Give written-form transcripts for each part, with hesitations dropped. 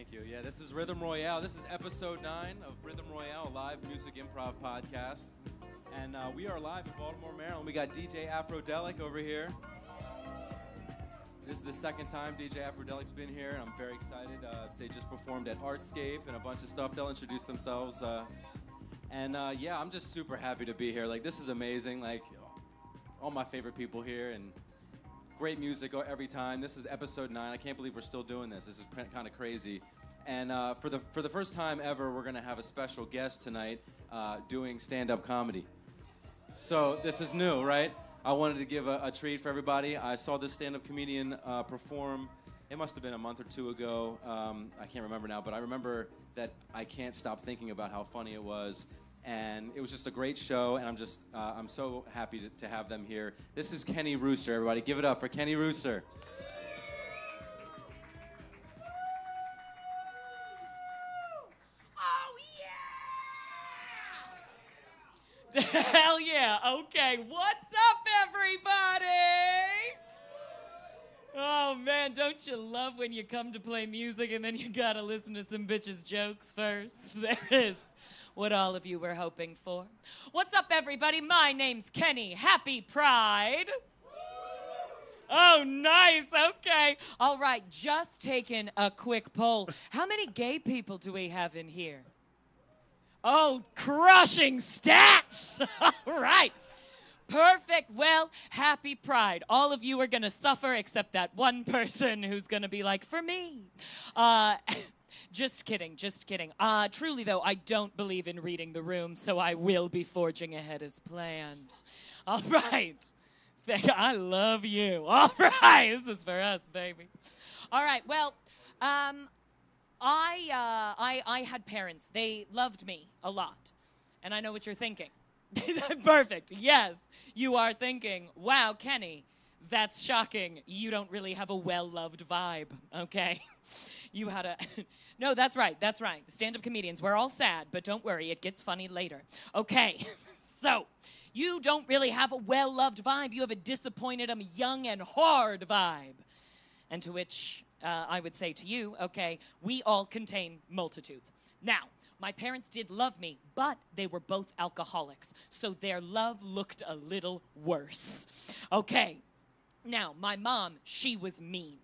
Thank you. Yeah, this is Rhythm Royale. This is episode 9 of Rhythm Royale, a live music improv podcast. And we are live in Baltimore, Maryland. We got DJ Afrodelic over here. This is the second time DJ Afrodelic's been here, and I'm very excited. They just performed at Artscape and a bunch of stuff. They'll introduce themselves. Yeah, I'm just super happy to be here. Like, this is amazing. Like, all my favorite people here, and great music every time. This is episode 9. I can't believe we're still doing this. This is kind of crazy. And for the first time ever, we're going to have a special guest tonight doing stand-up comedy. So this is new, right? I wanted to give a treat for everybody. I saw this stand-up comedian perform. It must have been a month or two ago. I can't remember now, but I remember that I can't stop thinking about how funny it was. And it was just a great show, and I'm so happy to have them here. This is Kenny Rooster, everybody. Give it up for Kenny Rooster. Oh, yeah! Hell yeah. Okay, what's up, everybody? Oh, man, don't you love when you come to play music and then you gotta listen to some bitches' jokes first? There is what all of you were hoping for. What's up, everybody? My name's Kenny. Happy Pride. Oh, nice. Okay. All right, just taking a quick poll. How many gay people do we have in here? Oh, crushing stats. All right. Perfect. Well, happy Pride. All of you are going to suffer except that one person who's going to be like, for me. Just kidding, just kidding. Truly, though, I don't believe in reading the room, so I will be forging ahead as planned. All right. I love you. All right. This is for us, baby. All right. Well, I had parents. They loved me a lot. And I know what you're thinking. Perfect. Yes, you are thinking, wow, Kenny, that's shocking. You don't really have a well-loved vibe, okay? You had a... No, that's right, that's right. Stand-up comedians, we're all sad, but don't worry, it gets funny later. Okay, so you don't really have a well-loved vibe. You have a disappointed, young and hard vibe. And to which I would say to you, okay, we all contain multitudes. Now, my parents did love me, but they were both alcoholics, so their love looked a little worse. Okay, now, my mom, she was mean.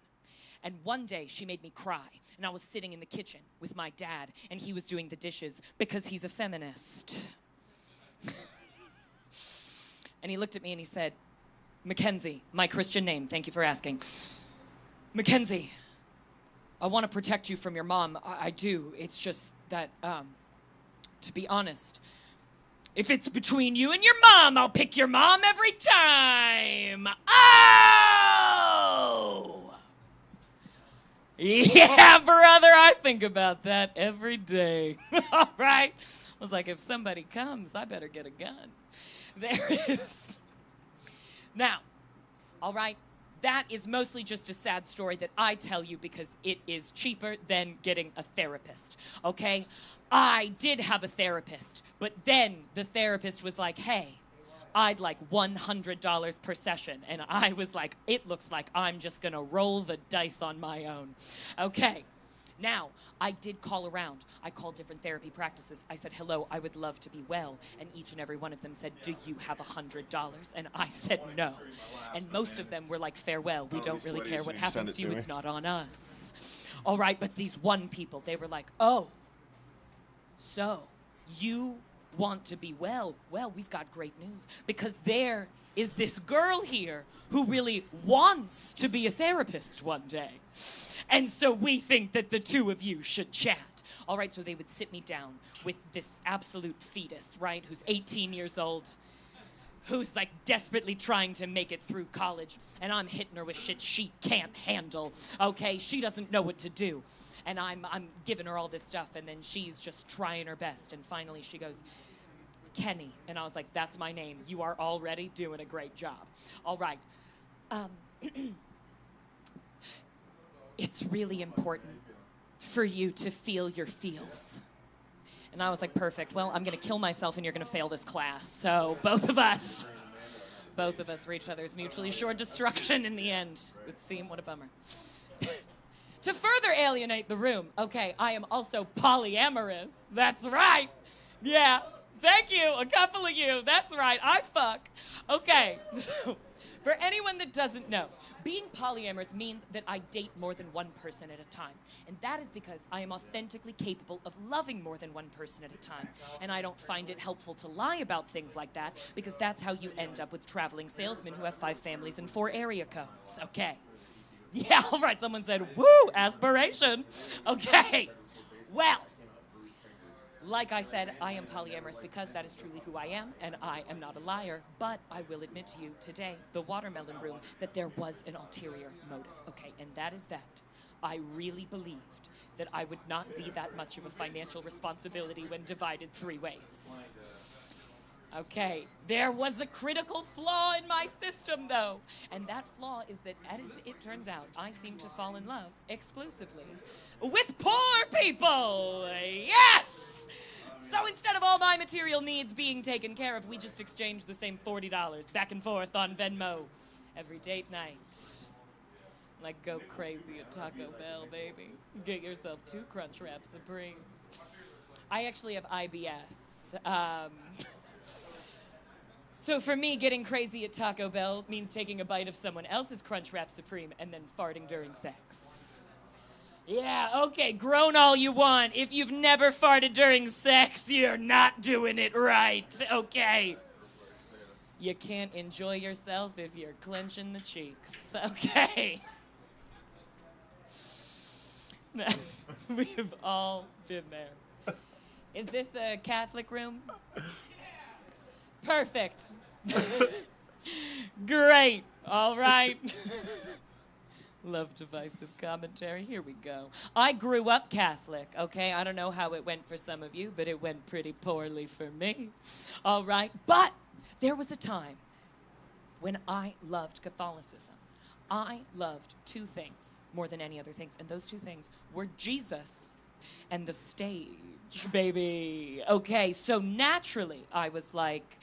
And one day, she made me cry. And I was sitting in the kitchen with my dad, and he was doing the dishes because he's a feminist. And he looked at me and he said, Mackenzie, my Christian name, thank you for asking. Mackenzie, I want to protect you from your mom. I do. It's just that, to be honest, if it's between you and your mom, I'll pick your mom every time. Oh! Yeah, brother, I think about that every day. All right? I was like, if somebody comes, I better get a gun. There is. Now, all right, that is mostly just a sad story that I tell you because it is cheaper than getting a therapist, okay? I did have a therapist, but then the therapist was like, hey, I'd like $100 per session. And I was like, it looks like I'm just going to roll the dice on my own. Okay. Now, I did call around. I called different therapy practices. I said, hello, I would love to be well. And each and every one of them said, do you have $100? And I said, no. And most of them were like, farewell. We don't really care what happens to you. It's not on us. All right, but these one people, they were like, oh, so you want to be well? Well, we've got great news because there is this girl here who really wants to be a therapist one day. And so we think that the two of you should chat. All right, so they would sit me down with this absolute fetus, right, who's 18 years old, who's like desperately trying to make it through college, and I'm hitting her with shit she can't handle, okay? She doesn't know what to do. And I'm giving her all this stuff, and then she's just trying her best. And finally she goes, Kenny. And I was like, that's my name. You are already doing a great job. All right. It's really important for you to feel your feels. And I was like, perfect. Well, I'm going to kill myself, and you're going to fail this class. So both of us were each other's mutually assured destruction in the end. It would seem, what a bummer. To further alienate the room, okay, I am also polyamorous. That's right. Yeah. Thank you. A couple of you. That's right. I fuck. Okay. So, for anyone that doesn't know, being polyamorous means that I date more than one person at a time. And that is because I am authentically capable of loving more than one person at a time. And I don't find it helpful to lie about things like that because that's how you end up with traveling salesmen who have 5 families and 4 area codes. Okay. Yeah, all right. Someone said, woo, aspiration. Okay. Well, like I said, I am polyamorous because that is truly who I am, and I am not a liar. But I will admit to you today, the watermelon room, that there was an ulterior motive. Okay, and that is that I really believed that I would not be that much of a financial responsibility when divided 3 ways. Okay, there was a critical flaw in my system, though. And that flaw is that, as it turns out, I seem to fall in love exclusively with poor people. Yes! So instead of all my material needs being taken care of, we just exchange the same $40 back and forth on Venmo every date night. Like, go crazy at Taco Bell, baby. Get yourself 2 Crunchwrap Supremes. I actually have IBS. So for me, getting crazy at Taco Bell means taking a bite of someone else's Crunchwrap Supreme and then farting during sex. Yeah, okay, groan all you want. If you've never farted during sex, you're not doing it right, okay? You can't enjoy yourself if you're clenching the cheeks, okay? We've all been there. Is this a Catholic room? Perfect. Great. All right. Love divisive commentary. Here we go. I grew up Catholic, okay? I don't know how it went for some of you, but it went pretty poorly for me. All right. But there was a time when I loved Catholicism. I loved 2 things more than any other things, and those 2 things were Jesus and the stage, baby. Okay, so naturally, I was like,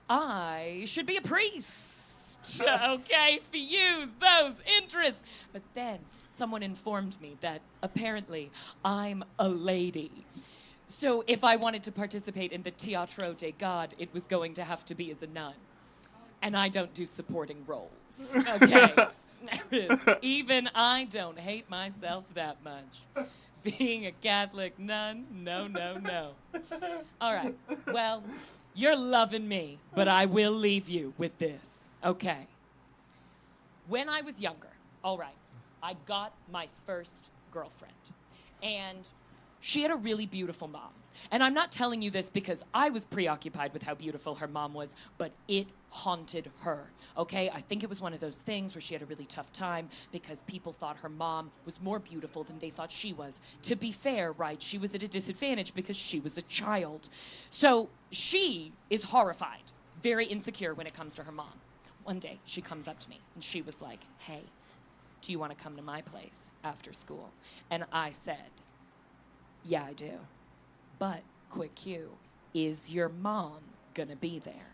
I should be a priest, okay, fuse those interests. But then someone informed me that apparently I'm a lady. So if I wanted to participate in the Teatro de God, it was going to have to be as a nun. And I don't do supporting roles, okay? Even I don't hate myself that much. Being a Catholic nun, no, no, no. All right, well, you're loving me, but I will leave you with this, okay? When I was younger, all right, I got my first girlfriend, and she had a really beautiful mom. And I'm not telling you this because I was preoccupied with how beautiful her mom was, but it haunted her, okay? I think it was one of those things where she had a really tough time because people thought her mom was more beautiful than they thought she was. To be fair, right, she was at a disadvantage because she was a child. So she is horrified, very insecure when it comes to her mom. One day, she comes up to me, and she was like, hey, do you want to come to my place after school? And I said, yeah, I do. But, quick cue, is your mom gonna be there?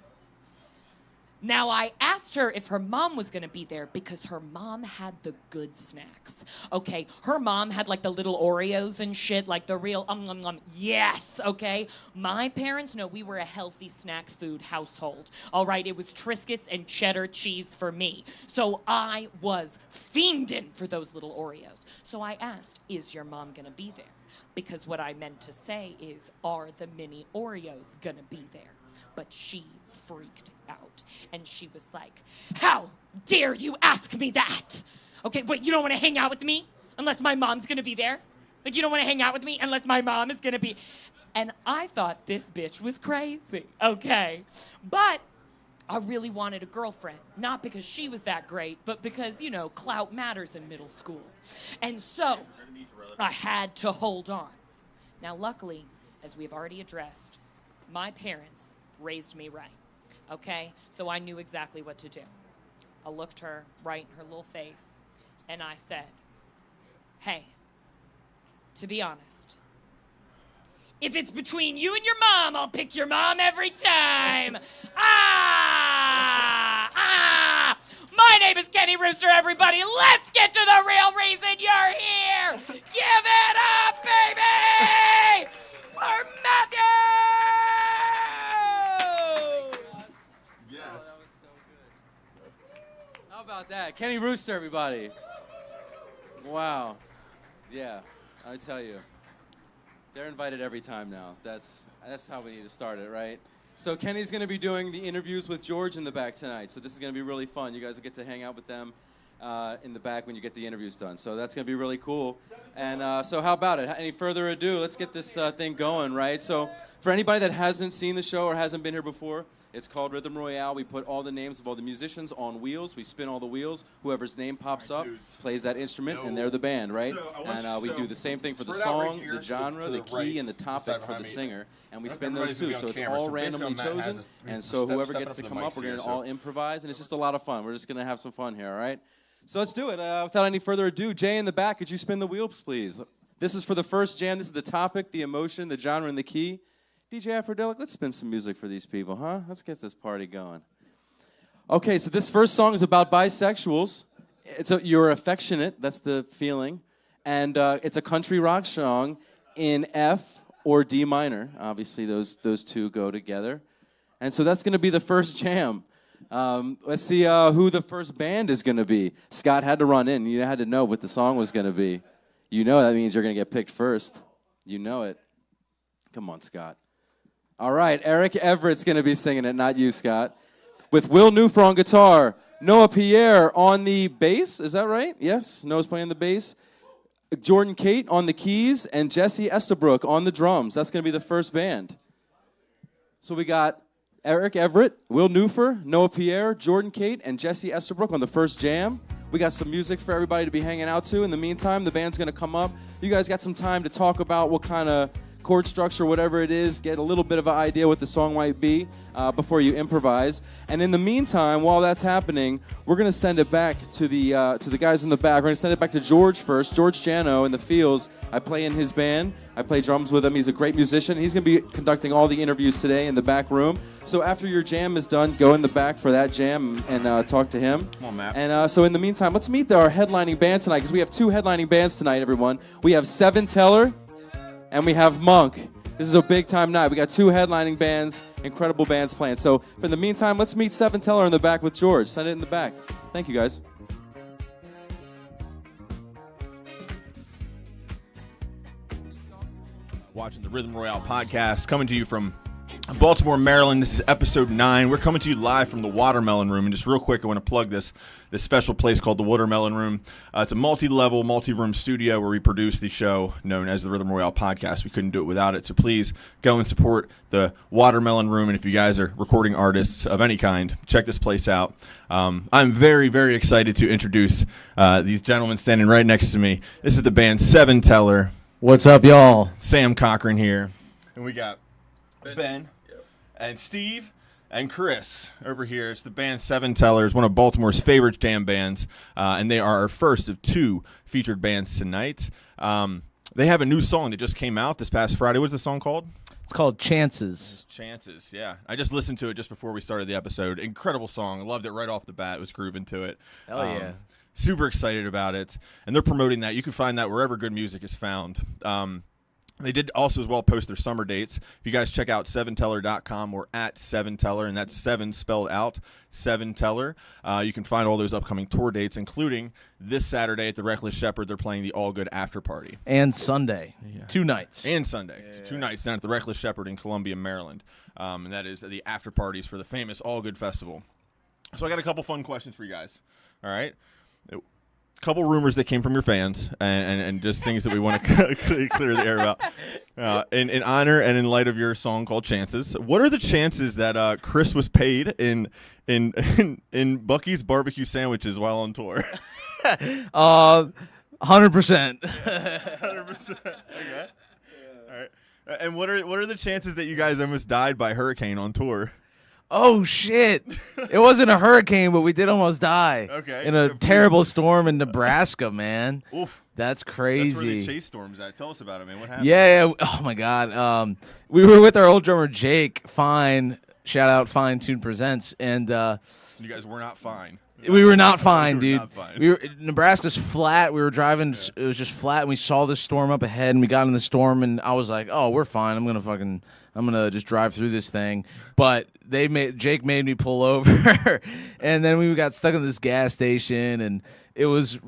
Now, I asked her if her mom was gonna be there because her mom had the good snacks, okay? Her mom had, like, the little Oreos and shit, like the real, yes, okay? My parents, no, we were a healthy snack food household, all right? It was Triscuits and cheddar cheese for me. So I was fiending for those little Oreos. So I asked, is your mom gonna be there? Because what I meant to say is, are the mini Oreos gonna be there? But she freaked out. And she was like, how dare you ask me that? Okay, wait, you don't want to hang out with me unless my mom's gonna be there? Like, you don't want to hang out with me unless my mom is gonna be... And I thought this bitch was crazy, okay? But I really wanted a girlfriend, not because she was that great, but because, you know, clout matters in middle school. And so I had to hold on. Now, luckily, as we've already addressed, my parents raised me right, okay? So I knew exactly what to do. I looked her right in her little face, and I said, hey, to be honest, if it's between you and your mom, I'll pick your mom every time. My name is Kenny Rooster, everybody. Let's get to the real reason you're here. that. Kenny Rooster, everybody. Wow. Yeah, I tell you. They're invited every time now. That's how we need to start it, right? So Kenny's going to be doing the interviews with George in the back tonight. So this is going to be really fun. You guys will get to hang out with them in the back when you get the interviews done. So that's going to be really cool. And so how about it? Any further ado, let's get this thing going, right? So for anybody that hasn't seen the show or hasn't been here before, it's called Rhythm Royale. We put all the names of all the musicians on wheels. We spin all the wheels. Whoever's name pops up plays that instrument, and they're the band, right? And we do the same thing for the song, the genre, the key, and the topic for the singer. And we spin those too. So it's all randomly chosen. And so whoever gets to come up, we're going to all improvise. And it's just a lot of fun. We're just going to have some fun here, all right? So let's do it. Without any further ado, Jay in the back, could you spin the wheels, please? This is for the first jam. This is the topic, the emotion, the genre, and the key. DJ Aphrodelic, let's spin some music for these people, huh? Let's get this party going. Okay, so this first song is about bisexuals. You're affectionate, that's the feeling. And it's a country rock song in F or D minor. Obviously, those two go together. And so that's going to be the first jam. Let's see who the first band is going to be. Scott had to run in. You had to know what the song was going to be. You know that means you're going to get picked first. You know it. Come on, Scott. All right, Eric Everett's going to be singing it, not you, Scott. With Will Newfer on guitar, Noah Pierre on the bass. Is that right? Yes, Noah's playing the bass. Jordan Kate on the keys, and Jesse Estabrook on the drums. That's going to be the first band. So we got Eric Everett, Will Newfer, Noah Pierre, Jordan Kate, and Jesse Estabrook on the first jam. We got some music for everybody to be hanging out to. In the meantime, the band's going to come up. You guys got some time to talk about what kind of chord structure, whatever it is, get a little bit of an idea what the song might be before you improvise. And in the meantime, while that's happening, we're going to send it back to the guys in the back. We're going to send it back to George first. George Jano in the fields. I play in his band. I play drums with him. He's a great musician. He's going to be conducting all the interviews today in the back room. So after your jam is done, go in the back for that jam and talk to him. Come on, Matt. And so in the meantime, let's meet our headlining band tonight, because we have two headlining bands tonight, everyone. We have Seven Teller and we have Munk. This is a big-time night. We got two headlining bands, incredible bands playing. So for the meantime, let's meet Seven Teller in the back with George. Send it in the back. Thank you, guys. Watching the Rhythm Royale podcast, coming to you from Baltimore, Maryland. This is episode 9. We're coming to you live from the Watermelon Room. And just real quick, I want to plug this special place called the Watermelon Room. It's a multi-level, multi-room studio where we produce the show known as the Rhythm Royale podcast. We couldn't do it without it. So please go and support the Watermelon Room. And if you guys are recording artists of any kind, check this place out. I'm very, very excited to introduce these gentlemen standing right next to me. This is the band Seven Teller. What's up, y'all? Sam Cochran here. And we got Ben and Steve and Chris over here. It's the band Seven Tellers, one of Baltimore's favorite jam bands, and they are our first of 2 featured bands tonight. They have a new song that just came out this past Friday. What's the song called? It's called Chances. Chances, yeah. I just listened to it just before we started the episode. Incredible song. I loved it right off the bat. Was grooving to it. Hell yeah. Super excited about it. And they're promoting that. You can find that wherever good music is found. They did also as well post their summer dates. If you guys check out seventeller.com or at Seven Teller, and that's 7 spelled out, Seven Teller, you can find all those upcoming tour dates, including this Saturday at the Reckless Shepherd. They're playing the All Good After Party. And Sunday. Yeah. 2 nights. And Sunday. Yeah. 2 nights down at the Reckless Shepherd in Columbia, Maryland. And that is the after parties for the famous All Good Festival. So I got a couple fun questions for you guys. All right? Couple rumors that came from your fans and just things that we want to clear the air about. In honor and in light of your song called Chances, what are the chances that Chris was paid in Bucky's barbecue sandwiches while on tour? 100%. 100%. Okay. All right. And what are the chances that you guys almost died by hurricane on tour? Oh, shit. It wasn't a hurricane, but we did almost die. Okay. In a terrible storm in Nebraska, man. Oof. That's crazy. That's where the chase storm's at. Tell us about it, man. What happened? Yeah. Oh, my God. We were with our old drummer, Jake. Fine. Shout out Fine Tune Presents. And you guys were not fine. We were not fine, dude. Not fine. Nebraska's flat. We were driving. It was just flat, and we saw this storm up ahead, and we got in the storm, and I was like, oh, we're fine. I'm going to fucking I'm gonna just drive through this thing. But Jake made me pull over, and then we got stuck in this gas station, and it was.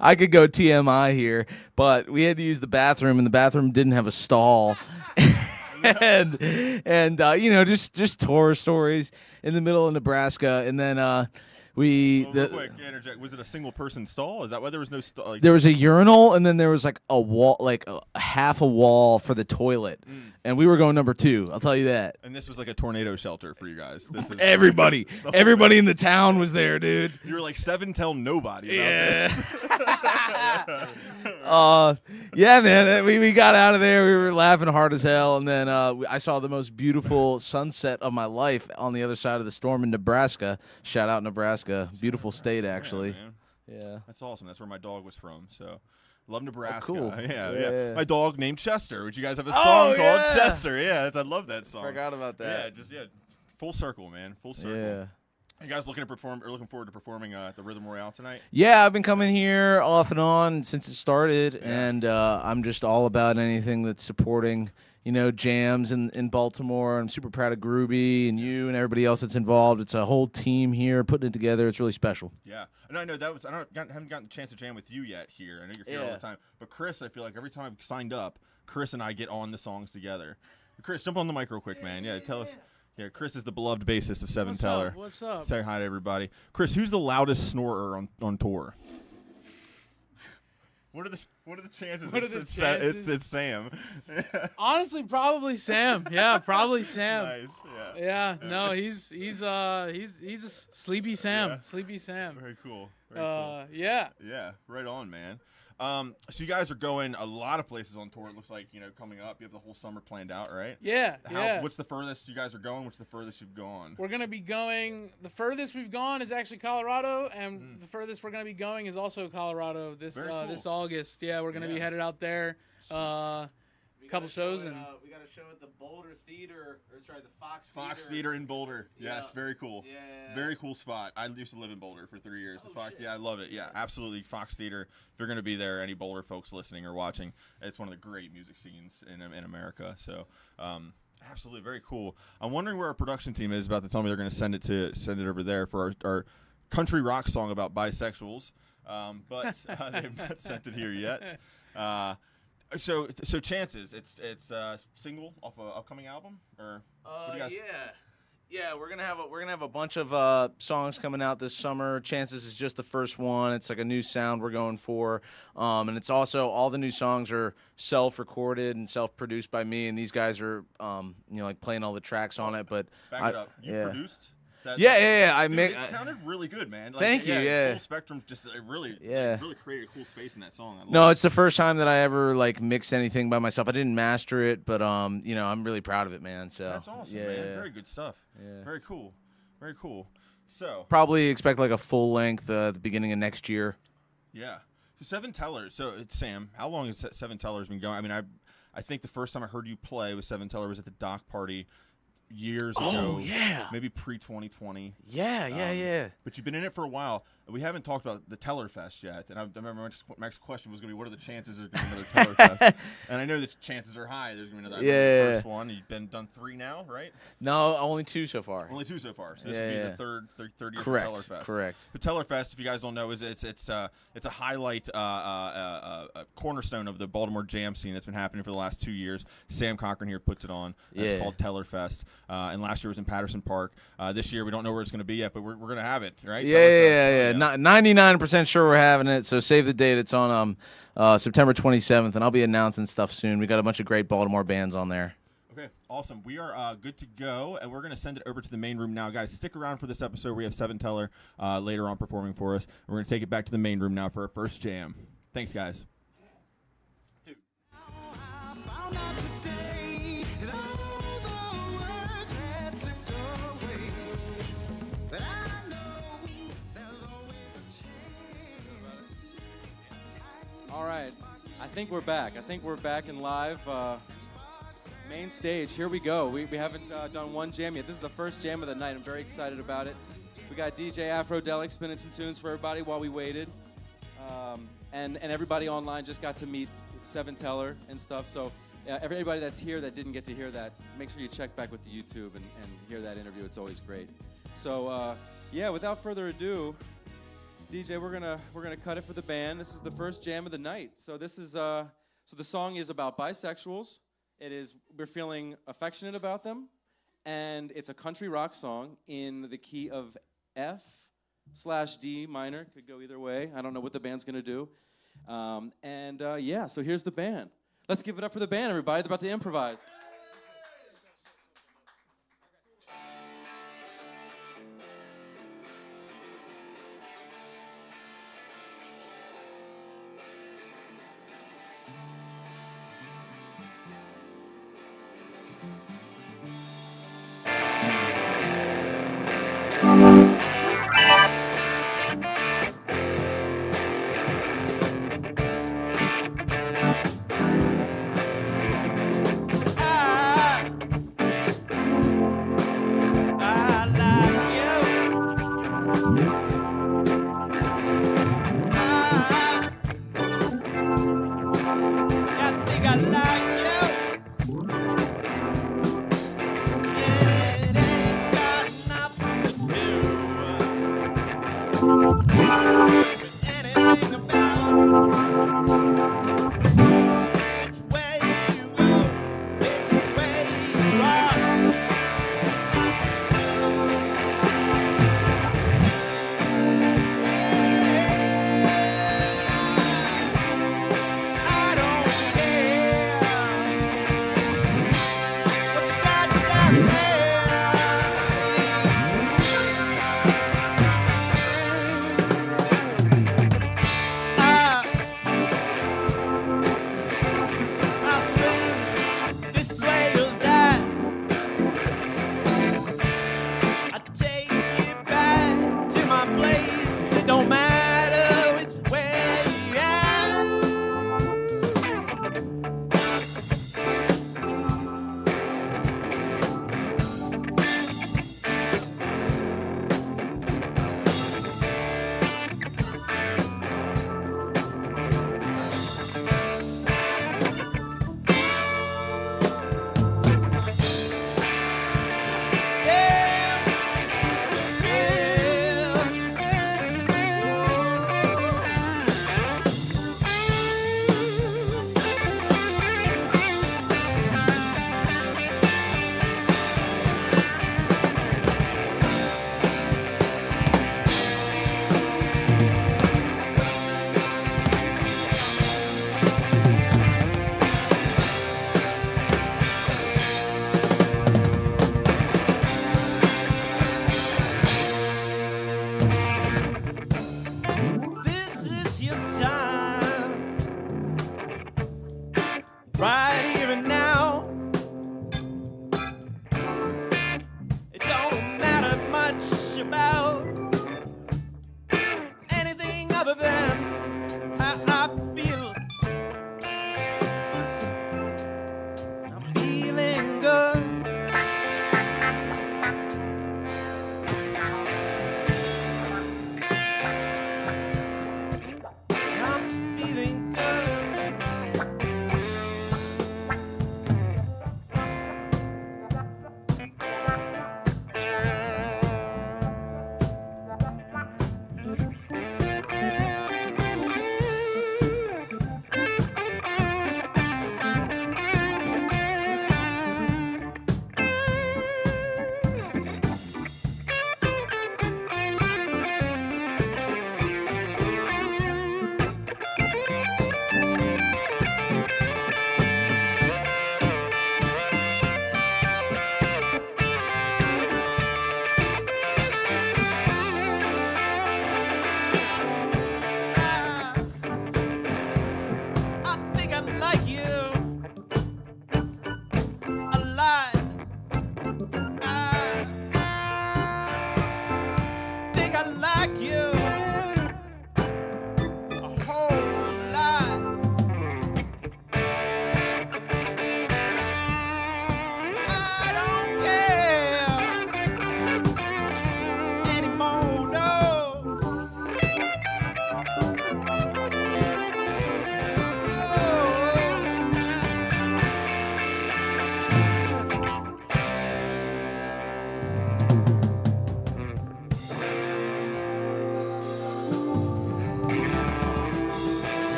I could go TMI here, but we had to use the bathroom, and the bathroom didn't have a stall. and you know, just horror stories in the middle of Nebraska, and then real quick, interject. Was it a single person stall? Is that why there was no stall? Like, there was a urinal, and then there was like a wall, like half a wall for the toilet, and we were going number 2. I'll tell you that. And this was like a tornado shelter for you guys. This is everybody in the town was there, dude. You were like 7 tell nobody about this. Yeah, man. We got out of there. We were laughing hard as hell, and then I saw the most beautiful sunset of my life on the other side of the storm in Nebraska. Shout out Nebraska, beautiful state, actually. Yeah, that's awesome. That's where my dog was from. So, love Nebraska. Oh, cool. Yeah. My dog named Chester. Would you guys have a song called Chester? Yeah, I love that song. Forgot about that. Yeah, full circle, man. Full circle. Yeah. You guys looking forward to performing at the Rhythm Royale tonight? Yeah, I've been coming here off and on since it started, and I'm just all about anything that's supporting, you know, jams in Baltimore. I'm super proud of Groovy and you and everybody else that's involved. It's a whole team here putting it together. It's really special. Yeah, and I know I haven't gotten a chance to jam with you yet here. I know you're here all the time, but Chris, I feel like every time I've signed up, Chris and I get on the songs together. Chris, jump on the mic real quick, man. Yeah, tell us. Yeah, Chris is the beloved bassist of Seven Teller. What's up? Say hi to everybody. Chris, who's the loudest snorer on tour? What are the chances? It's Sam. Honestly, probably Sam. Yeah, probably Sam. Nice. Yeah. No, he's a sleepy Sam. Yeah. Sleepy Sam. Very cool. Very cool. Yeah. Yeah. Right on, man. So you guys are going a lot of places on tour. It looks like, you know, coming up. You have the whole summer planned out, right? Yeah. What's the furthest you guys are going? What's the furthest you've gone? We're gonna be going. The furthest we've gone is actually Colorado, and the furthest we're gonna be going is also Colorado this cool. This August. Yeah, we're gonna be headed out there. Couple shows and we got a show at the Boulder Theater, the Fox Theater in Boulder. Yes, very cool. Yeah. Very cool spot. I used to live in Boulder for 3 years. I love it. Yeah, absolutely. Fox Theater. If you're going to be there, any Boulder folks listening or watching, it's one of the great music scenes in America. So, absolutely, very cool. I'm wondering where our production team is about to tell me they're going to send it over there for our country rock song about bisexuals, but they've not sent it here yet. So chances, it's single off an upcoming album, or what do you guys? Yeah, we're gonna have a bunch of songs coming out this summer. Chances is just the first one. It's like a new sound we're going for, and it's also all the new songs are self-recorded and self-produced by me, and these guys are like playing all the tracks on it. But back it up. You produced. Yeah. It sounded really good, man. Like, thank you. Yeah, Full Spectrum just really created a cool space in that song. It's the first time that I ever mixed anything by myself. I didn't master it, but I'm really proud of it, man. So that's awesome, man. Very good stuff. Yeah. Very cool. Very cool. So probably expect a full length at the beginning of next year. Yeah. So Seven Tellers. So it's Sam. How long has Seven Tellers been going? I mean, I think the first time I heard you play with Seven Teller was at the Dock Party years ago. Oh, yeah. Maybe pre-2020. Yeah. But you've been in it for a while. We haven't talked about the Teller Fest yet. And I remember my next question was going to be, what are the chances there's going to be another Teller Fest? And I know the chances are high. There's going to be another first one. You've done 3 now, right? No, only 2 so far. Only 2 so far. So this will be the third year Correct. for Teller Fest. Correct. But Teller Fest, if you guys don't know, it's a highlight a cornerstone of the Baltimore jam scene that's been happening for the last 2 years. Sam Cochran here puts it on. It's called Teller Fest. And last year was in Patterson Park. This year we don't know where it's going to be yet, but we're going to have it, right? Yeah. 99% sure we're having it. So save the date. It's on September 27th, and I'll be announcing stuff soon. We got a bunch of great Baltimore bands on there. Okay, awesome. We are good to go, and we're going to send it over to the main room now. Guys, stick around for this episode. We have Seven Teller later on performing for us. We're going to take it back to the main room now for our first jam. Thanks, guys. All right, I think we're back. And live. Main stage, here we go. We haven't done one jam yet. This is the first jam of the night. I'm very excited about it. We got DJ Afrodelic spinning some tunes for everybody while we waited. And everybody online just got to meet Seven Teller and stuff. So everybody that's here that didn't get to hear that, make sure you check back with the YouTube and hear that interview. It's always great. So yeah, without further ado, DJ, we're gonna cut it for the band. This is the first jam of the night. So this is so the song is about bisexuals. We're feeling affectionate about them, and it's a country rock song in the key of F/D minor. Could go either way. I don't know what the band's gonna do. Yeah, so here's the band. Let's give it up for the band, everybody. They're about to improvise.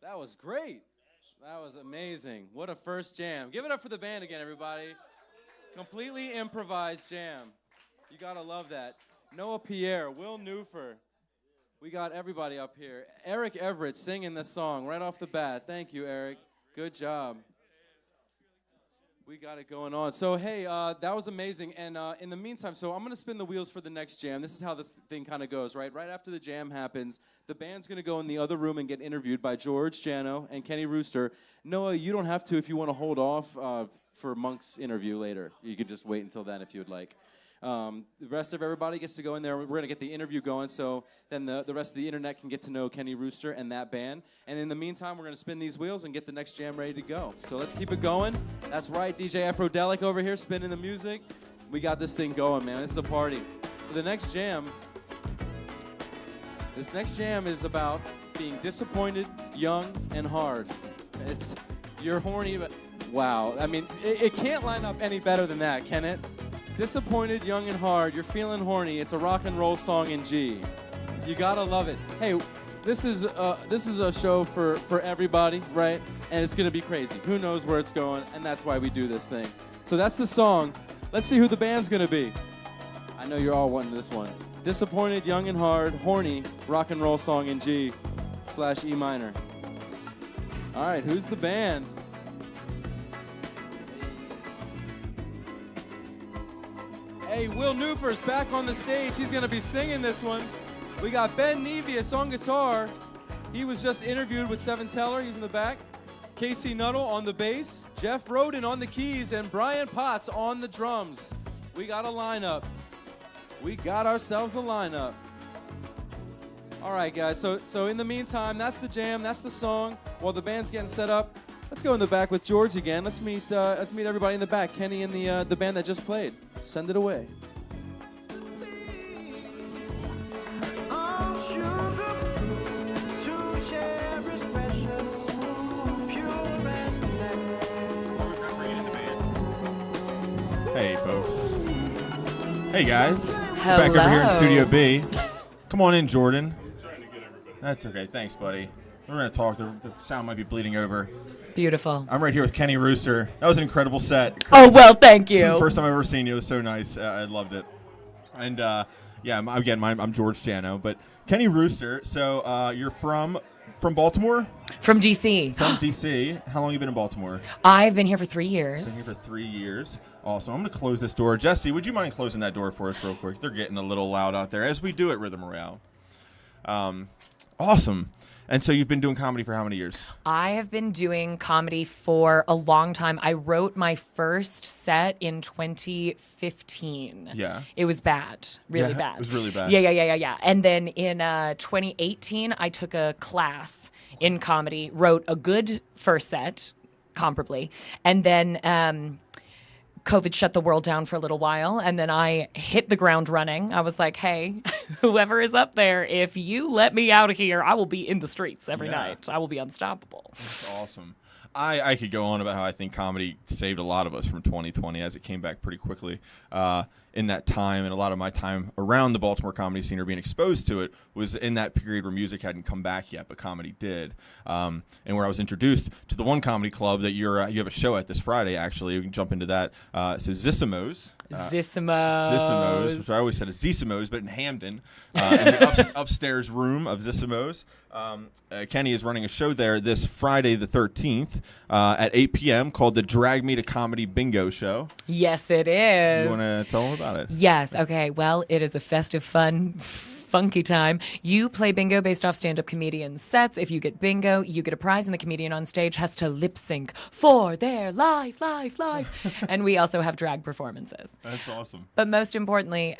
That was great. That was amazing. What a first jam. Give it up for the band again, everybody. Completely improvised jam. You gotta love that. Noah Pierre, Will Newfer. We got everybody up here. Eric Everett singing this song right off the bat. Thank you, Eric. Good job. We got it going on. So, hey, that was amazing. And in the meantime, so I'm going to spin the wheels for the next jam. This is how this thing kind of goes, right? Right after the jam happens, the band's going to go in the other room and get interviewed by George Jano and Kenny Rooster. Noah, you don't have to if you want to hold off for Munk's interview later. You can just wait until then if you would like. The rest of everybody gets to go in there. We're going to get the interview going, so then the rest of the internet can get to know Kenny Rooster and that band. And in the meantime, we're going to spin these wheels and get the next jam ready to go. So let's keep it going. That's right, DJ Afrodelic over here spinning the music. We got this thing going, man. This is a party. So this next jam is about being disappointed, young, and hard. You're horny, but wow. I mean, it can't line up any better than that, can it? Disappointed, young, and hard. You're feeling horny. It's a rock and roll song in G. You gotta love it. Hey, this is a show for everybody, right? And it's gonna be crazy. Who knows where it's going? And that's why we do this thing. So that's the song. Let's see who the band's gonna be. I know you're all wanting this one. Disappointed, young, and hard, horny, rock and roll song in G/E minor. All right, who's the band? Hey, Will Newfer's back on the stage. He's going to be singing this one. We got Ben Nevius on guitar. He was just interviewed with Seven Teller. He's in the back. Casey Nuttall on the bass. Jeff Roden on the keys. And Brian Potts on the drums. We got a lineup. We got ourselves a lineup. All right, guys. So in the meantime, that's the jam. That's the song. While the band's getting set up, let's go in the back with George again. Let's meet everybody in the back. Kenny and the band that just played. Send it away. Hey, folks. Hey, guys. Hello. We're back over here in Studio B. Come on in, Jordan. That's okay. Thanks, buddy. We're going to talk. The sound might be bleeding over. Beautiful. I'm right here with Kenny Rooster. That was an incredible set. Oh, well, thank you. The first time I've ever seen you. It was so nice. I loved it. And, I'm George Jano. But Kenny Rooster, so you're from Baltimore? From D.C. From D.C. How long have you been in Baltimore? I've been here for 3 years. Been here for 3 years. Awesome. I'm going to close this door. Jesse, would you mind closing that door for us real quick? They're getting a little loud out there, as we do at Rhythm Royale. Awesome. And so you've been doing comedy for how many years? I have been doing comedy for a long time. I wrote my first set in 2015. Yeah. It was bad. Really bad. It was really bad. Yeah. And then in 2018, I took a class in comedy, wrote a good first set, comparably, and then COVID shut the world down for a little while, and then I hit the ground running. I was like, hey, whoever is up there, if you let me out of here, I will be in the streets every night. I will be unstoppable. That's awesome. I could go on about how I think comedy saved a lot of us from 2020 as it came back pretty quickly in that time. And a lot of my time around the Baltimore comedy scene or being exposed to it was in that period where music hadn't come back yet, but comedy did. And where I was introduced to the one comedy club that you have a show at this Friday, actually. We can jump into that. So Zissimo's. Zissimo's, which I always said is Zissimo's, but in Hamden, in the upstairs room of Zissimo's. Kenny is running a show there this Friday the 13th at 8 p.m. called the Drag Me to Comedy Bingo Show. Yes, it is. You want to tell them about it? Yes. Okay. Well, it is a festive, fun, funky time. You play bingo based off stand-up comedian sets. If you get bingo, you get a prize, and the comedian on stage has to lip sync for their life. And we also have drag performances. That's awesome. But most importantly,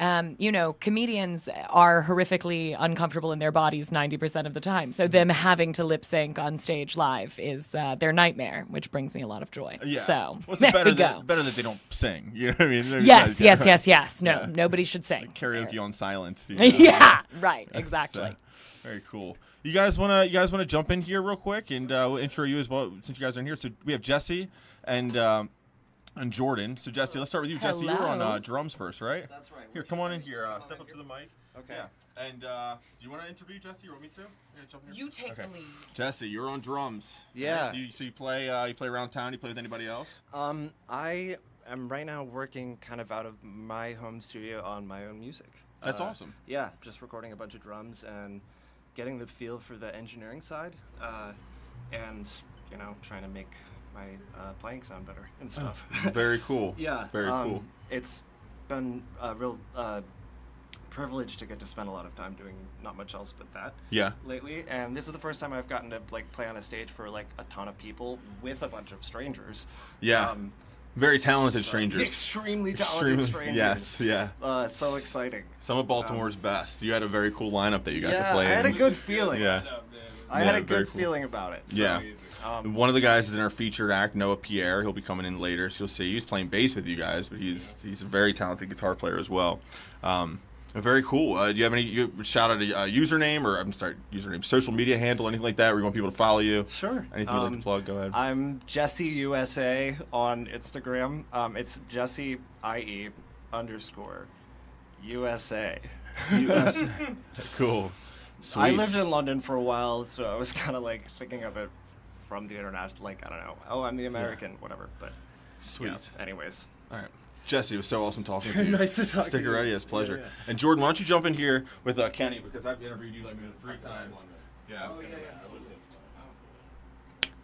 comedians are horrifically uncomfortable in their bodies 90% of the time. So them having to lip sync on stage live is their nightmare, which brings me a lot of joy. Yeah. So well, there we go. Better that they don't sing. You know what I mean? Yes. No, nobody should sing. Like karaoke on silent. Yeah. Right, exactly. Very cool. You guys wanna jump in here real quick, and we'll intro you as well since you guys are in here. So we have Jesse and and Jordan. So Jesse, let's start with you. Jesse, you were Hello. on drums first, right? That's right. Here, come on in here. Step up to the mic. Okay. Yeah. And do you want to interview Jesse, or want me to? Yeah, jump in here. You take Okay. the lead. Jesse, you're on drums. Yeah. Right? So you play around town. You play with anybody else? I am right now working kind of out of my home studio on my own music. That's awesome. Yeah, just recording a bunch of drums and getting the feel for the engineering side, and trying to make my playing sound better and stuff. Very cool. Yeah. Very cool. It's been a real privilege to get to spend a lot of time doing not much else but that. Yeah. Lately, and this is the first time I've gotten to play on a stage for a ton of people with a bunch of strangers. Yeah. Very talented strangers. Extremely talented strangers. Yes, yeah. So exciting. Some of Baltimore's best. You had a very cool lineup that you got to play. I had a in. good feeling. Yeah. I had a very good cool. feeling about it. So, Yeah. One of the guys is in our featured act, Noah Pierre. He'll be coming in later, so you'll see. He's playing bass with you guys, but he's a very talented guitar player as well. Very cool. Do you have any shout out a username or username, social media handle, anything like that where you want people to follow you? Sure. Anything you'd like to plug? Go ahead. I'm Jesse USA on Instagram. It's Jesse IE _USA. USA. Cool. Sweet. I lived in London for a while, so I was kind of thinking of it from the international, I don't know. Oh, I'm the American, whatever. But Sweet. Anyways. All right. Jesse, it was so awesome talking to you. Nice to talk to Stick you. around. It's a pleasure. Yeah. And Jordan, why don't you jump in here with Kenny, because I've interviewed you maybe 3 times. Yeah.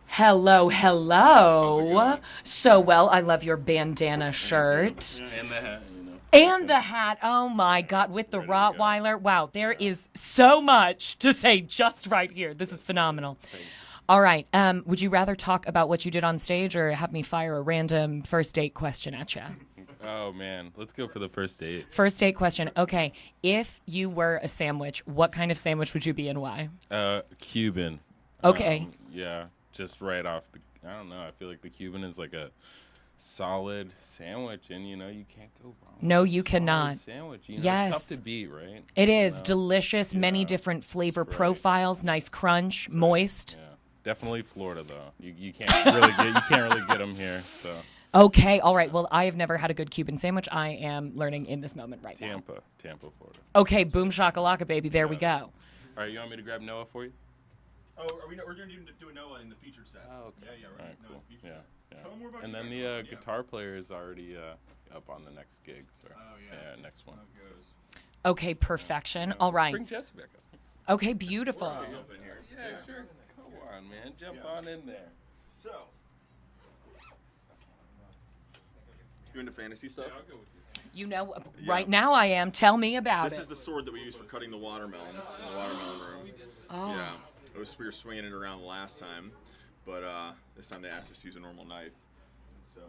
Hello, hello. So well, I love your bandana shirt. And the hat, And the hat. Oh my God, with the Rottweiler. Wow, there is so much to say just right here. This is phenomenal. All right. Would you rather talk about what you did on stage or have me fire a random first date question at you? Oh, man. Let's go for the first date. First date question. Okay. If you were a sandwich, what kind of sandwich would you be and why? Cuban. Okay. Yeah, just right off the... I don't know. I feel like the Cuban is like a solid sandwich, and, you can't go wrong. No, with a you solid cannot. Sandwich. Yes. It's tough to beat, right? It is You know? delicious, many Yeah, different flavor that's right. profiles, nice crunch, moist. Yeah. Definitely Florida, though. You can't really get them here, so... Okay, all right. Well, I have never had a good Cuban sandwich. I am learning in this moment right now. Tampa, Florida. Okay, boom shakalaka, baby. There we go. All right, you want me to grab Noah for you? Oh, we're going to do a Noah in the featured set. Oh, okay. Yeah, All right, cool. Yeah. Tell them more about And you then guys. the Yeah. guitar player is already up on the next gig. So. Oh, yeah. Next one. How it goes. Okay, perfection. All right. Bring Jesse back up. Okay, beautiful. Jump in here. Yeah, sure. Come on, man. Jump on in there. So, you into fantasy stuff? I'll go with you. You know, right now I am. Tell me about This it. is the sword that we use for cutting the watermelon in the watermelon room. Oh. Yeah, we were swinging it around last time, but this time they asked us to use a normal knife. So,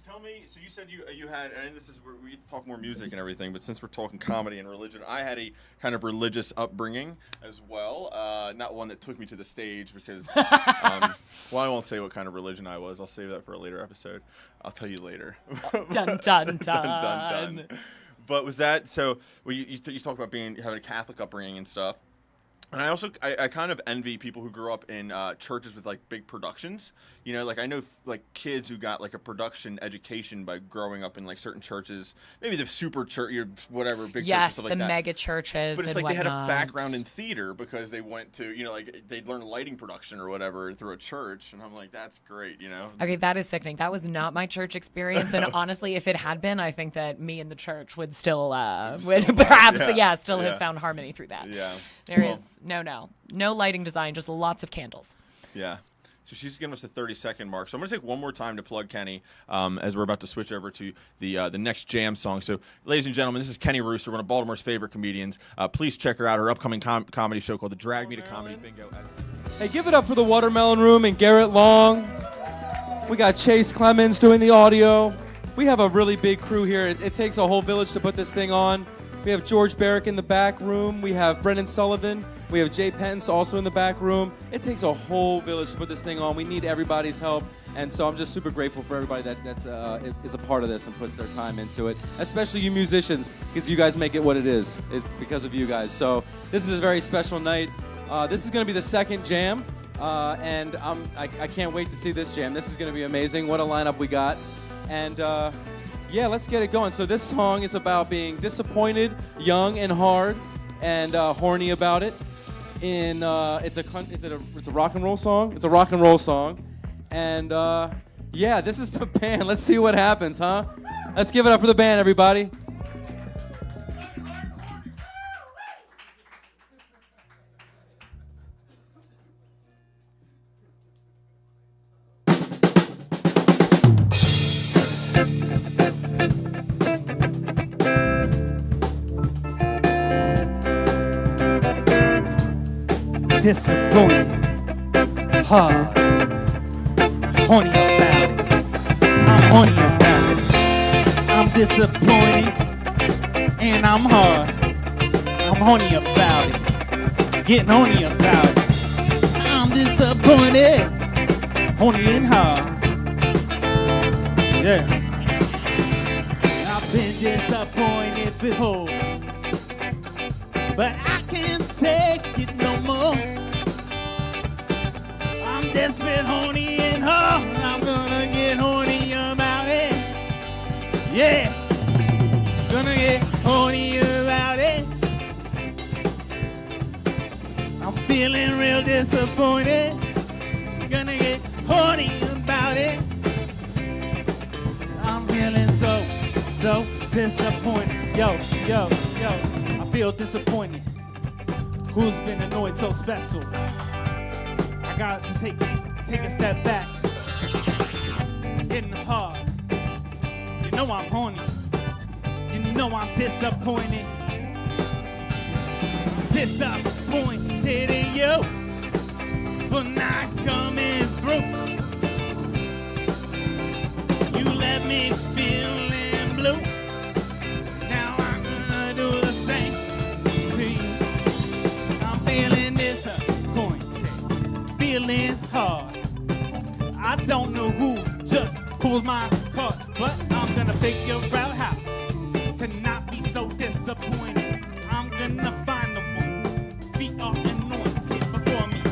tell me. So you said you had, and this is where we talk more music and everything, but since we're talking comedy and religion, I had a kind of religious upbringing as well. Not one that took me to the stage because, well, I won't say what kind of religion I was. I'll save that for a later episode. I'll tell you later. Dun, dun, dun. Dun. But was that so? Well, you talked about having a Catholic upbringing and stuff, and I also I kind of envy people who grew up in churches with big productions. I know kids who got a production education by growing up in certain churches, maybe the super church, whatever, big churches, Yes, stuff the like that. mega churches. But it's and they had a whatnot. background in theater because they went to they'd learn lighting production or whatever through a church, and I'm like, that's great, Okay, that is sickening. That was not my church experience, and honestly, if it had been, I think that me and the church would still perhaps Yeah. have found harmony through that. Yeah. There is no lighting design, just lots of candles. Yeah. So she's giving us the 30-second mark. So I'm going to take one more time to plug Kenny as we're about to switch over to the next jam song. So, ladies and gentlemen, this is Kenny Rooster, one of Baltimore's favorite comedians. Please check her out, her upcoming comedy show called The Drag Me to Comedy Bingo. Hey, give it up for the Watermelon Room and Garrett Long. We got Chase Clemens doing the audio. We have a really big crew here. It takes a whole village to put this thing on. We have George Barrick in the back room. We have Brendan Sullivan. We have Jay Pence also in the back room. It takes a whole village to put this thing on. We need everybody's help. And so I'm just super grateful for everybody that is a part of this and puts their time into it, especially you musicians, because you guys make it what it is. It's because of you guys. So this is a very special night. This is going to be the second jam. And I can't wait to see this jam. This is going to be amazing. What a lineup we got. And yeah, let's get it going. So this song is about being disappointed, young and hard, and horny about it. It's a rock and roll song. It's a rock and roll song. And yeah, this is the band. Let's see what happens, huh? Let's give it up for the band, everybody. Disappointed, hard, horny about it. I'm horny about it. I'm disappointed and I'm hard. I'm horny about it. Getting horny about it. I'm disappointed, horny and hard. Yeah. I've been disappointed before, but I can't take it no more. I'm desperate, horny, and hard. I'm gonna get horny about it. Yeah, gonna get horny about it. I'm feeling real disappointed. Gonna get horny about it. I'm feeling so disappointed. Yo, I feel disappointed. Who's been annoyed so special? I got to take a step back. Hitting hard. You know I'm horny. You know I'm disappointed. Disappointed in you for not coming through. You left me feeling blue. Now I'm gonna do the same to you. I'm feeling disappointed, feeling hard. I don't know who just pulls my card, but I'm gonna figure out how to not be so disappointed. I'm gonna find the one. Feet are anointed before me.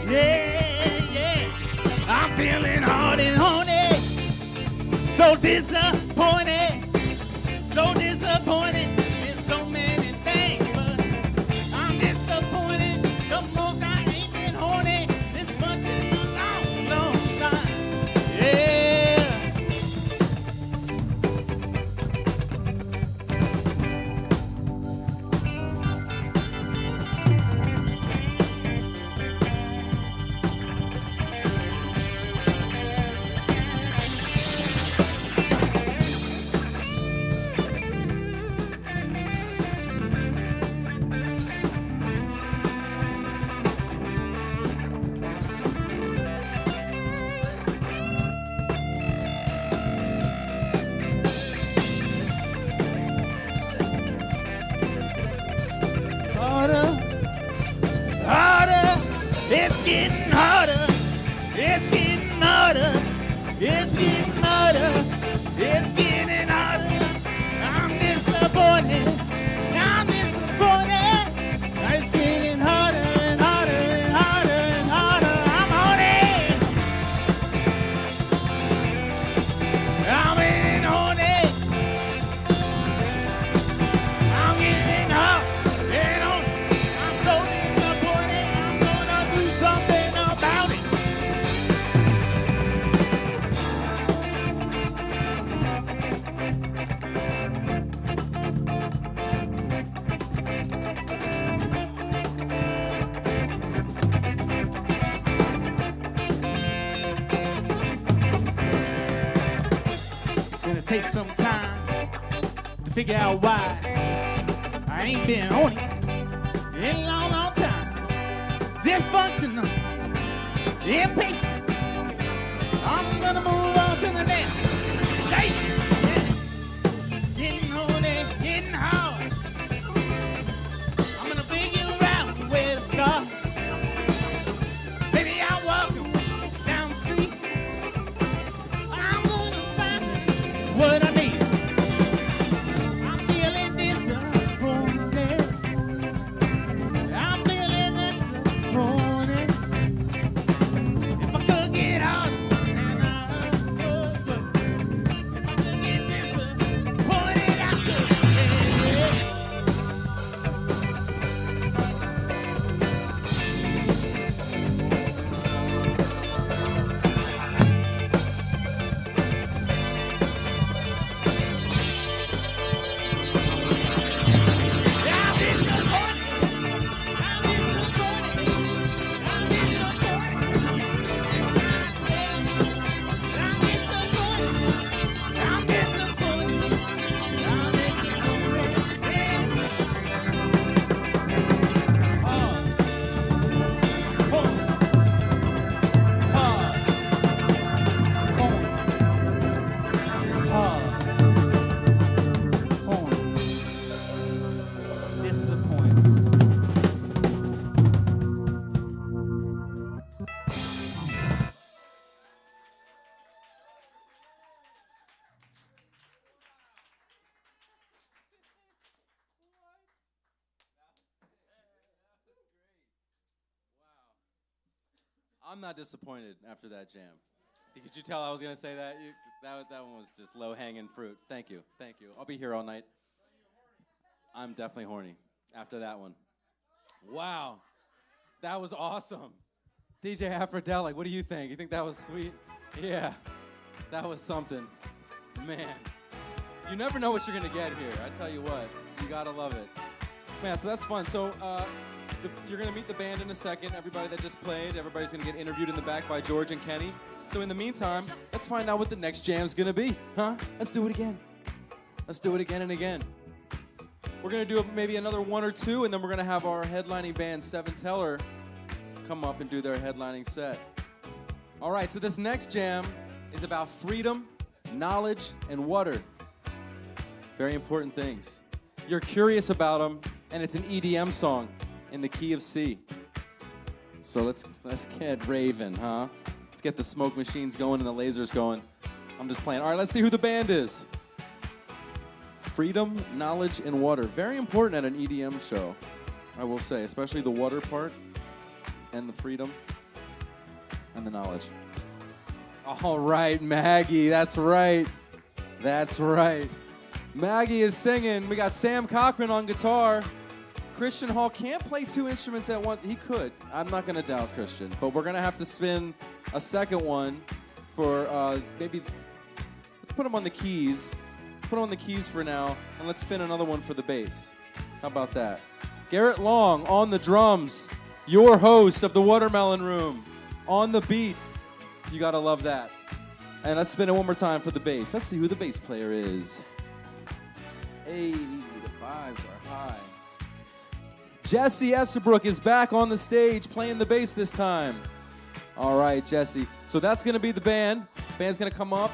Yeah, I'm feeling hard and horny, so disappointed in so many things, but I'm disappointed the most I ain't been horny this much in a long, long time. Yeah. Harder, it's getting harder, it's getting harder, it's getting harder, it's getting harder. I'm disappointed, it's getting harder and harder and harder and harder. I'm horny, I'm getting horny, I'm getting hot and on. I'm so disappointed, I'm gonna do something about it. Gonna take some time to figure out why I ain't been horny in a long, long time. Dysfunctional, impatient. I'm gonna move on to the next station. Getting horny, getting hard. I'm not disappointed after that jam. Did you tell I was going to say that? That one was just low-hanging fruit. Thank you. I'll be here all night. I'm definitely horny after that one. Wow. That was awesome. DJ Aphrodelic, what do you think? You think that was sweet? Yeah. That was something. Man. You never know what you're going to get here. I tell you what. You got to love it. Man, so that's fun. So you're going to meet the band in a second. Everybody that just played, everybody's going to get interviewed in the back by George and Kenny. So in the meantime, let's find out what the next jam's going to be. Huh? Let's do it again. Let's do it again and again. We're going to do maybe another one or two, and then we're going to have our headlining band, Seven Teller, come up and do their headlining set. All right, so this next jam is about freedom, knowledge, and water. Very important things. You're curious about them, and it's an EDM song in the key of C. So let's get raving, huh? Let's get the smoke machines going and the lasers going. I'm just playing. All right, let's see who the band is. Freedom, knowledge, and water. Very important at an EDM show, I will say, especially the water part and the freedom and the knowledge. All right, Maggie, that's right. That's right. Maggie is singing. We got Sam Cochran on guitar. Christian Hall can't play two instruments at once. He could. I'm not going to doubt Christian, but we're going to have to spin a second one for maybe, let's put him on the keys. Put on the keys for now, and let's spin another one for the bass. How about that? Garrett Long on the drums, your host of the Watermelon Room, on the beats. You gotta love that. And let's spin it one more time for the bass. Let's see who the bass player is. Hey, the vibes are high. Jesse Estabrook is back on the stage playing the bass this time. All right, Jesse. So that's gonna be the band. Band's gonna come up.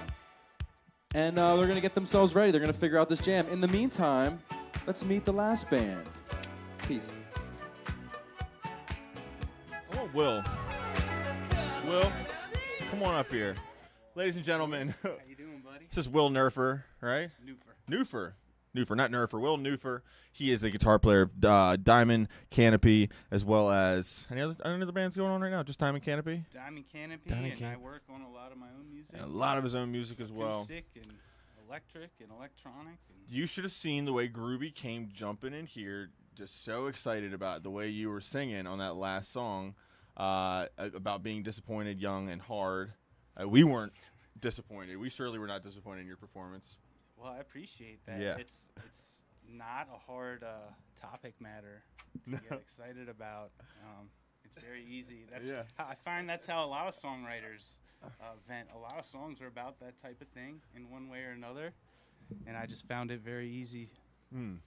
And they're going to get themselves ready. They're going to figure out this jam. In the meantime, let's meet the last band. Peace. Oh, Will. Will, come on up here. Ladies and gentlemen. How you doing, buddy? This is Will Nerfer, right? Newfer, not Nerfer. Will Newfer. He is the guitar player of Diamond Canopy, as well as any other bands going on right now? Just Diamond Canopy? Diamond Canopy, I work on a lot of my own music. And a lot of his own music as well. Acoustic and electric and electronic. You should have seen the way Groovy came jumping in here, just so excited about the way you were singing on that last song about being disappointed, young, and hard. We weren't disappointed. We surely were not disappointed in your performance. Well, I appreciate that. Yeah. It's not a hard topic matter to get excited about. It's very easy. I find that's how a lot of songwriters vent. A lot of songs are about that type of thing in one way or another, and I just found it very easy.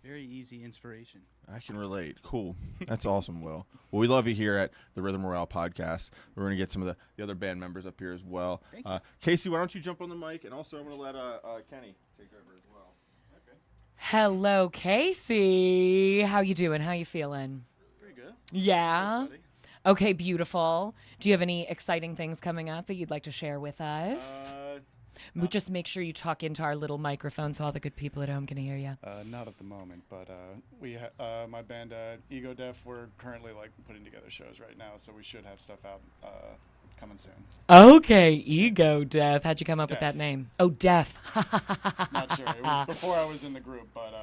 Very easy inspiration. I can relate. Cool. That's awesome, Will. Well, we love you here at the Rhythm Royale podcast. We're going to get some of the other band members up here as well. Thank you. Casey, why don't you jump on the mic? And also I'm going to let Kenny take over as well. Okay. Hello, Casey. How you doing? How you feeling? Pretty good. Yeah. Okay, beautiful. Do you have any exciting things coming up that you'd like to share with us? Just make sure you talk into our little microphone so all the good people at home can hear you. Not at the moment, but my band Ego Deaf, we're currently putting together shows right now, so we should have stuff out coming soon. Okay, Ego Deaf. How'd you come up with that name? Oh, Deaf. Not sure. It was before I was in the group, but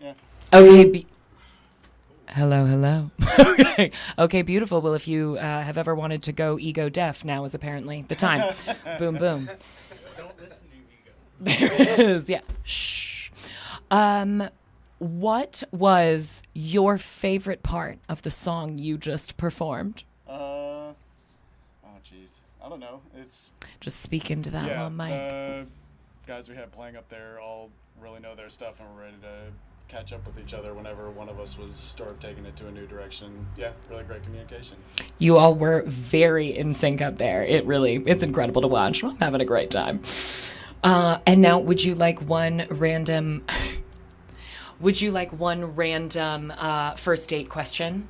yeah. Okay. Hello. Okay, beautiful. Well, if you have ever wanted to go Ego Deaf, now is apparently the time. Boom, boom. Don't listen to Ego. There is, yeah. Shh. What was your favorite part of the song you just performed? Oh, jeez. I don't know. It's just speak into that little mic. Guys we had playing up there all really know their stuff, and we're ready to catch up with each other whenever one of us was sort of taking it to a new direction. Yeah, really great communication. You all were very in sync up there. It's incredible to watch. I'm having a great time. And now, would you like one random first date question?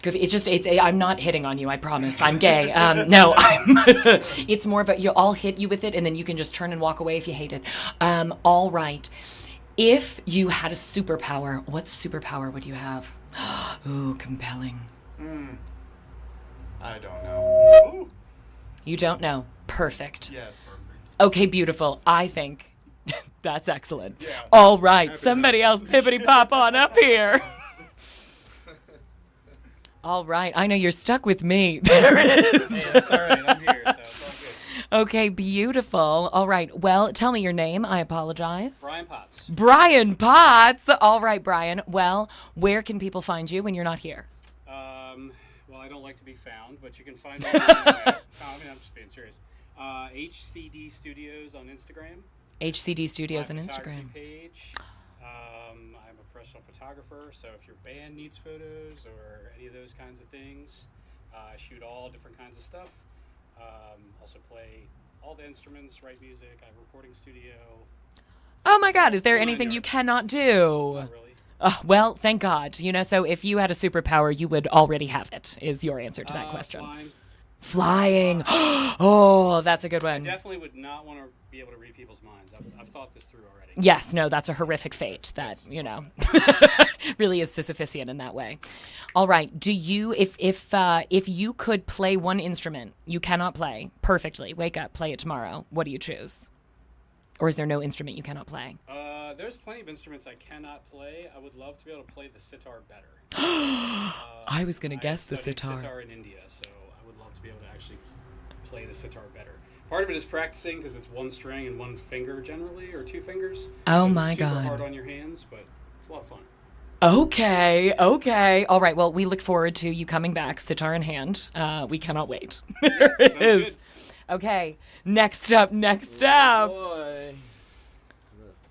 I'm not hitting on you, I promise. I'm gay. No, it's more of I'll hit you with it, and then you can just turn and walk away if you hate it. All right. If you had a superpower, what superpower would you have? Ooh, compelling. I don't know. Ooh. You don't know. Perfect. Yes. Okay, beautiful. I think that's excellent. Yeah. All right, somebody else pippity pop on up here. All right, I know you're stuck with me. There it is. Hey, that's all right. I'm here, so it's all good. Okay, beautiful. All right, well, tell me your name. I apologize. Brian Potts. Brian Potts. All right, Brian. Well, where can people find you when you're not here? Well, I don't like to be found, but you can find me on I'm just being serious. HCD Studios on Instagram. HCD Studios My on photography Instagram. Page. I'm a professional photographer, so if your band needs photos or any of those kinds of things, I shoot all different kinds of stuff. Also play all the instruments, write music. I have a recording studio. Oh my God, is there anything you cannot do? Not really. Well, thank God. You know, so if you had a superpower, you would already have it, is your answer to that question. Flying. Flying. Oh, that's a good I one. definitely would not want to be able to read people's minds. I've thought this through already. Yes, no, that's a horrific fate that, you know, really is Sisyphusian in that way. All right. Do you, if you could play one instrument you cannot play perfectly, wake up, play it tomorrow, what do you choose? Or is there no instrument you cannot play? There's plenty of instruments I cannot play. I would love to be able to play the sitar better. I was going to guess the studied sitar. sitar in India, so I would love to be able to actually play the sitar better. Part of it is practicing because it's one string and one finger generally, or two fingers. Oh so my it's super God. hard on your hands, but it's a lot of fun. Okay. All right. Well, we look forward to you coming back, sitar in hand. We cannot wait. There it Sounds is. good. Okay. Next up. Boy.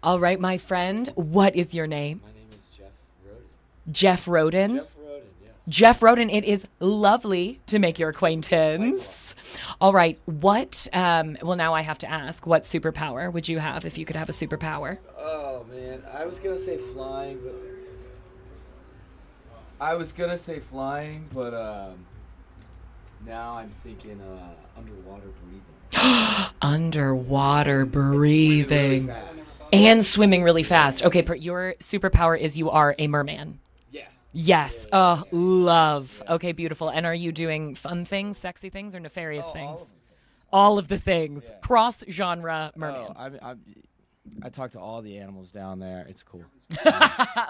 All right, my friend. What is your name? My name is Jeff Roden. Jeff Roden. Jeff Roden, yes. Jeff Roden, it is lovely to make your acquaintance. All right. What, well, now I have to ask, what superpower would you have if you could have a superpower? Oh, man. I was going to say flying, but now I'm thinking underwater breathing. Underwater breathing. And swimming really fast. Okay, your superpower is you are a merman. Yeah. Yes. Oh, love. Okay, beautiful. And are you doing fun things, sexy things, or nefarious things? All of the things. Yeah. Cross-genre merman. I talk to all the animals down there. It's cool.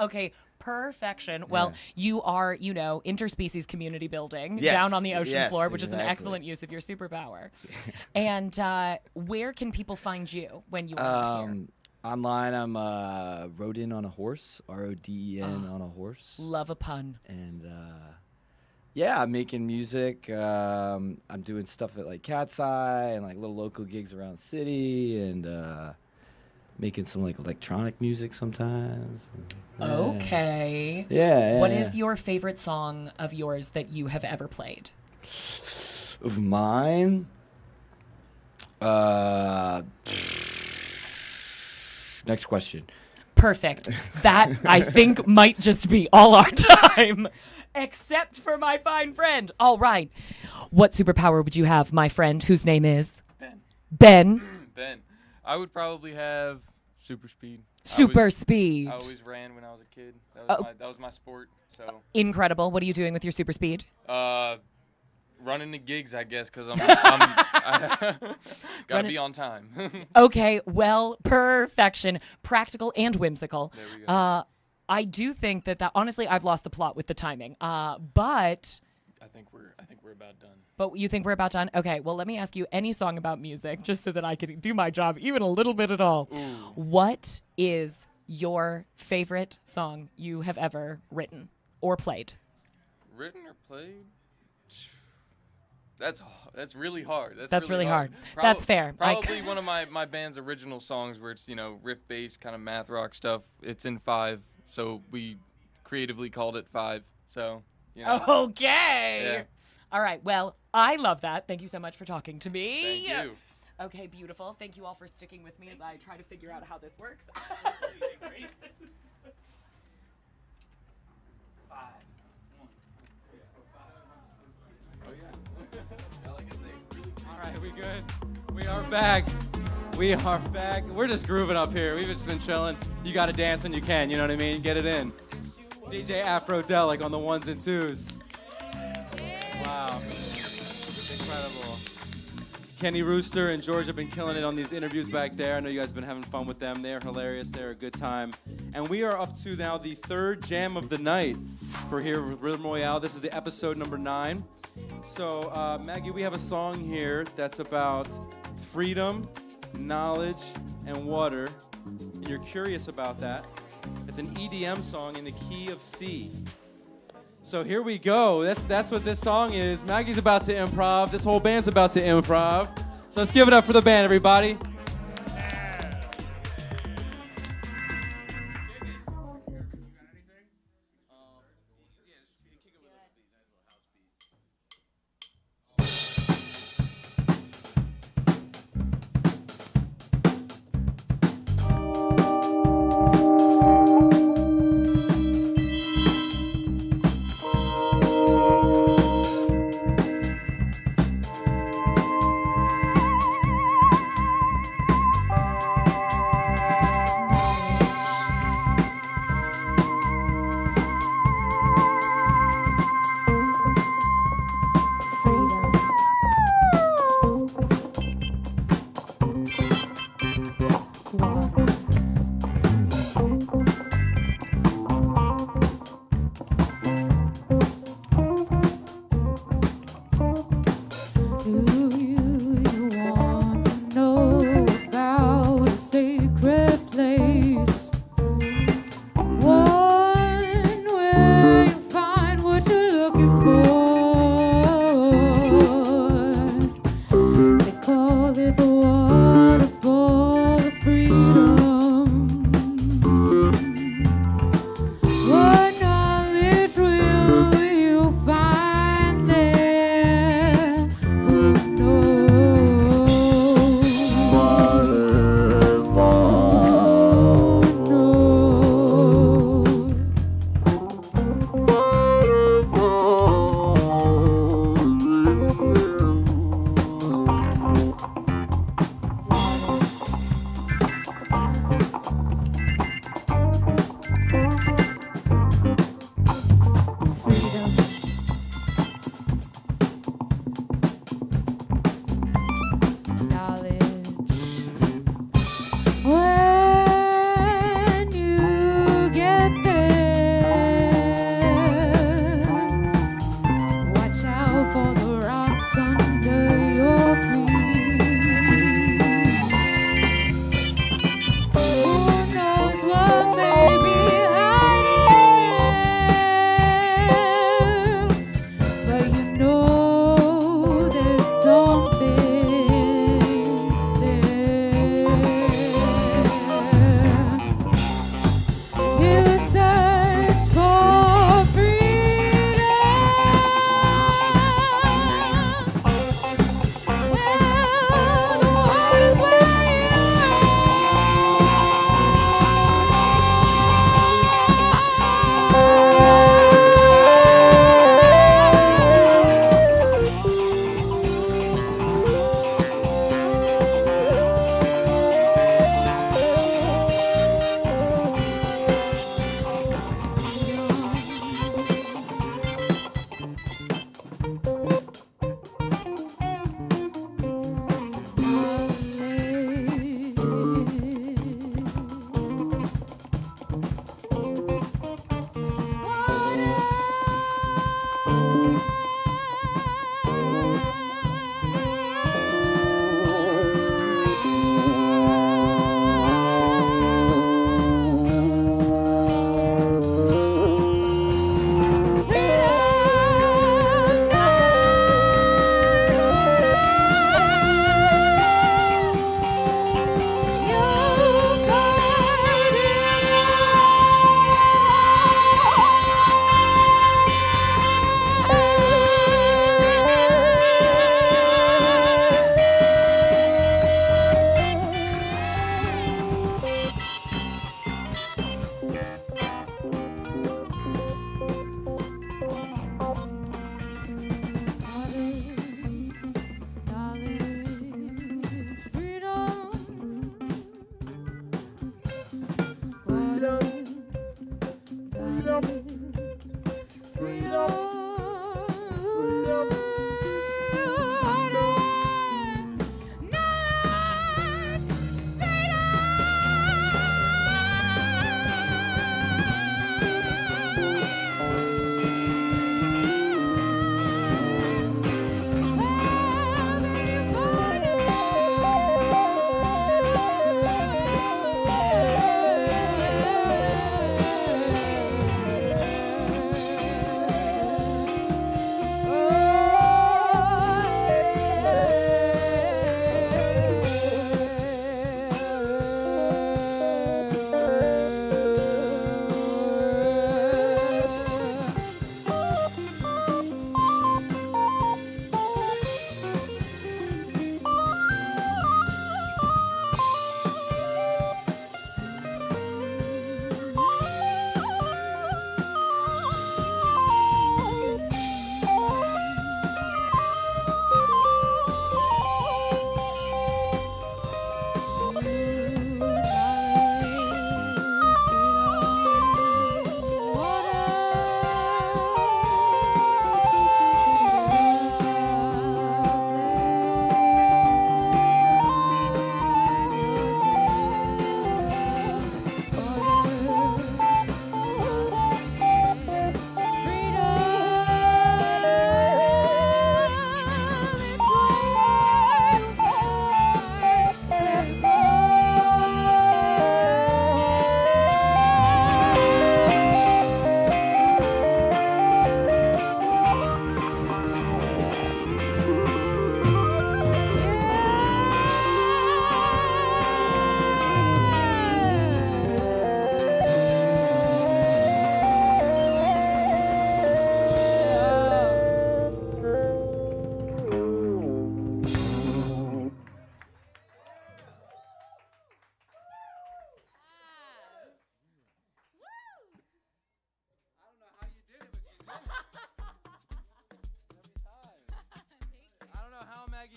Okay, perfection. Well, you are, interspecies community building Yes, down on the ocean floor, which is an exactly. excellent use of your superpower. And where can people find you when you are here? Online, I'm Rodin on a horse, Roden on a horse. Love a pun. And I'm making music. I'm doing stuff at like Cat's Eye and like little local gigs around the city, and making some like electronic music sometimes. Okay. Yeah. What is your favorite song of yours that you have ever played? Of mine? Next question. Perfect. That, I think, might just be all our time. Except for my fine friend. All right. What superpower would you have, my friend, whose name is? Ben. Ben. I would probably have super speed. Super speed. I always ran when I was a kid. That was my sport. So. Incredible. What are you doing with your super speed? Running the gigs, I guess, because I gotta be on time. Okay, well, perfection, practical and whimsical. There we go. I do think that honestly, I've lost the plot with the timing. But I think we're about done. But you think we're about done? Okay, well, let me ask you any song about music, just so that I can do my job even a little bit at all. Ooh. What is your favorite song you have ever written or played? Written or played? That's really hard. That's really hard. That's fair. Probably one of my band's original songs where it's, riff bass, kind of math rock stuff. It's in 5, so we creatively called it 5. So, Okay. Yeah. All right. Well, I love that. Thank you so much for talking to me. Thank you. Okay, beautiful. Thank you all for sticking with me as I try to figure out how this works. All right, we good? We are back. We are back. We're just grooving up here. We've just been chilling. You got to dance when you can, you know what I mean? Get it in. DJ Afrodelic on the 1s and 2s. Wow. Kenny, Rooster, and George have been killing it on these interviews back there. I know you guys have been having fun with them. They're hilarious. They're a good time. And we are up to now the third jam of the night for here with Rhythm Royale. This is the episode number 9. So, Maggie, we have a song here that's about freedom, knowledge, and water. And you're curious about that. It's an EDM song in the key of C. So here we go. That's what this song is. Maggie's about to improv. This whole band's about to improv. So let's give it up for the band, everybody.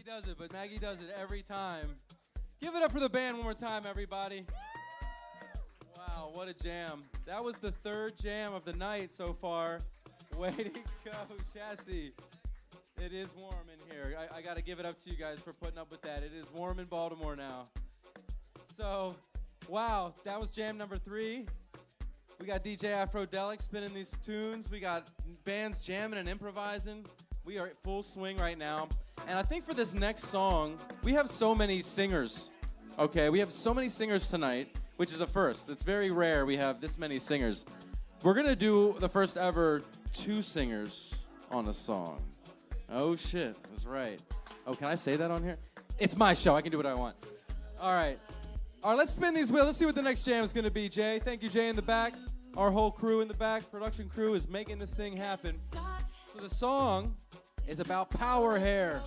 does it, but Maggie does it every time. Give it up for the band one more time, everybody. Wow, what a jam. That was the third jam of the night so far. Way to go, Chassis. It is warm in here. I got to give it up to you guys for putting up with that. It is warm in Baltimore now. So, wow, that was jam number 3. We got DJ Afrodelic spinning these tunes. We got bands jamming and improvising. We are at full swing right now. And I think for this next song, we have so many singers. Okay, we have so many singers tonight, which is a first. It's very rare we have this many singers. We're going to do the first ever 2 singers on a song. Oh, shit. That's right. Oh, can I say that on here? It's my show. I can do what I want. All right. All right, let's spin these wheels. Let's see what the next jam is going to be, Jay. Thank you, Jay, in the back. Our whole crew in the back, production crew, is making this thing happen. So the song is about power hair.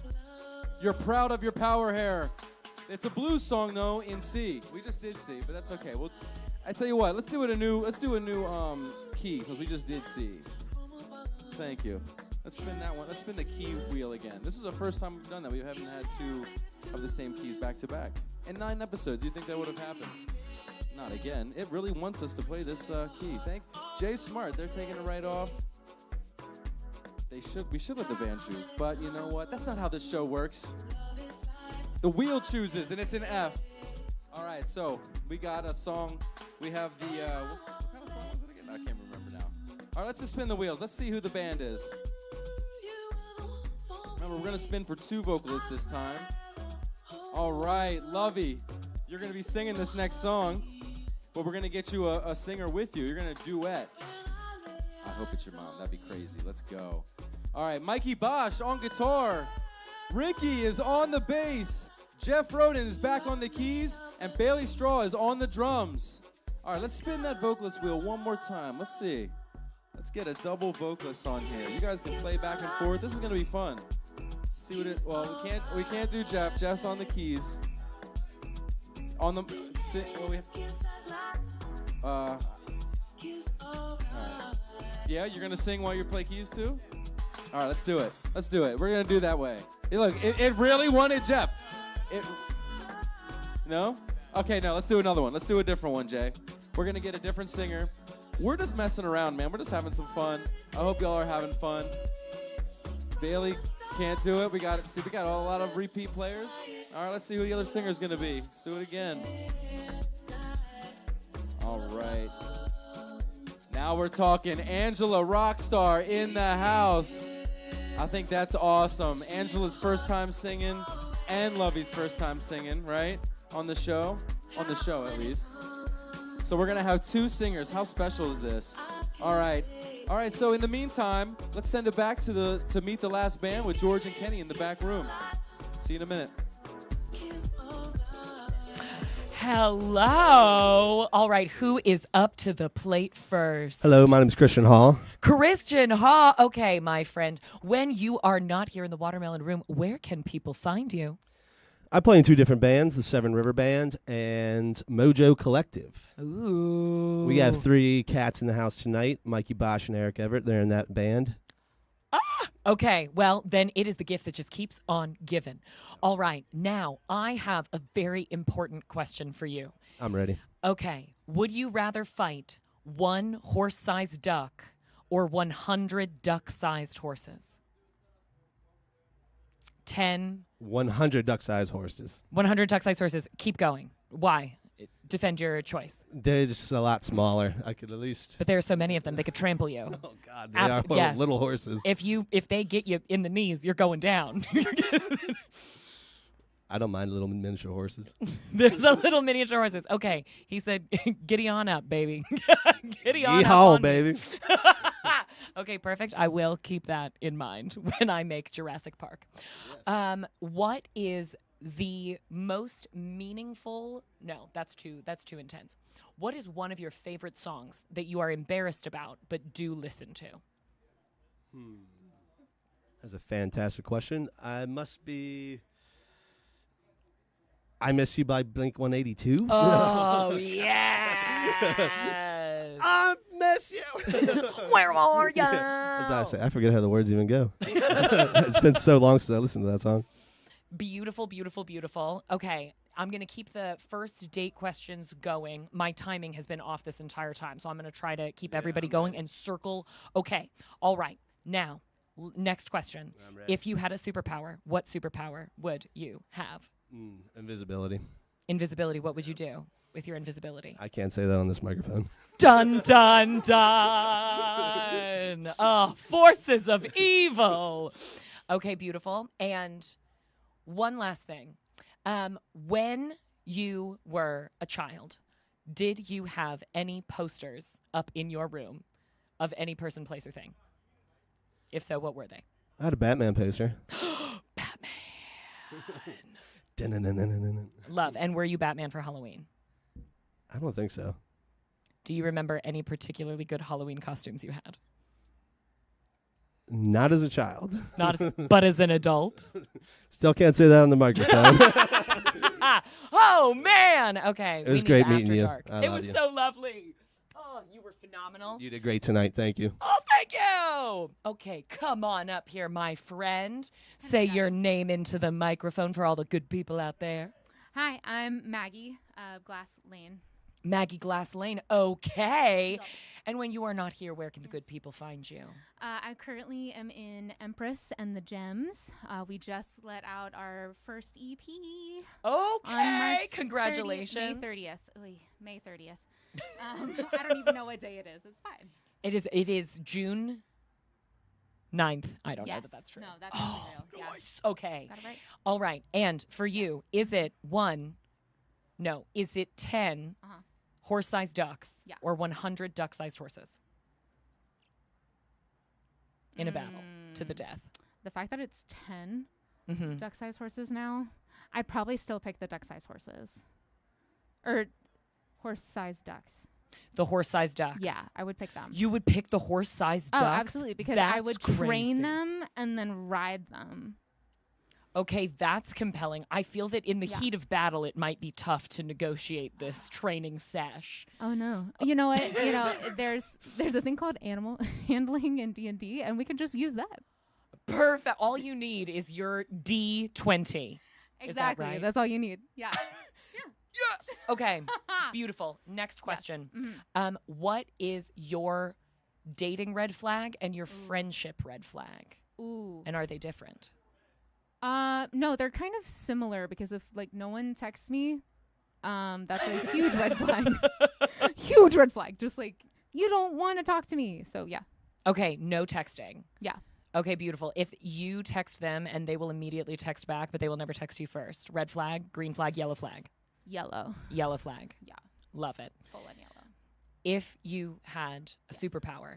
You're proud of your power hair. It's a blues song, though, in C. We just did C, but that's okay. Well, I tell you what, let's do a new key, since we just did C. Thank you. Let's spin that one. Let's spin the key wheel again. This is the first time we've done that. We haven't had 2 of the same keys back to back. In 9 episodes, you'd think that would have happened. Not again. It really wants us to play this key. Thank Jay Smart. They're taking it right off. We should let the band choose, but you know what? That's not how this show works. The wheel chooses, and it's in F. All right, so we got a song. We have the what kind of song was it again? I can't remember now. All right, let's just spin the wheels. Let's see who the band is. Remember, we're gonna spin for 2 vocalists this time. All right, Lovey, you're gonna be singing this next song, but we're gonna get you a singer with you. You're gonna duet. I hope it's your mom. That'd be crazy. Let's go. All right, Mikey Bosch on guitar. Ricky is on the bass. Jeff Roden is back on the keys, and Bailey Straw is on the drums. All right, let's spin that vocalist wheel one more time. Let's see. Let's get a double vocalist on here. You guys can play back and forth. This is gonna be fun. See what it? Well, we can't do Jeff. Jeff's on the keys. On the. Well, we have. All right. Yeah, you're gonna sing while you play keys too. All right, let's do it. Let's do it. We're gonna do that way. Hey, look, it really wanted Jeff. No? Okay, no, let's do another one. Let's do a different one, Jay. We're going to get a different singer. We're just messing around, man. We're just having some fun. I hope y'all are having fun. Bailey can't do it. We got a lot of repeat players. All right, let's see who the other singer's going to be. Let's do it again. All right. Now we're talking Angela Rockstar in the house. I think that's awesome. Angela's first time singing. And Lovey's first time singing, right? On the show? On the show, at least. So we're going to have 2 singers. How special is this? All right. All right, so in the meantime, let's send it back to meet the last band with George and Kenny in the back room. See you in a minute. Hello. All right, who is up to the plate first? Hello, my name is Christian Hall. Christian Hall. Okay, my friend, when you are not here in the Watermelon Room, where can people find you? I play in 2 different bands, the Seven River Band and Mojo Collective. Ooh. We have 3 cats in the house tonight, Mikey Bosch and Eric Everett. They're in that band. Okay, well, then it is the gift that just keeps on giving. All right, now I have a very important question for you. I'm ready. Okay, would you rather fight 1 horse-sized duck or 100 duck-sized horses? 10. 100 duck-sized horses. 100 duck-sized horses. Keep going. Why? Defend your choice. They're just a lot smaller. I could at least. But there are so many of them, they could trample you. Oh God, they are little horses. If they get you in the knees, you're going down. I don't mind little miniature horses. There's a little miniature horses. Okay, he said, "Giddy on up, baby. Giddy on Yeehaw, up, baby." Okay, perfect. I will keep that in mind when I make Jurassic Park. Yes. What is the most meaningful? No, that's too intense. What is one of your favorite songs that you are embarrassed about but do listen to? That's a fantastic question. I must be I Miss You by Blink-182. Oh, yes. I miss you. Where are you? I was about to say, I forget how the words even go. It's been so long since I listened to that song. Beautiful, beautiful, beautiful. Okay, I'm going to keep the first date questions going. My timing has been off this entire time, so I'm going to try to keep everybody going and circle. Okay, all right. Now, next question. If you had a superpower, what superpower would you have? Invisibility. Invisibility, what would you do with your invisibility? I can't say that on this microphone. Dun, dun, dun. Oh, forces of evil. Okay, beautiful. And one last thing. When you were a child, did you have any posters up in your room of any person, place, or thing? If so, what were they? I had a Batman poster. Batman. Love. And were you Batman for Halloween? I don't think so. Do you remember any particularly good Halloween costumes you had? Not as a child. But as an adult? Still can't say that on the microphone. Oh, man. Okay. It was great meeting you. It was so lovely. Oh, you were phenomenal. You did great tonight. Thank you. Oh, thank you. Okay, come on up here, my friend. Say your name into the microphone for all the good people out there. Hi, I'm Maggie Glass Lane. Maggie Glass Lane. Okay. And when you are not here, where can the good people find you? I currently am in Empress and the Gems. We just let out our first EP. Okay. On March Congratulations. May 30th. May 30th. I don't even know what day it is. It's fine. It is June 9th. I don't know that that's true. No, that's real. Yeah. Nice. Okay. Got it right? All right. And for you, is it 10 horse-sized ducks or 100 duck-sized horses in a battle to the death? The fact that it's 10 duck-sized horses now, I'd probably still pick the duck-sized horses. Or horse-sized ducks. The horse-sized ducks. Yeah, I would pick them. You would pick the horse-sized ducks? Oh, absolutely, because I would train them and then ride them. Okay, that's compelling. I feel that in the heat of battle, it might be tough to negotiate this training sesh. Oh no! You know what? There's a thing called animal handling in D&D, and we can just use that. Perfect. All you need is your D20. Exactly. Is that right? That's all you need. Yeah. Yes. Okay. Beautiful. Next question. Yes. What is your dating red flag and your friendship red flag? Ooh. And are they different? No, they're kind of similar because if no one texts me, that's a huge red flag. Huge red flag. Just you don't want to talk to me. So yeah. Okay, no texting. Yeah. Okay, beautiful. If you text them and they will immediately text back, but they will never text you first. Red flag, green flag, yellow flag. Yellow. Yellow flag. Yeah. Love it. Full on yellow. If you had a superpower,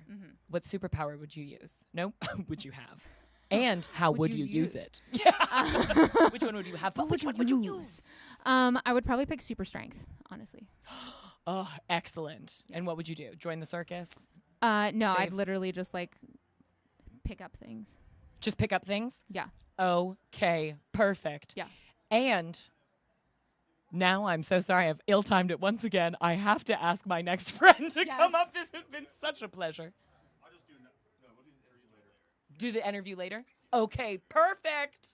what superpower would you use? No, would you have? And how would you use it? Yeah. Which one would you have? But which one would you use? I would probably pick super strength, honestly. Oh, excellent. Yeah. And what would you do? Join the circus? No, I'd literally just pick up things. Just pick up things? Yeah. Okay, perfect. Yeah. And now I'm so sorry I've ill-timed it once again. I have to ask my next friend to come up. This has been such a pleasure. Do the interview later? Okay, perfect.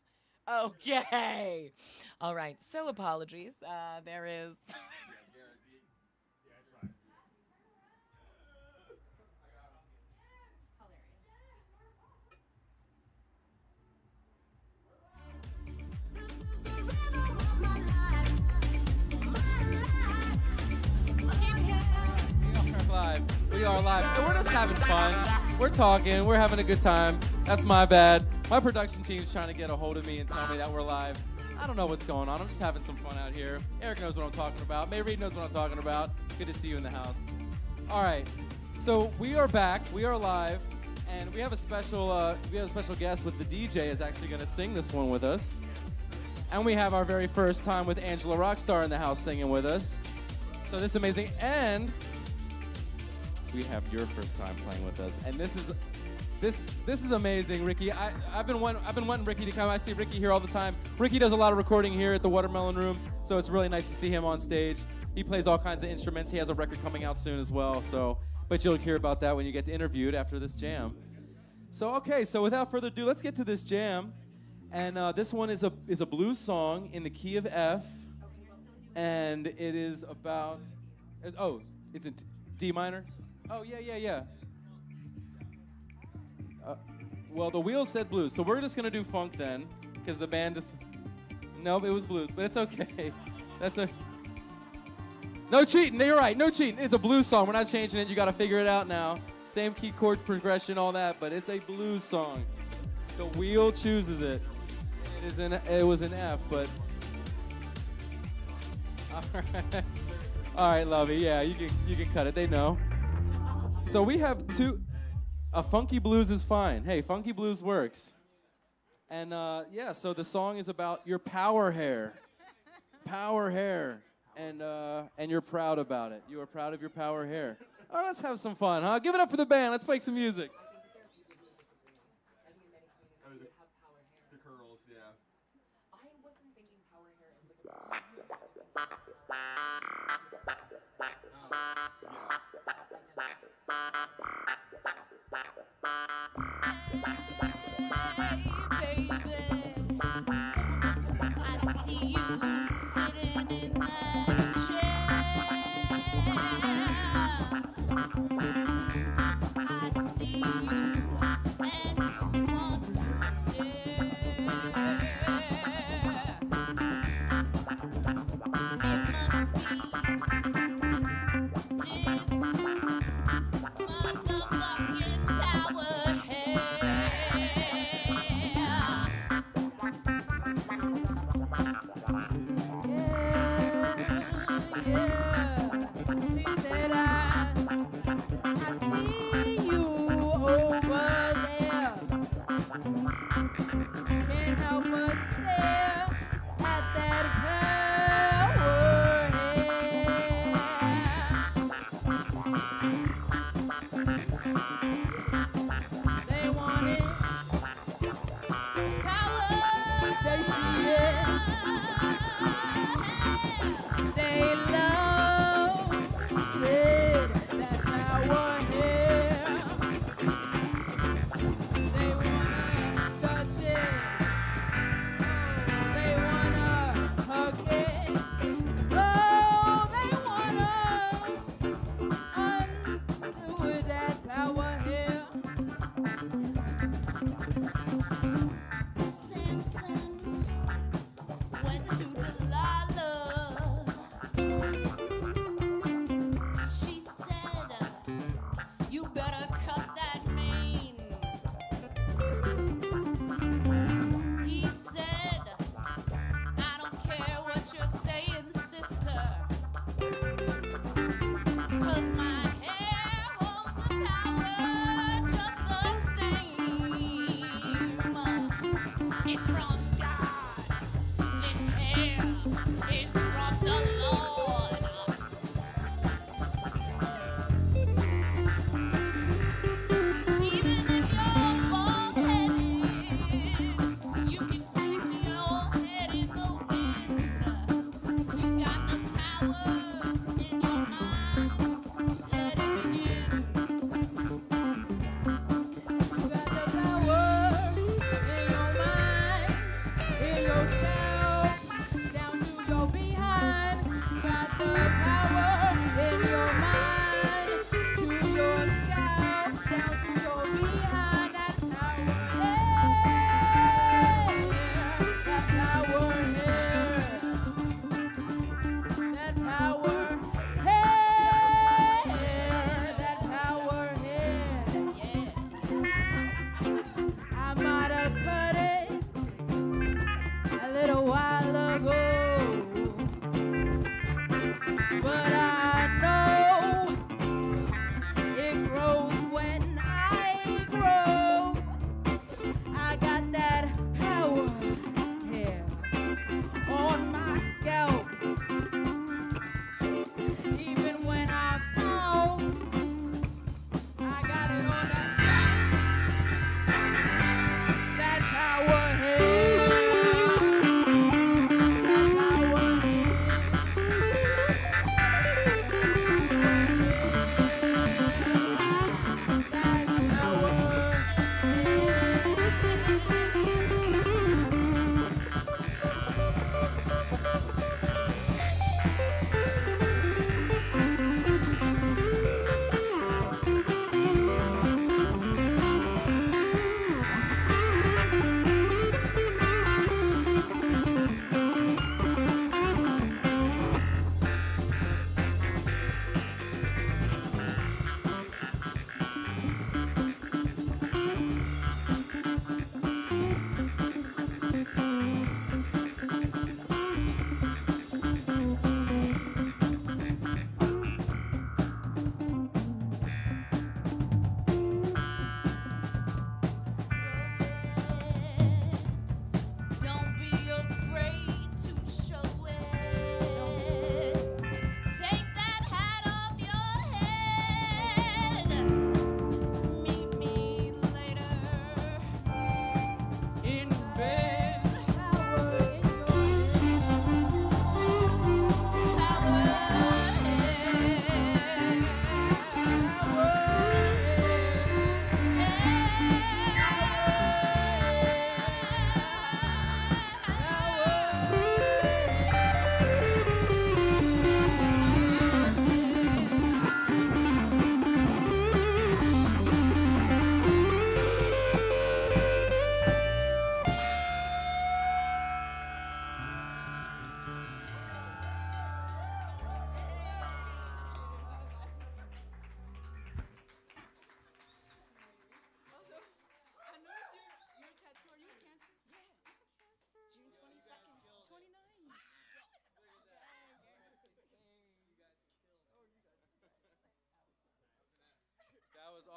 Okay. All right. So apologies. There is. We are live. And we're just having fun. We're talking. We're having a good time. That's my bad. My production team's trying to get a hold of me and tell me that we're live. I don't know what's going on. I'm just having some fun out here. Eric knows what I'm talking about. May Reed knows what I'm talking about. Good to see you in the house. All right. So we are back. We are live, and we have a special guest with the DJ is actually going to sing this one with us. And we have our very first time with Angela Rockstar in the house singing with us. So this is amazing. And we have your first time playing with us, and this is amazing, Ricky. I've been wanting Ricky to come. I see Ricky here all the time. Ricky does a lot of recording here at the Watermelon Room, so it's really nice to see him on stage. He plays all kinds of instruments. He has a record coming out soon as well. But you'll hear about that when you get interviewed after this jam. So without further ado, let's get to this jam. And this one is a blues song in the key of F, and it is about. It's in D minor. Oh yeah. Well, the wheel said blues, so we're just gonna do funk then, because the band just. Nope, it was blues, but it's okay. No cheating. You're right. No cheating. It's a blues song. We're not changing it. You got to figure it out now. Same key chord progression, all that, but it's a blues song. The wheel chooses it. It was an F, but. All right, Lovey. Yeah, you can cut it. They know. So we have two. A funky blues is fine. Hey, funky blues works. And so the song is about your power hair. Power hair. And you're proud about it. You are proud of your power hair. All right, let's have some fun, huh? Give it up for the band. Let's play some music. The curls, yeah. I wasn't thinking power hair as like I see you sitting in that chair. I see you and you want to stare. It must be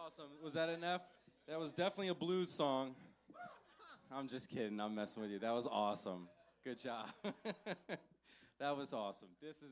awesome. Was that an F? That was definitely a blues song. I'm just kidding. I'm messing with you. That was awesome. Good job. That was awesome.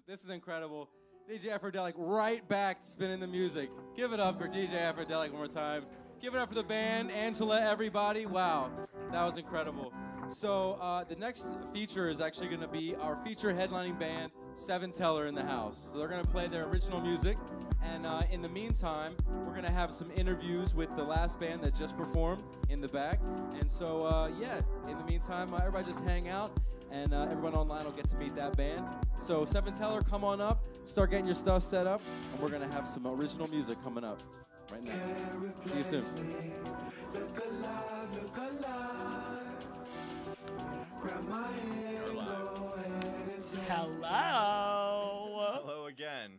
This is incredible. DJ Aphrodelic right back spinning the music. Give it up for DJ Aphrodelic one more time. Give it up for the band, Angela, everybody. Wow, that was incredible. So the next feature is actually going to be our feature headlining band, Seven Teller in the house. So they're going to play their original music. And in the meantime, we're going to have some interviews with the last band that just performed in the back. And so, yeah, in the meantime, everybody just hang out. And everyone online will get to meet that band. So Seven Teller, come on up. Start getting your stuff set up. And we're going to have some original music coming up right next. See you soon. Hello. Hello again.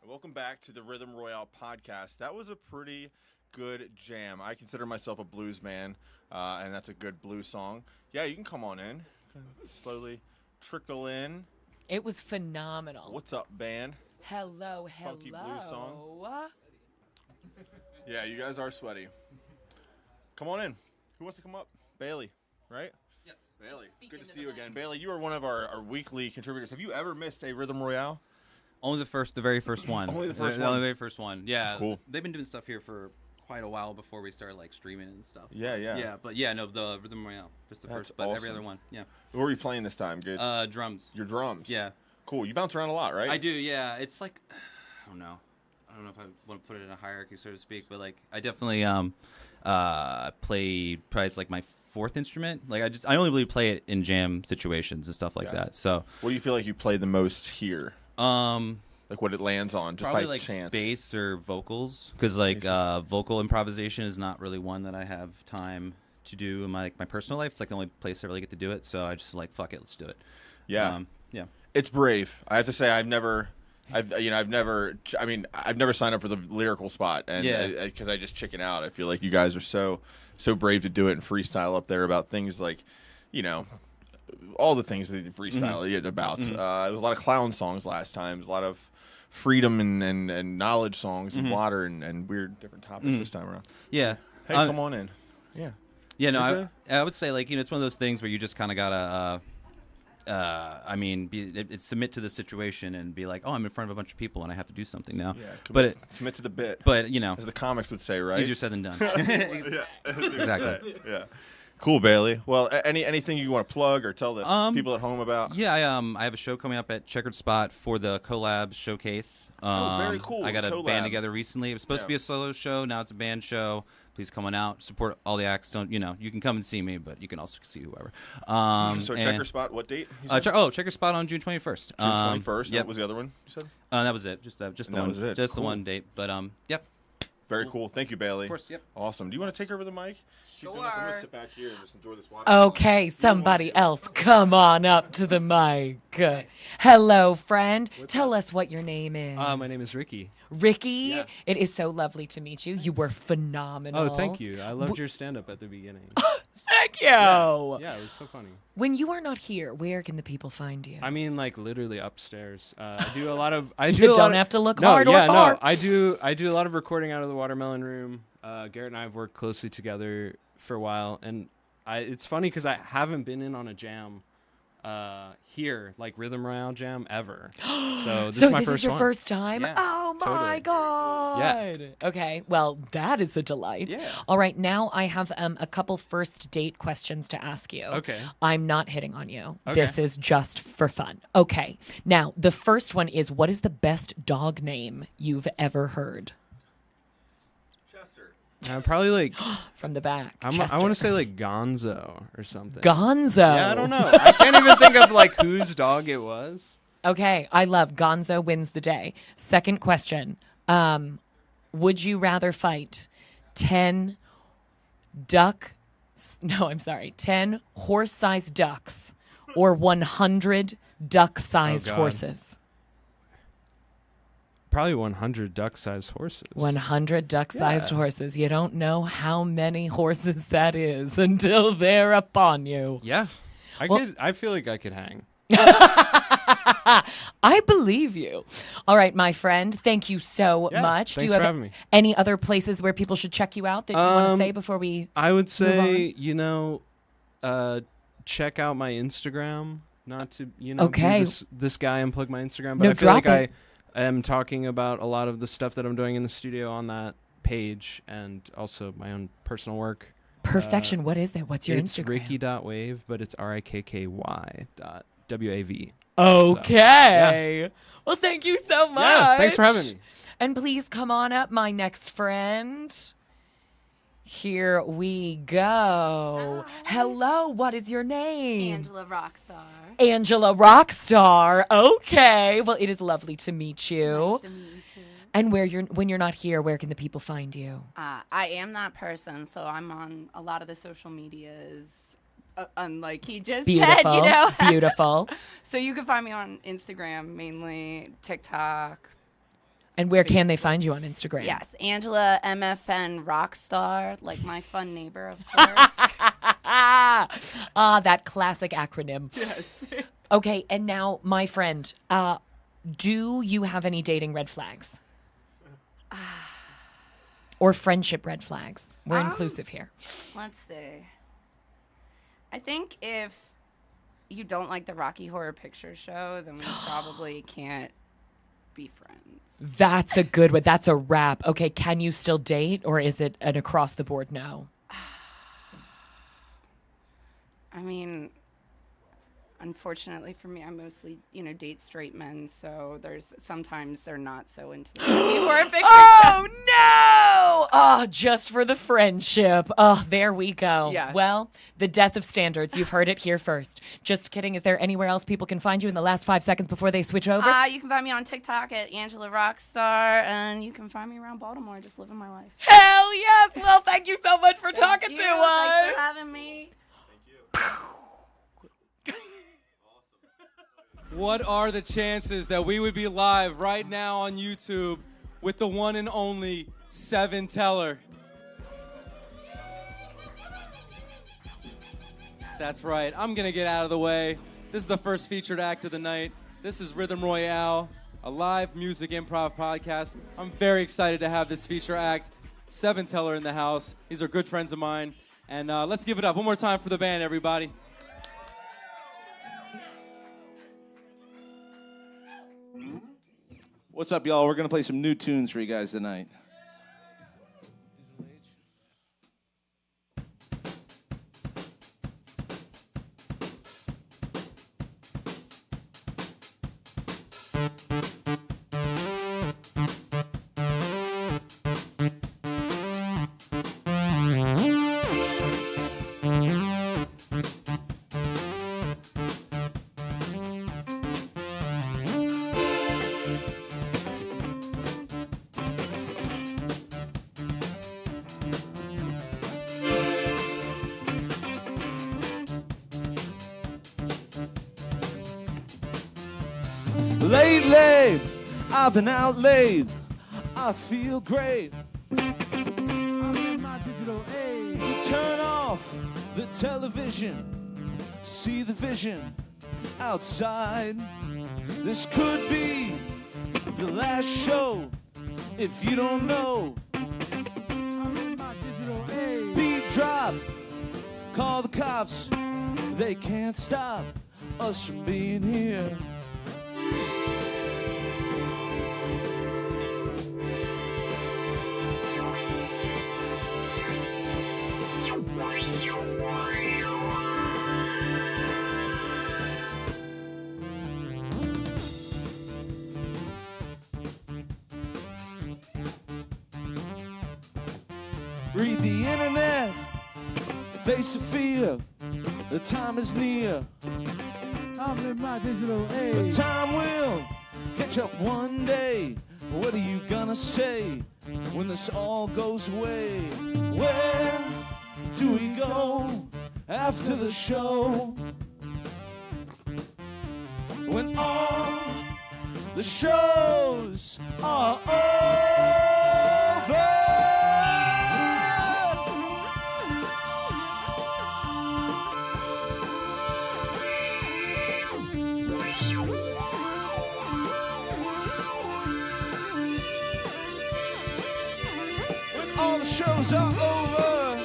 And welcome back to the Rhythm Royale podcast. That was a pretty good jam. I consider myself a blues man, and that's a good blues song. Yeah, you can come on in. Slowly trickle in. It was phenomenal. What's up, band? Hello. Funky blues song. Yeah, you guys are sweaty. Come on in. Who wants to come up? Bailey, right? Yes. Bailey, good to see you again. Bailey, you are one of our weekly contributors. Have you ever missed a Rhythm Royale? Only the very first one. Only the first one? Only the very first one, yeah. Cool. They've been doing stuff here for quite a while before we started like streaming and stuff. Yeah. Yeah, but yeah, no, the Rhythm Royale, just the That's first, but every awesome. other one, yeah. What were you playing this time? Good. Drums. Your drums? Yeah. Cool. You bounce around a lot, right? I do, yeah. It's like, I don't know if I want to put it in a hierarchy, so to speak, but like I definitely play probably it's like my fourth instrument. Like I only really play it in jam situations and stuff like that. So what do you feel like you play the most here? Like what it lands on, just probably by like chance. bass or vocals, because like vocal improvisation is not really one that I have time to do in my personal life. It's like the only place I really get to do it. So I just like fuck it, let's do it. Yeah. Yeah. It's brave. I have to say I've never signed up for the lyrical spot, and because I just chicken out. I feel like you guys are so brave to do it and freestyle up there about things like, all the things that you freestyle about. There was a lot of clown songs last time. There's a lot of freedom and knowledge songs and water and weird different topics this time around. Yeah. Hey, come on in. Yeah. Yeah, no, I would say like, it's one of those things where you just kind of gotta, submit to the situation and be like, oh, I'm in front of a bunch of people and I have to do something now. Yeah, commit to the bit. But as the comics would say, right? Easier said than done. Exactly. Yeah. Cool, Bailey. Well, anything you want to plug or tell the people at home about? Yeah, I have a show coming up at Checkered Spot for the Collab Showcase. Very cool. I got a collab. band together recently. It was supposed to be a solo show. Now it's a band show. Please come on out. Support all the acts. You can come and see me, but you can also see whoever. So Checker Spot, what date? Checker Spot on June 21st. June 21st. Yep. What was the other one you said? That was it. Just the one. Was it. Just Cool. the one date. But yep. Very cool. Thank you, Bailey. Of course. Yep. Awesome. Do you want to take over the mic? Sure. I'm going to sit back here and just enjoy this water. Okay, somebody else, come on up to the mic. Hello, friend. Tell us what your name is. My name is Ricky. Ricky, Yeah. it is so lovely to meet you. You were phenomenal. Oh, thank you. I loved your stand-up at the beginning. Thank you. Yeah, it was so funny. When you are not here, where can the people find you? I mean, like literally upstairs. I do a lot of. You don't have to look hard or far. No, I do a lot of recording out of the Watermelon Room. Garrett and I have worked closely together for a while, and it's funny because I haven't been in on a jam here, like Rhythm Royale jam, ever. So this is my first is your one. first time? Yeah, Oh my totally. God. Yeah. Okay, well, that is a delight. Yeah. All right, now I have a couple first date questions to ask you. Okay. I'm not hitting on you. Okay. This is just for fun. Okay. Now, the first one is, what is the best dog name you've ever heard? Probably like from the back. I want to say like Gonzo or something. Gonzo. Yeah, I don't know. I can't even think of like whose dog it was. Okay, I love Gonzo wins the day. Second question. Would you rather fight 10 horse-sized ducks or 100 duck-sized God. horses? Probably 100 duck-sized horses. 100 duck-sized horses. You don't know how many horses that is until they're upon you. Yeah. I feel like I could hang. I believe you. All right, my friend. Thank you so much. Thanks Do you for have having me. any other places where people should check you out that you want to say before we? I would move say, check out my Instagram. Not to, do Okay. this guy unplug my Instagram, but No, I feel like drop it. I am talking about a lot of the stuff that I'm doing in the studio on that page, and also my own personal work. Perfection. What is that? What's your it's Instagram? Ricky.wave, but it's RIKKY.WAV. Okay. Well, thank you so much. Yeah, thanks for having me. And please come on up, my next friend. Here we go. Hello, what is your name? Angela Rockstar. Angela Rockstar. Okay. Well, it is lovely to meet you. Nice to meet you too. And when you're not here, where can the people find you? I am that person, so I'm on a lot of the social medias. Unlike he just said, Beautiful. So you can find me on Instagram mainly, TikTok. And where can they find you on Instagram? Yes, Angela MFN Rockstar, like my fun neighbor, of course. That classic acronym. Yes. Okay, and now, my friend, do you have any dating red flags? Or friendship red flags? We're inclusive here. Let's see. I think if you don't like the Rocky Horror Picture Show, then we probably can't be friends. That's a good one. That's a wrap. Okay, can you still date, or is it an across-the-board no? I mean, unfortunately for me, I mostly, date straight men, so sometimes they're not so into the Rocky Horror Picture Show. No! Oh, just for the friendship. Oh, there we go. Yes. Well, the death of standards. You've heard it here first. Just kidding. Is there anywhere else people can find you in the last 5 seconds before they switch over? You can find me on TikTok at Angela Rockstar, and you can find me around Baltimore, just living my life. Hell yes! Well, thank you so much for talking to us. Thanks for having me. What are the chances that we would be live right now on YouTube with the one and only Seven Teller? That's right. I'm going to get out of the way. This is the first featured act of the night. This is Rhythm Royale, a live music improv podcast. I'm very excited to have this feature act, Seven Teller, in the house. These are good friends of mine. And let's give it up one more time for the band, everybody. What's up, y'all? We're going to play some new tunes for you guys tonight. Lately, I've been out late. I feel great. I'm in my digital age. You turn off the television, see the vision outside. This could be the last show if you don't know. I'm in my digital age. Beat drop, call the cops. They can't stop us from being here. Read the internet, face the fear, the time is near. I'm in my digital age. The time will catch up one day. What are you gonna say when this all goes away? Where do we go after the show? When all the shows are over. shows are over.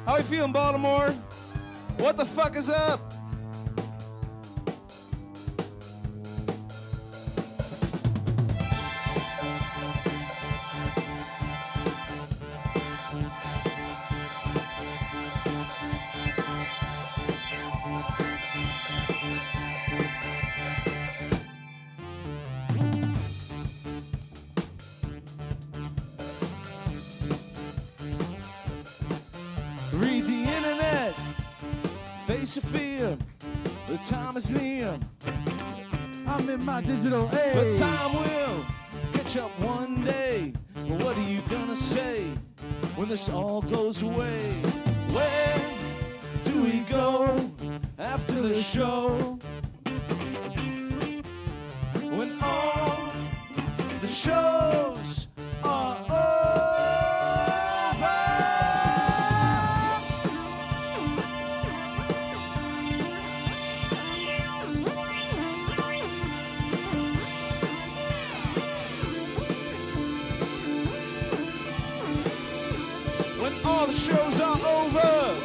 How you feeling, Baltimore? What the fuck is up? Read the internet, face your fear. The time is near. I'm in my digital age. But time will catch up one day. But what are you gonna say when this all goes away? Where do we go after the show? When all the shows are all the shows are over.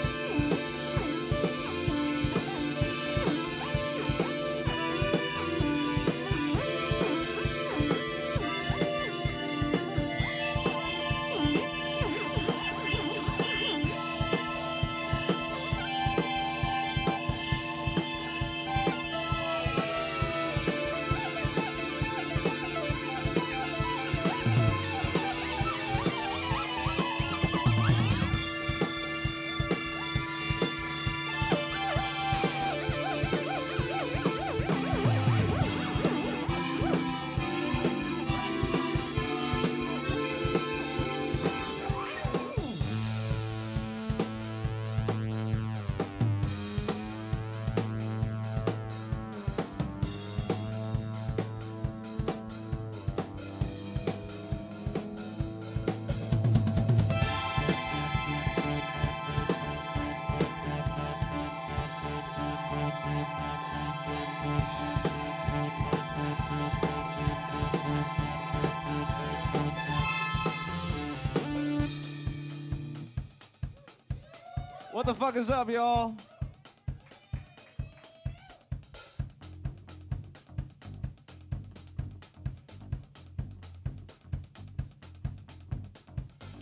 What the fuck is up, y'all?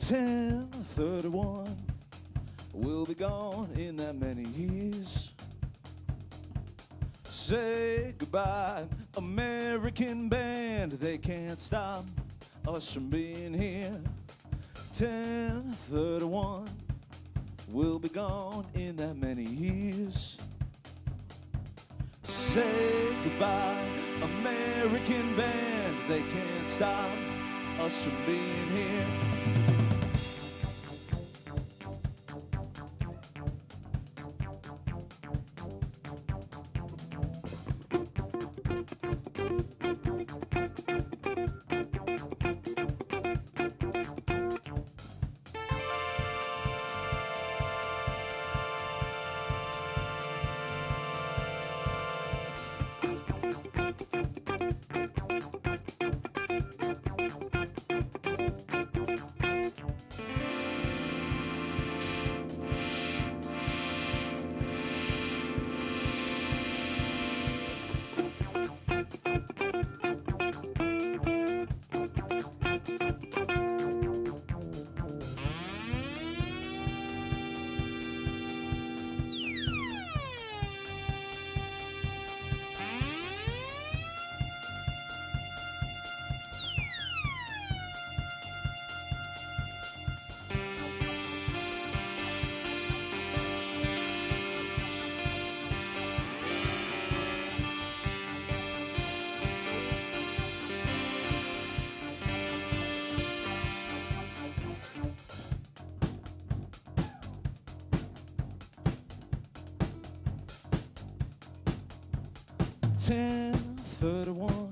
$10:31. We'll be gone in that many years. Say goodbye, American band. They can't stop us from being here. 10:31. We'll be gone in that many years. Say goodbye, American band. They can't stop us from being here. $10:31.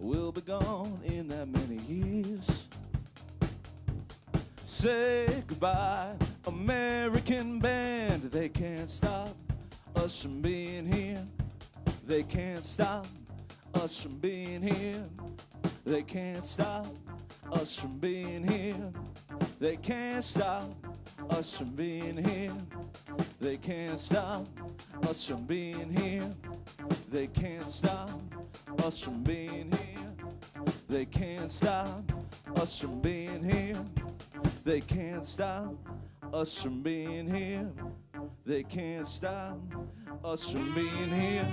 will be gone in that many years. Say goodbye, American band. They can't stop us from being here. They can't stop us from being here. They can't stop us from being here. They can't stop us from being here. They can't stop us from being here. They can't stop us from being here. They can't stop us from being here. They can't stop us from being here. They can't stop us from being here.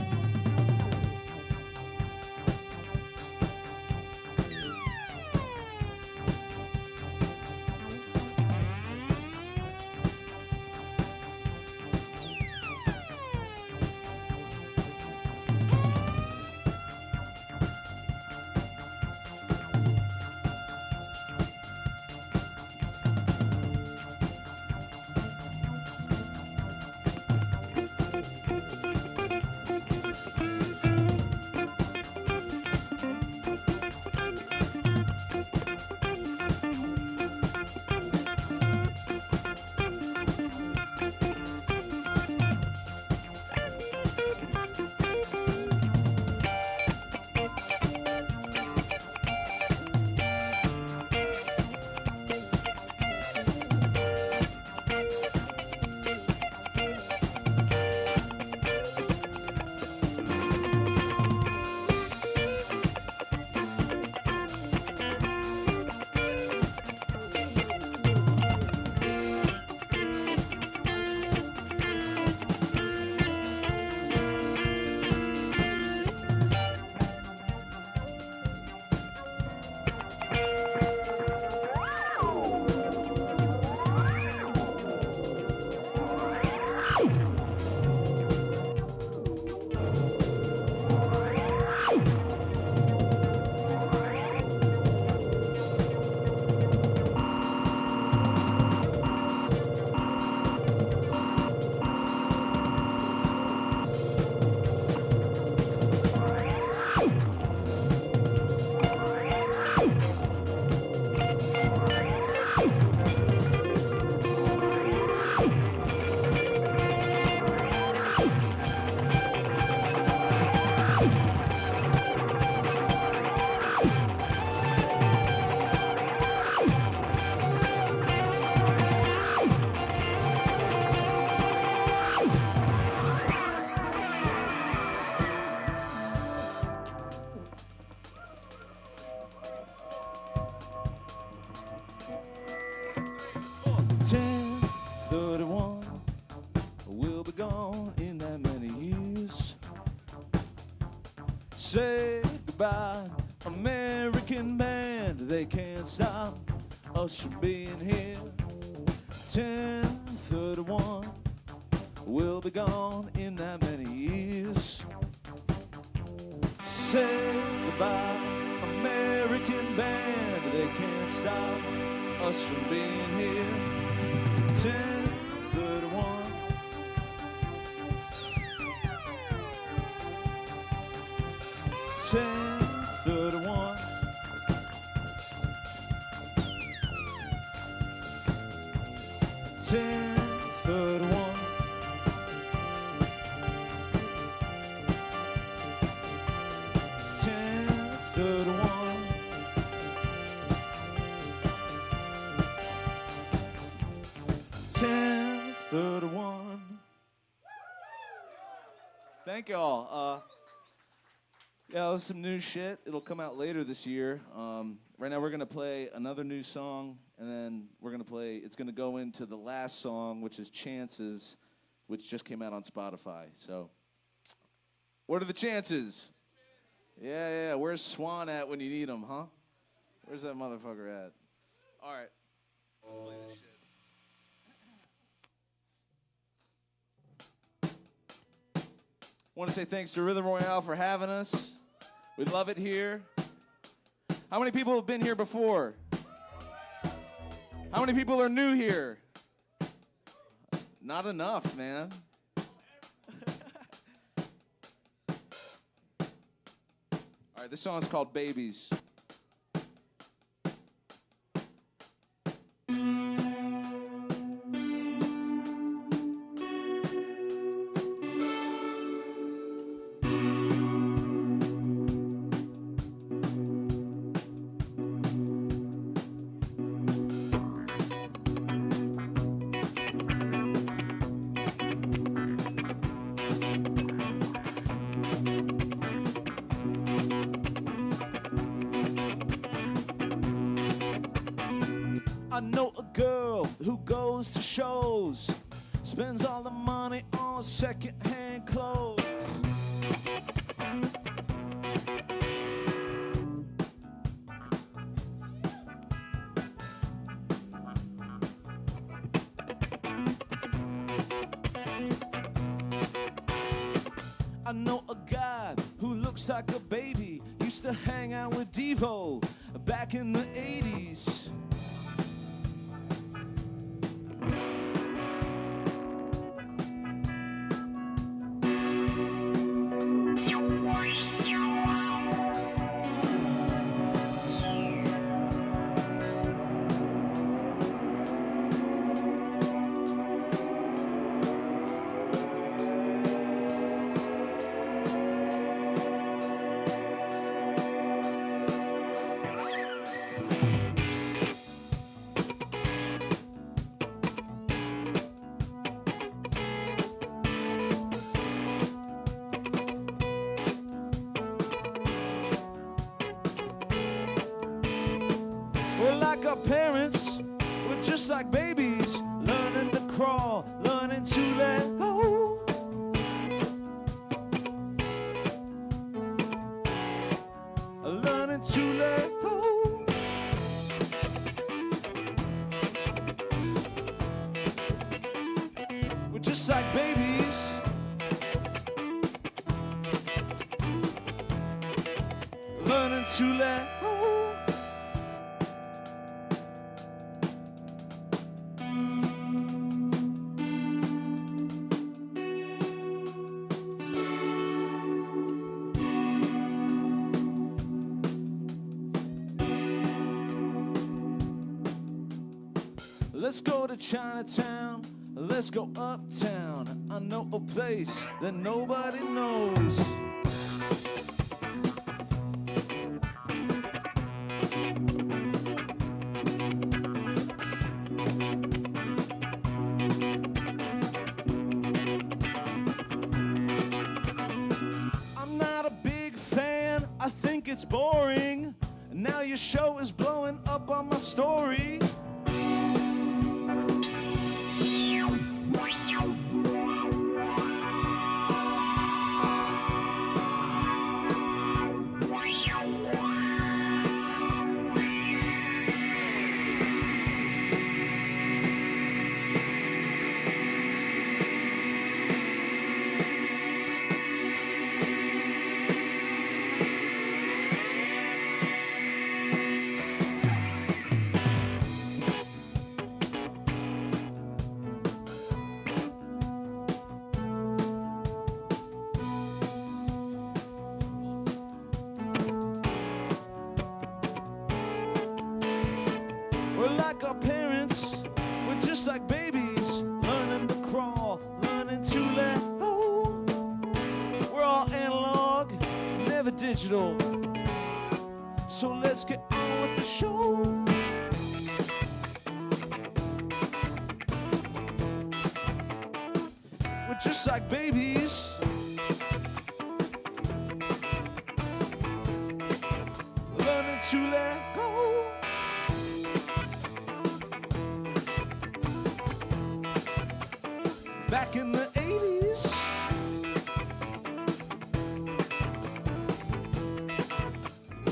Say goodbye, American band. They can't stop us from being here. 10:31 will be gone in that many years. Say goodbye, American band. They can't stop us from being here. 10:31. 10:31. 10:31. 10:31. 10:31. Thank y'all. Yeah, that was some new shit. It'll come out later this year. Right now we're gonna play another new song, and then we're gonna play. It's gonna go into the last song, which is Chances, which just came out on Spotify. So, what are the chances? Yeah. Where's Swan at when you need him, huh? Where's that motherfucker at? All right. Let's play this shit. Want to say thanks to Rhythm Royale for having us. We love it here. How many people have been here before? How many people are new here? Not enough, man. All right, this song is called Babies. I know a girl who goes to shows, spends all the money on second-hand clothes. I know a guy who looks like a baby, used to hang out with Devo back in the 80s. We're like our parents, we're just like babies, learning to crawl, learning to let go. Learning to let go. We're just like babies. Learning to let go. Let's go to Chinatown, let's go uptown. I know a place that nobody knows. I'm not a big fan, I think it's boring. Now your show is blowing up on my story. We're like our parents, we're just like babies, learning to crawl, learning to let go. We're all analog, never digital. So let's get on with the show. We're just like babies. Learning to let go. Back in the 80s.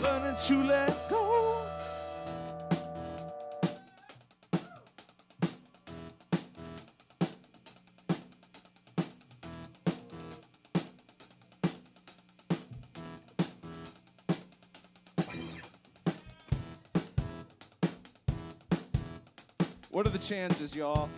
Learning to let go. What are the chances, y'all?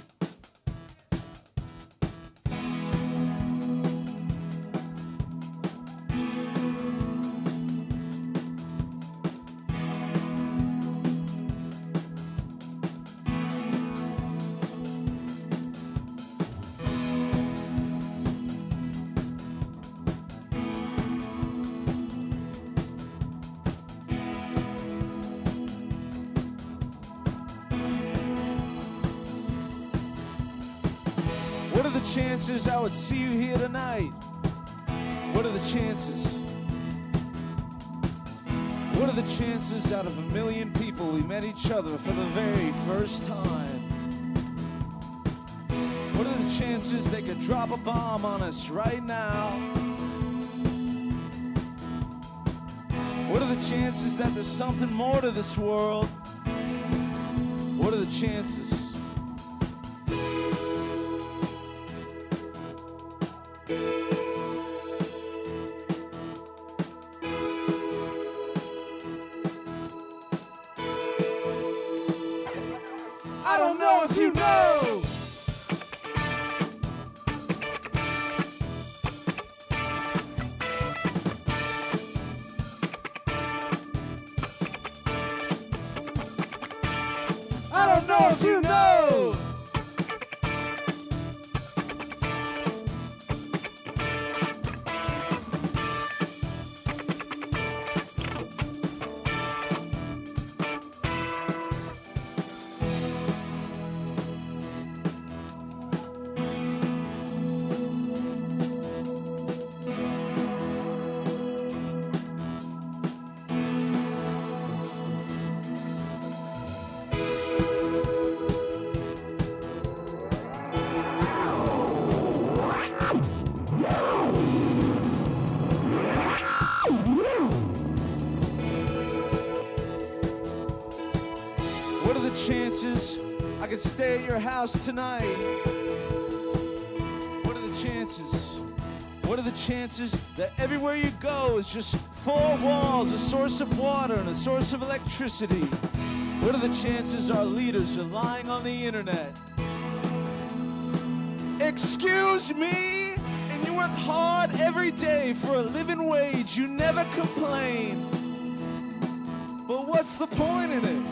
the chances I would see you here tonight? What are the chances? What are the chances out of a million people we met each other for the very first time? What are the chances they could drop a bomb on us right now? What are the chances that there's something more to this world? What are the chances? I don't know if you know. I don't know if you know. What are the chances I could stay at your house tonight? What are the chances? What are the chances that everywhere you go is just four walls, a source of water and a source of electricity? What are the chances our leaders are lying on the internet? Excuse me? And you work hard every day for a living wage. You never complain. But what's the point in it?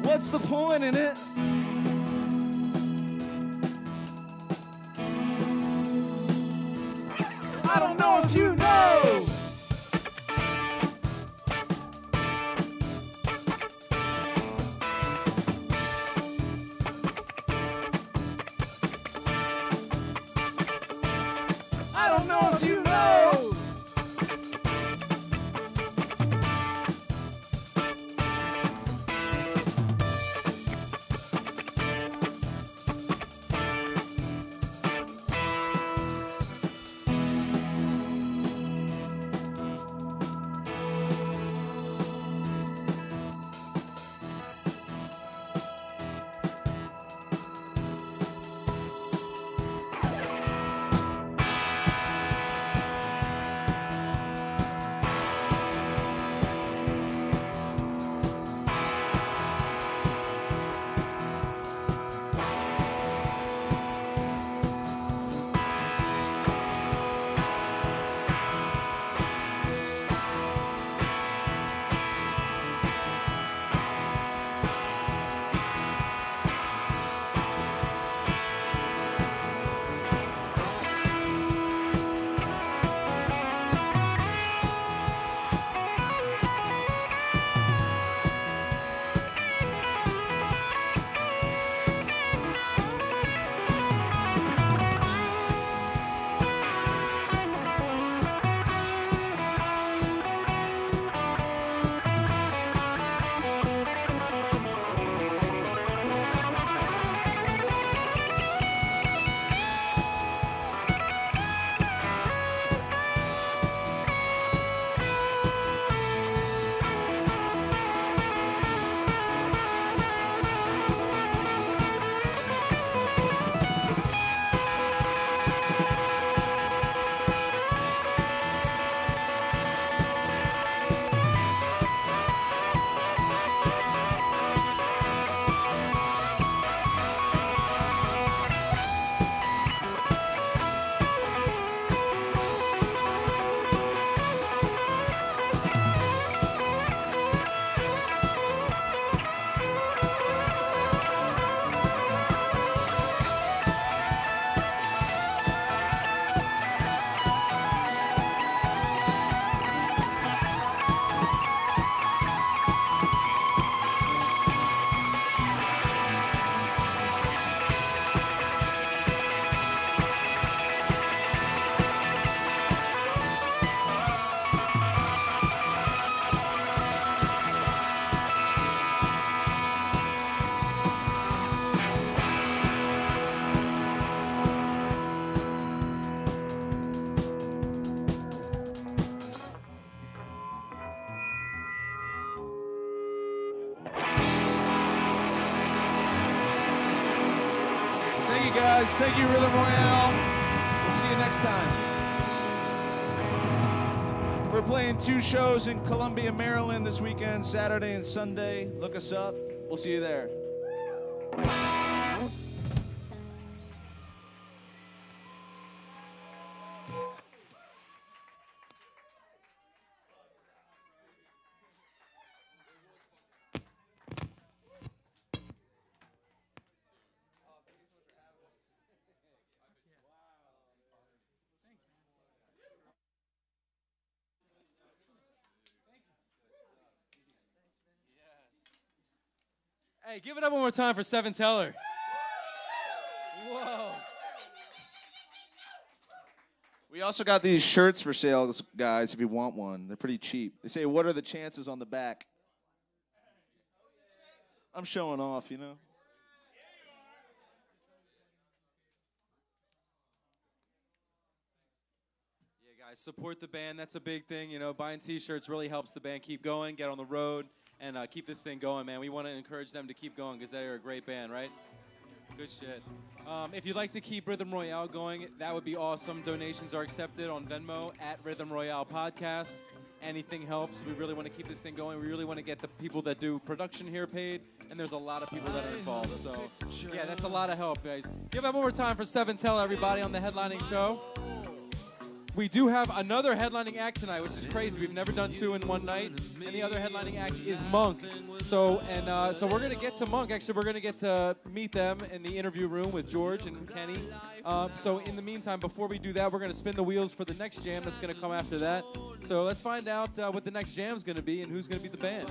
What's the point in it? I don't know if you know. I don't know if you know. you, guys. Thank you, Rhythm Royale. We'll see you next time. We're playing 2 shows in Columbia, Maryland this weekend, Saturday and Sunday. Look us up. We'll see you there. Hey, give it up one more time for Seven Teller. Whoa. We also got these shirts for sale, guys, if you want one. They're pretty cheap. They say, what are the chances on the back? I'm showing off, you know? Yeah, guys, support the band. That's a big thing. You know, buying T-shirts really helps the band keep going, get on the road, and keep this thing going, man. We want to encourage them to keep going because they're a great band, right? Good shit. If you'd like to keep Rhythm Royale going, that would be awesome. Donations are accepted on Venmo at Rhythm Royale Podcast. Anything helps. We really want to keep this thing going. We really want to get the people that do production here paid, and there's a lot of people that are involved. So, yeah, that's a lot of help, guys. Give it up one more time for Seven Tell, everybody, on the headlining show. We do have another headlining act tonight, which is crazy. We've never done 2 in one night, and the other headlining act is Munk. So we're gonna get to Munk. Actually, we're gonna get to meet them in the interview room with George and Kenny. So in the meantime, before we do that, we're gonna spin the wheels for the next jam that's gonna come after that. So let's find out what the next jam's gonna be and who's gonna be the band.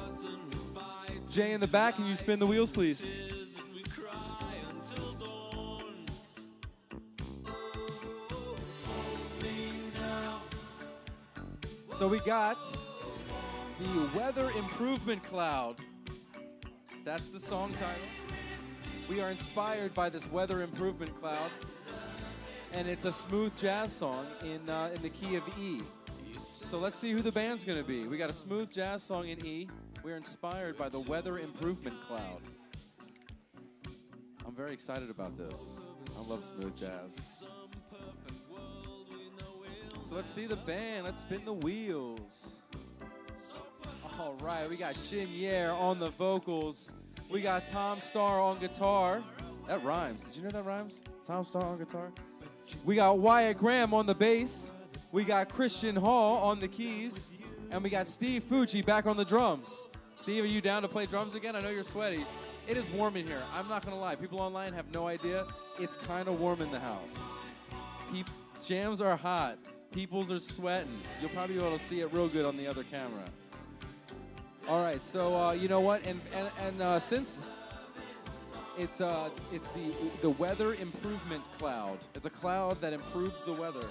Jay in the back, can you spin the wheels, please? So we got the Weather Improvement Cloud. That's the song title. We are inspired by this Weather Improvement Cloud, and it's a smooth jazz song in the key of E. So let's see who the band's gonna be. We got a smooth jazz song in E. We're inspired by the Weather Improvement Cloud. I'm very excited about this. I love smooth jazz. So let's see the band. Let's spin the wheels. All right, we got Shin Yer on the vocals. We got Tom Starr on guitar. That rhymes. Did you know that rhymes? Tom Starr on guitar. We got Wyatt Graham on the bass. We got Christian Hall on the keys. And we got Steve Fucci back on the drums. Steve, are you down to play drums again? I know you're sweaty. It is warm in here. I'm not going to lie. People online have no idea. It's kind of warm in the house. Jams are hot. Peoples are sweating. You'll probably be able to see it real good on the other camera. All right, so you know what? And since it's the Weather Improvement Cloud. It's a cloud that improves the weather.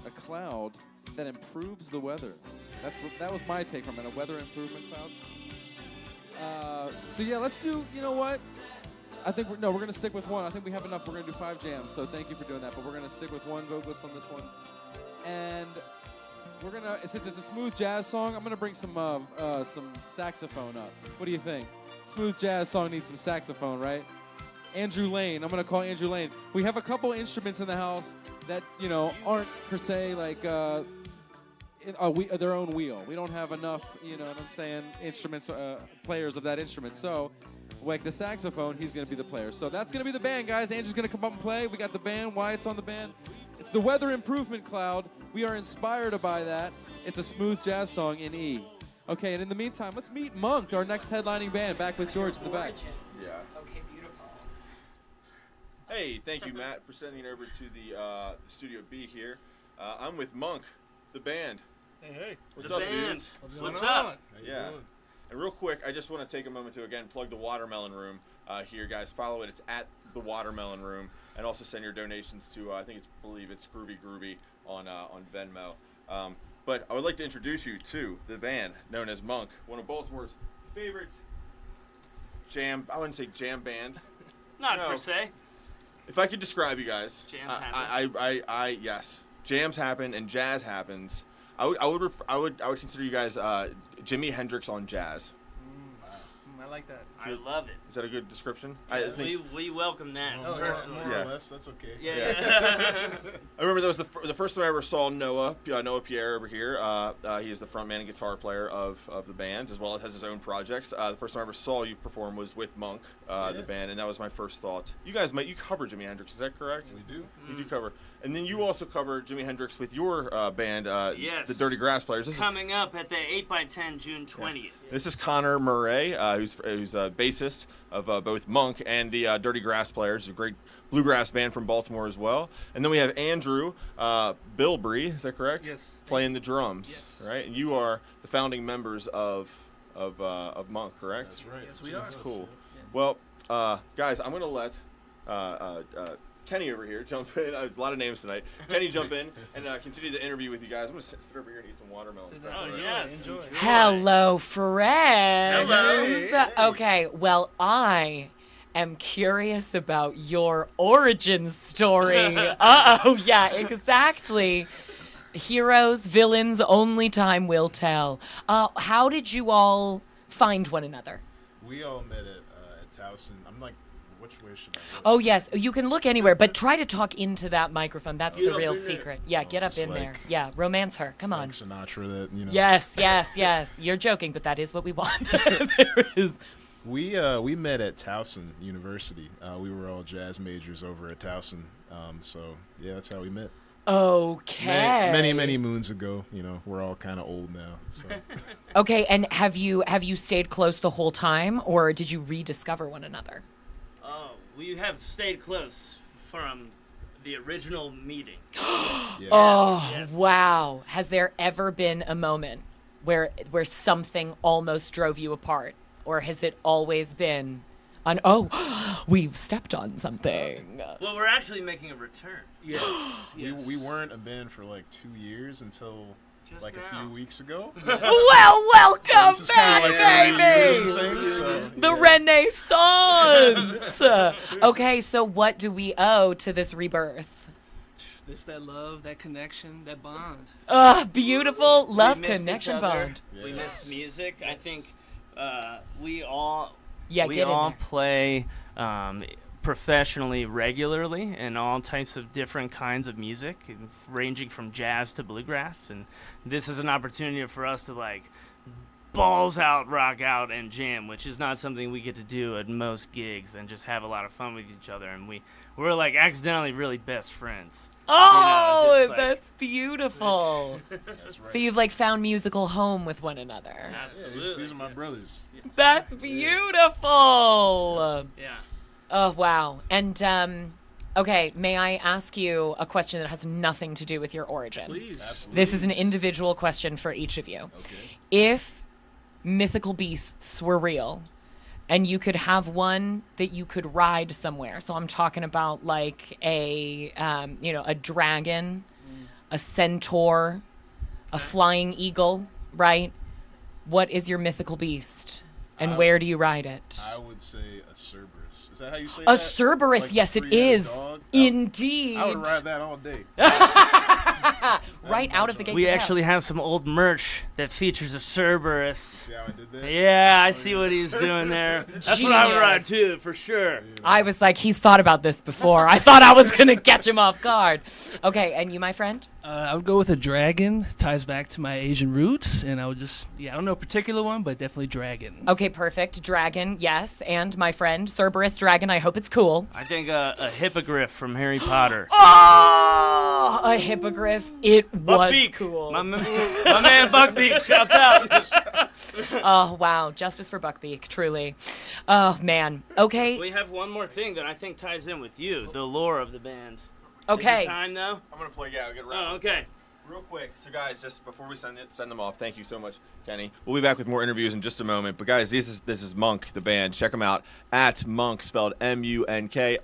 A cloud that improves the weather. That was my take from it. A Weather Improvement Cloud. So yeah, let's do. You know what? I think we're going to stick with one. I think we have enough. We're going to do 5 jams, so thank you for doing that. But we're going to stick with one vocalist on this one. And we're going to, since it's a smooth jazz song, I'm going to bring some saxophone up. What do you think? Smooth jazz song needs some saxophone, right? Andrew Lane. I'm going to call Andrew Lane. We have a couple instruments in the house that, you know, aren't per se like their own wheel. We don't have enough, you know what I'm saying, instruments, players of that instrument. So, like the saxophone, he's going to be the player. So that's going to be the band, guys. Andrew's going to come up and play. We got the band. Wyatt's on the band. It's the Weather Improvement Cloud. We are inspired by that. It's a smooth jazz song in E. Okay, and in the meantime, let's meet Munk, our next headlining band, back with George in the back. Yeah. Okay, beautiful. Hey, thank you, Matt, for sending it over to the Studio B here. I'm with Munk, the band. Hey. What's The up, band. dudes? What's up? How you doing? And real quick, I just want to take a moment to, again, plug the Watermelon Room here, guys. Follow it. It's at the Watermelon Room. And also send your donations to, I believe it's Groovy on Venmo. But I would like to introduce you to the band known as Munk, one of Baltimore's favorite I wouldn't say jam band. Not per se. If I could describe you guys. Jams happen. Yes. Jams happen and jazz happens. I would consider you guys Jimi Hendrix on jazz. like that. I love it. Is that a good description? Yeah. We welcome that. Personally. More or less, that's okay. Yeah. I remember that was the first time I ever saw Noah Pierre over here. He is the frontman and guitar player of the band, as well as has his own projects. The first time I ever saw you perform was with Munk, the band, and that was my first thought. You guys you cover Jimi Hendrix, is that correct? We do. You do cover. And then you also cover Jimi Hendrix with your band, Yes. the Dirty Grass Players. This Coming up at the 8x10 June 20th. This is Connor Murray, who's a bassist of both Munk and the Dirty Grass Players, a great bluegrass band from Baltimore as well. And then we have Andrew Bilbrey, is that correct? Yes. Playing the drums, yes. Right? And you are the founding members of Munk, correct? That's right. Yes, we are. That's cool. Well, guys, I'm going to let Kenny over here jump in. A lot of names tonight. Kenny, jump in and continue the interview with you guys. I'm going to sit over here and eat some watermelon. Enjoy. Hello, friends. Hello. Okay, well, I am curious about your origin story. Yeah, exactly. Heroes, villains, only time will tell. How did you all find one another? We all met at Towson. I'm like, which way should I look? Oh, yes. You can look anywhere, but try to talk into that microphone. That's Get the up real in there. secret. Yeah, get up just in there. like Yeah, romance her. Come on. Sinatra, that, you know. Yes. You're joking, but that is what we want. There is. We met at Towson University. We were all jazz majors over at Towson. So, yeah, that's how we met. Okay. Many moons ago. You know, we're all kind of old now. So. Okay, and have you stayed close the whole time, or did you rediscover one another? We have stayed close from the original meeting. Yes. Oh, Yes. wow. Has there ever been a moment where something almost drove you apart? Or has it always been we've stepped on something? Well, we're actually making a return. Yes. We weren't a band for like 2 years until like a few weeks ago. Well, welcome So this is back, kinda like a baby! new thing, so, The yeah. Renaissance! Okay, so what do we owe to this rebirth? It's that love, that connection, that bond. Beautiful love We missed connection each other. bond. We missed music. I think we all get in there. play professionally regularly in all types of different kinds of music, ranging from jazz to bluegrass, and this is an opportunity for us to like balls out, rock out, and jam, which is not something we get to do at most gigs, and just have a lot of fun with each other. And we're like accidentally really best friends. Oh, just, like, that's beautiful. That's right. So you've like found musical home with one another. Yeah, these are my brothers. That's beautiful. Yeah. Oh, wow. And, okay, may I ask you a question that has nothing to do with your origin? Please. Absolutely. This is an individual question for each of you. Okay. If mythical beasts were real and you could have one that you could ride somewhere, so I'm talking about like a dragon, a centaur, a flying eagle, right? What is your mythical beast? And where do you ride it? I would say a Cerberus. Is that how you say A that? Cerberus, Like yes, the it three-headed is. dog? Indeed. I would ride that all day. Right out of the gate. We actually have some old merch that features a Cerberus. See how I did that? Yeah, I see what he's doing there. That's what I would ride too, for sure. I was like, he's thought about this before. I thought I was going to catch him off guard. Okay, and you, my friend? I would go with a dragon. Ties back to my Asian roots, and I would I don't know a particular one, but definitely dragon. Okay, perfect. Dragon, yes. And my friend, Cerberus dragon, I hope it's cool. I think a hippogriff from Harry Potter. Oh, a hippogriff. It was Buckbeak. cool. My man Buckbeak, shouts out. Oh, wow. Justice for Buckbeak, truly. Oh, man. Okay. We have one more thing that I think ties in with you, the lore of the band. Okay. Is it time though? I'm going to play, get around. Oh, okay. Real quick, so guys, just before we send them off, thank you so much, Kenny. We'll be back with more interviews in just a moment. But guys, this is Munk, the band. Check them out at Munk, spelled MUNK_band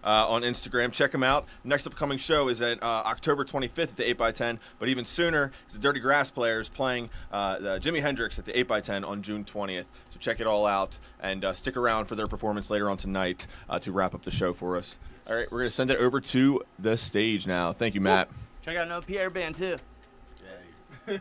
on Instagram. Check them out. Next upcoming show is at October 25th at the 8x10. But even sooner, is the Dirty Grass Players playing the Jimi Hendrix at the 8x10 on June 20th. So check it all out and stick around for their performance later on tonight to wrap up the show for us. All right, we're going to send it over to the stage now. Thank you, Matt. Check out No Pierre Band too. Yeah.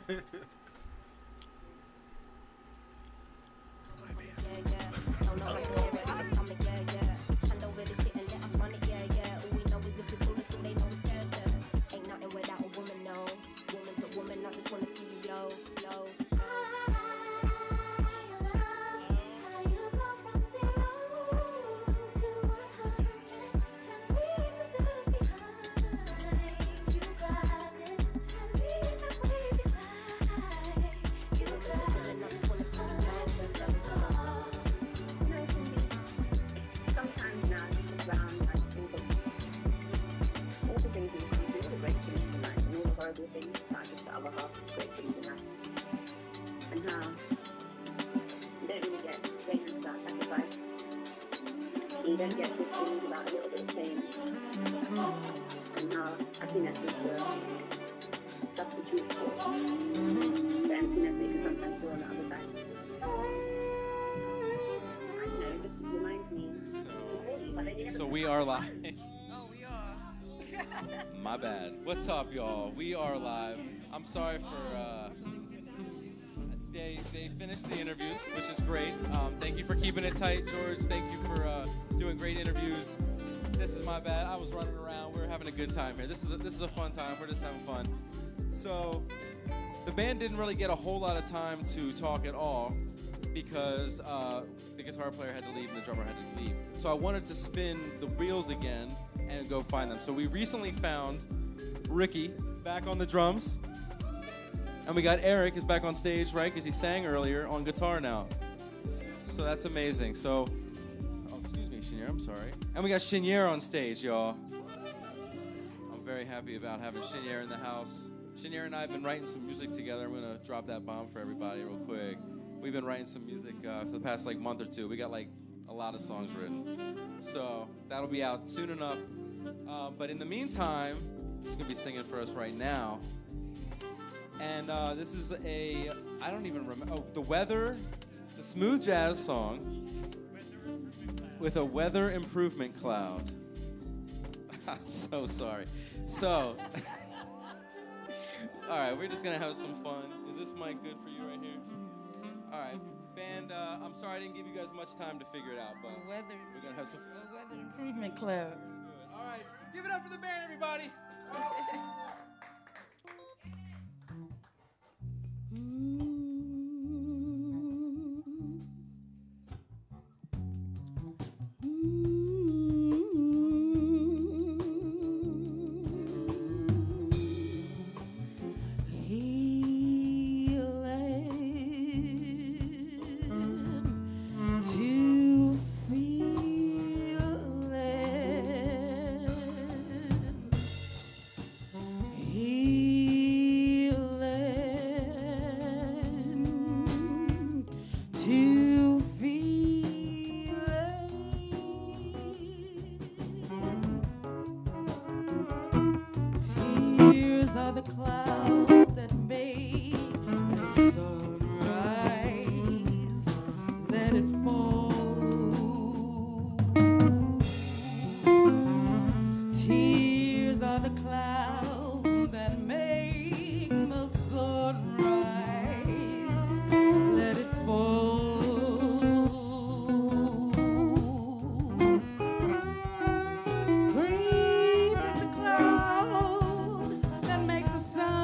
songs about a little bit of change. And I think that's just stuff that you for. The emptiness that you sometimes feel on the other side. I don't know, it just reminds me. So we are live. Oh, we are. My bad. What's up, y'all? We are live. I'm sorry for they finished the interviews, which is great. Thank you for keeping it tight, George. Thank you for doing great interviews. This is my bad. I was running around. We're having a good time here. This is a fun time. We're just having fun. So the band didn't really get a whole lot of time to talk at all because the guitar player had to leave and the drummer had to leave. So I wanted to spin the wheels again and go find them. So we recently found Ricky back on the drums. And we got Eric is back on stage, right? Because he sang earlier on guitar now. So that's amazing. So, oh, excuse me, Chenier, I'm sorry. And we got Chenier on stage, y'all. I'm very happy about having Chenier in the house. Chenier and I have been writing some music together. I'm going to drop that bomb for everybody real quick. We've been writing some music for the past month or two. We got a lot of songs written. So that'll be out soon enough. But in the meantime, he's going to be singing for us right now. And this is I don't even remember, the smooth jazz song with a weather improvement cloud. I'm so sorry. So, all right, we're just going to have some fun. Is this mic good for you right here? All right, band, I'm sorry I didn't give you guys much time to figure it out, but we're going to have some fun. A weather improvement cloud. All right, give it up for the band, everybody. That makes the sun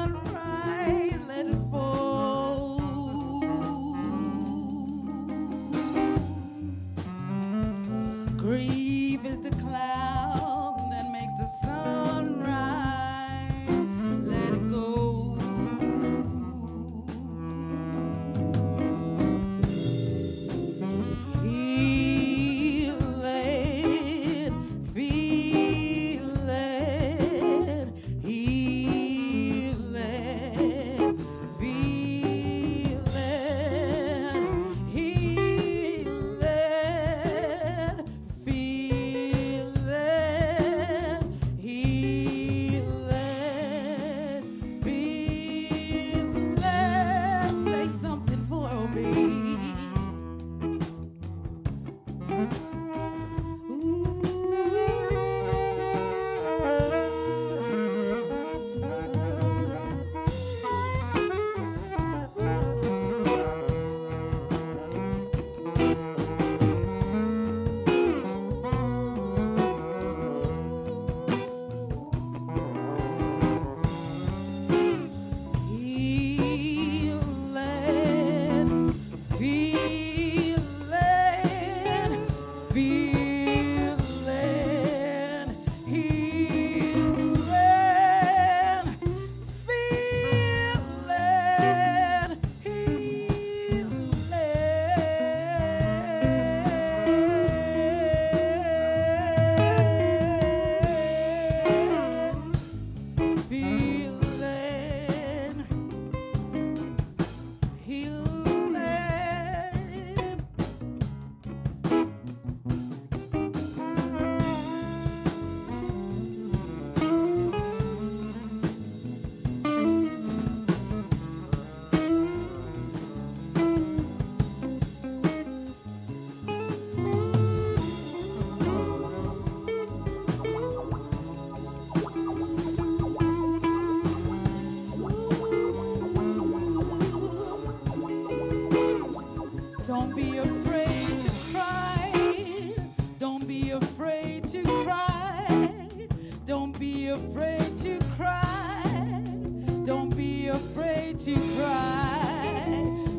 to cry.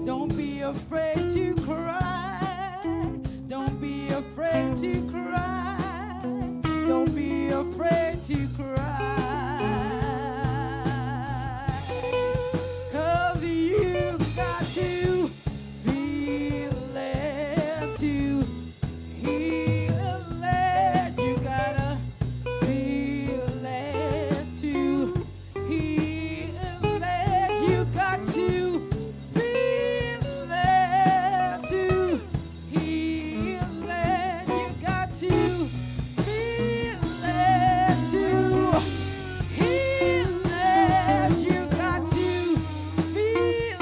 Don't be afraid to cry. Don't be afraid to cry. Don't be afraid to cry. 'Cause you got to feel it to heal it. You gotta feel it to heal it. You got to feel it to heal it. You got to feel it to heal it. You got to feel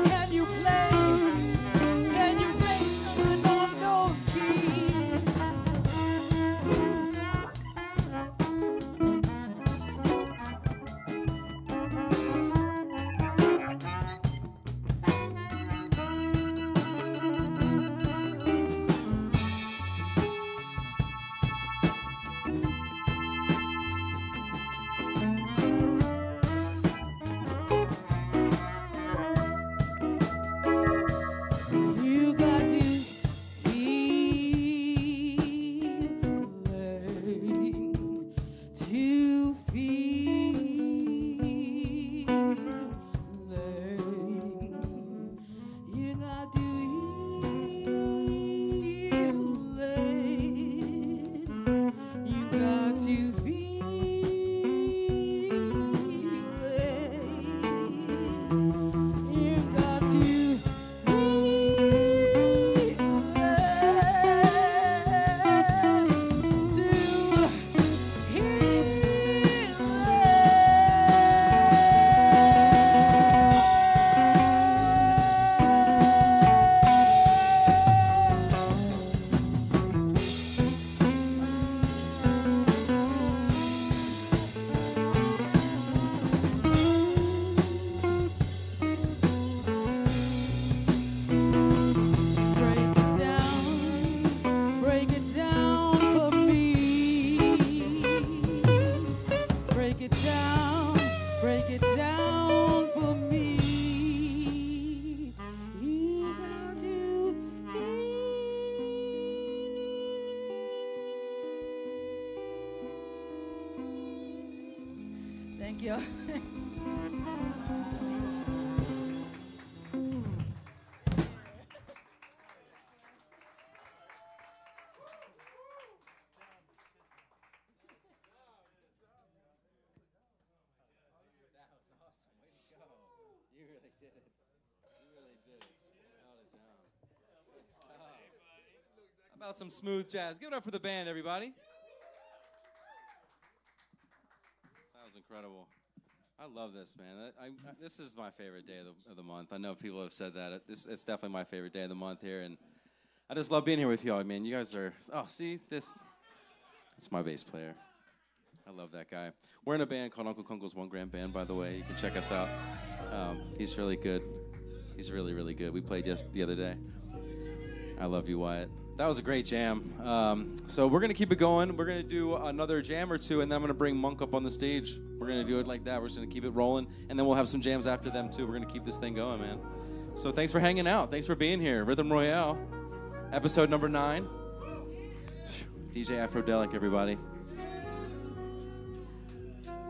Can you play? Can you play something on those keys? You got to healing to feeling. You got to healing. You got to feel it. You got to break it down for me. Break it down for me. You got to Thank you. You really did it. You really did it. Held it down. Good stuff. How about some smooth jazz? Give it up for the band, everybody. That was incredible. I love this, man. This is my favorite day of the month. I know people have said that. It's definitely my favorite day of the month here, and I just love being here with y'all, man. You guys are, see, this, it's my bass player. I love that guy. We're in a band called Uncle Kunkel's One Grand Band, by the way. You can check us out. He's really good. He's really, really good. We played the other day. I love you, Wyatt. That was a great jam. So we're going to keep it going. We're going to do another jam or two, and then I'm going to bring Munk up on the stage. We're going to do it like that. We're just going to keep it rolling, and then we'll have some jams after them, too. We're going to keep this thing going, man. So thanks for hanging out. Thanks for being here. Rhythm Royale, episode number 9. DJ Afrodelic, everybody.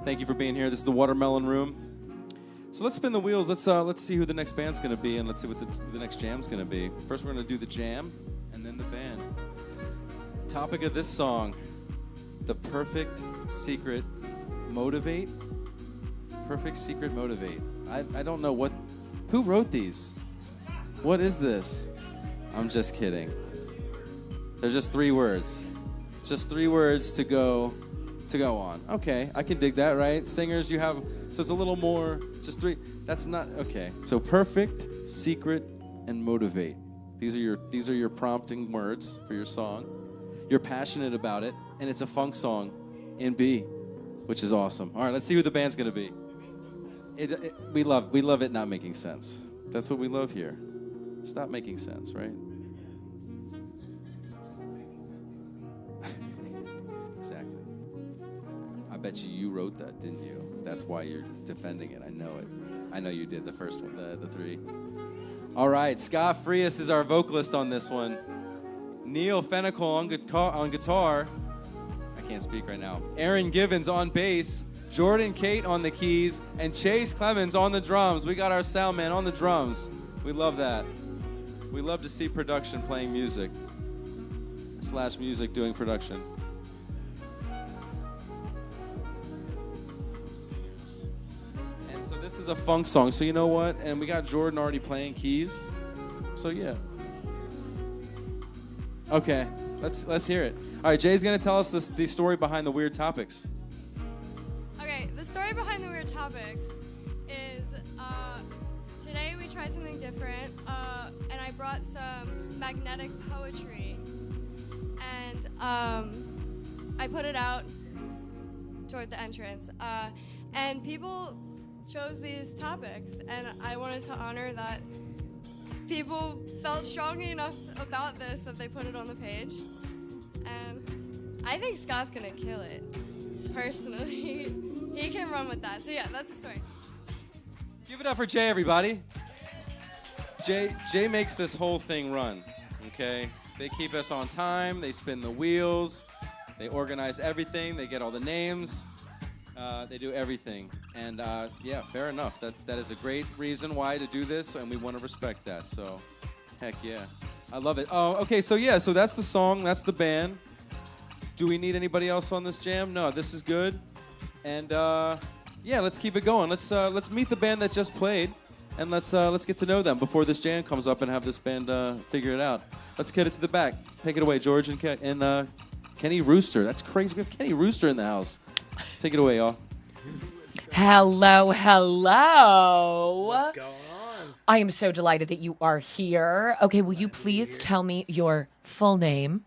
Thank you for being here. This is the Watermelon Room. So let's spin the wheels. Let's see who the next band's going to be, and let's see what the next jam's going to be. First, we're going to do the jam, and then the band. Topic of this song, the perfect secret motivate. Perfect secret motivate. I don't know who wrote these? What is this? I'm just kidding. They're just 3 words. Just 3 words to go on. Okay, I can dig that, right? Singers, you have, so it's a little more, just 3. That's not, okay. So perfect, secret, and motivate. These are your prompting words for your song. You're passionate about it, and it's a funk song in B. which is awesome. All right, let's see who the band's gonna be. We love it not making sense. That's what we love here. Stop making sense, right? Exactly. I bet you wrote that, didn't you? That's why you're defending it. I know it. I know you did the first one, the three. All right, Scott Frias is our vocalist on this one. Neil Fenical on guitar. I can't speak right now. Aaron Givens on bass. Jordan Kate on the keys. And Chase Clemens on the drums. We got our sound man on the drums. We love that. We love to see production playing music. / music doing production. And so this is a funk song. So you know what? And we got Jordan already playing keys. So yeah. Okay, let's hear it. All right, Jay's gonna tell us the story behind the weird topics. Okay, the story behind the weird topics is today we tried something different, and I brought some magnetic poetry, and I put it out toward the entrance, and people chose these topics, and I wanted to honor that people felt strongly enough about this that they put it on the page, and I think Scott's gonna kill it. Personally, he can run with that. So yeah, that's the story. Give it up for Jay, everybody. Jay makes this whole thing run. Okay, they keep us on time. They spin the wheels. They organize everything. They get all the names. They do everything. And yeah, fair enough. That is a great reason why to do this, and we want to respect that. So, heck yeah. I love it. Oh, okay, so yeah, so that's the song. That's the band. Do we need anybody else on this jam? No, this is good. And yeah, let's keep it going. Let's meet the band that just played, and let's get to know them before this jam comes up and have this band figure it out. Let's get it to the back. Take it away, George and Kenny Rooster. That's crazy. We have Kenny Rooster in the house. Take it away, y'all. Hello, hello. What's going on? I am so delighted that you are here. Okay, will you please tell me your full name?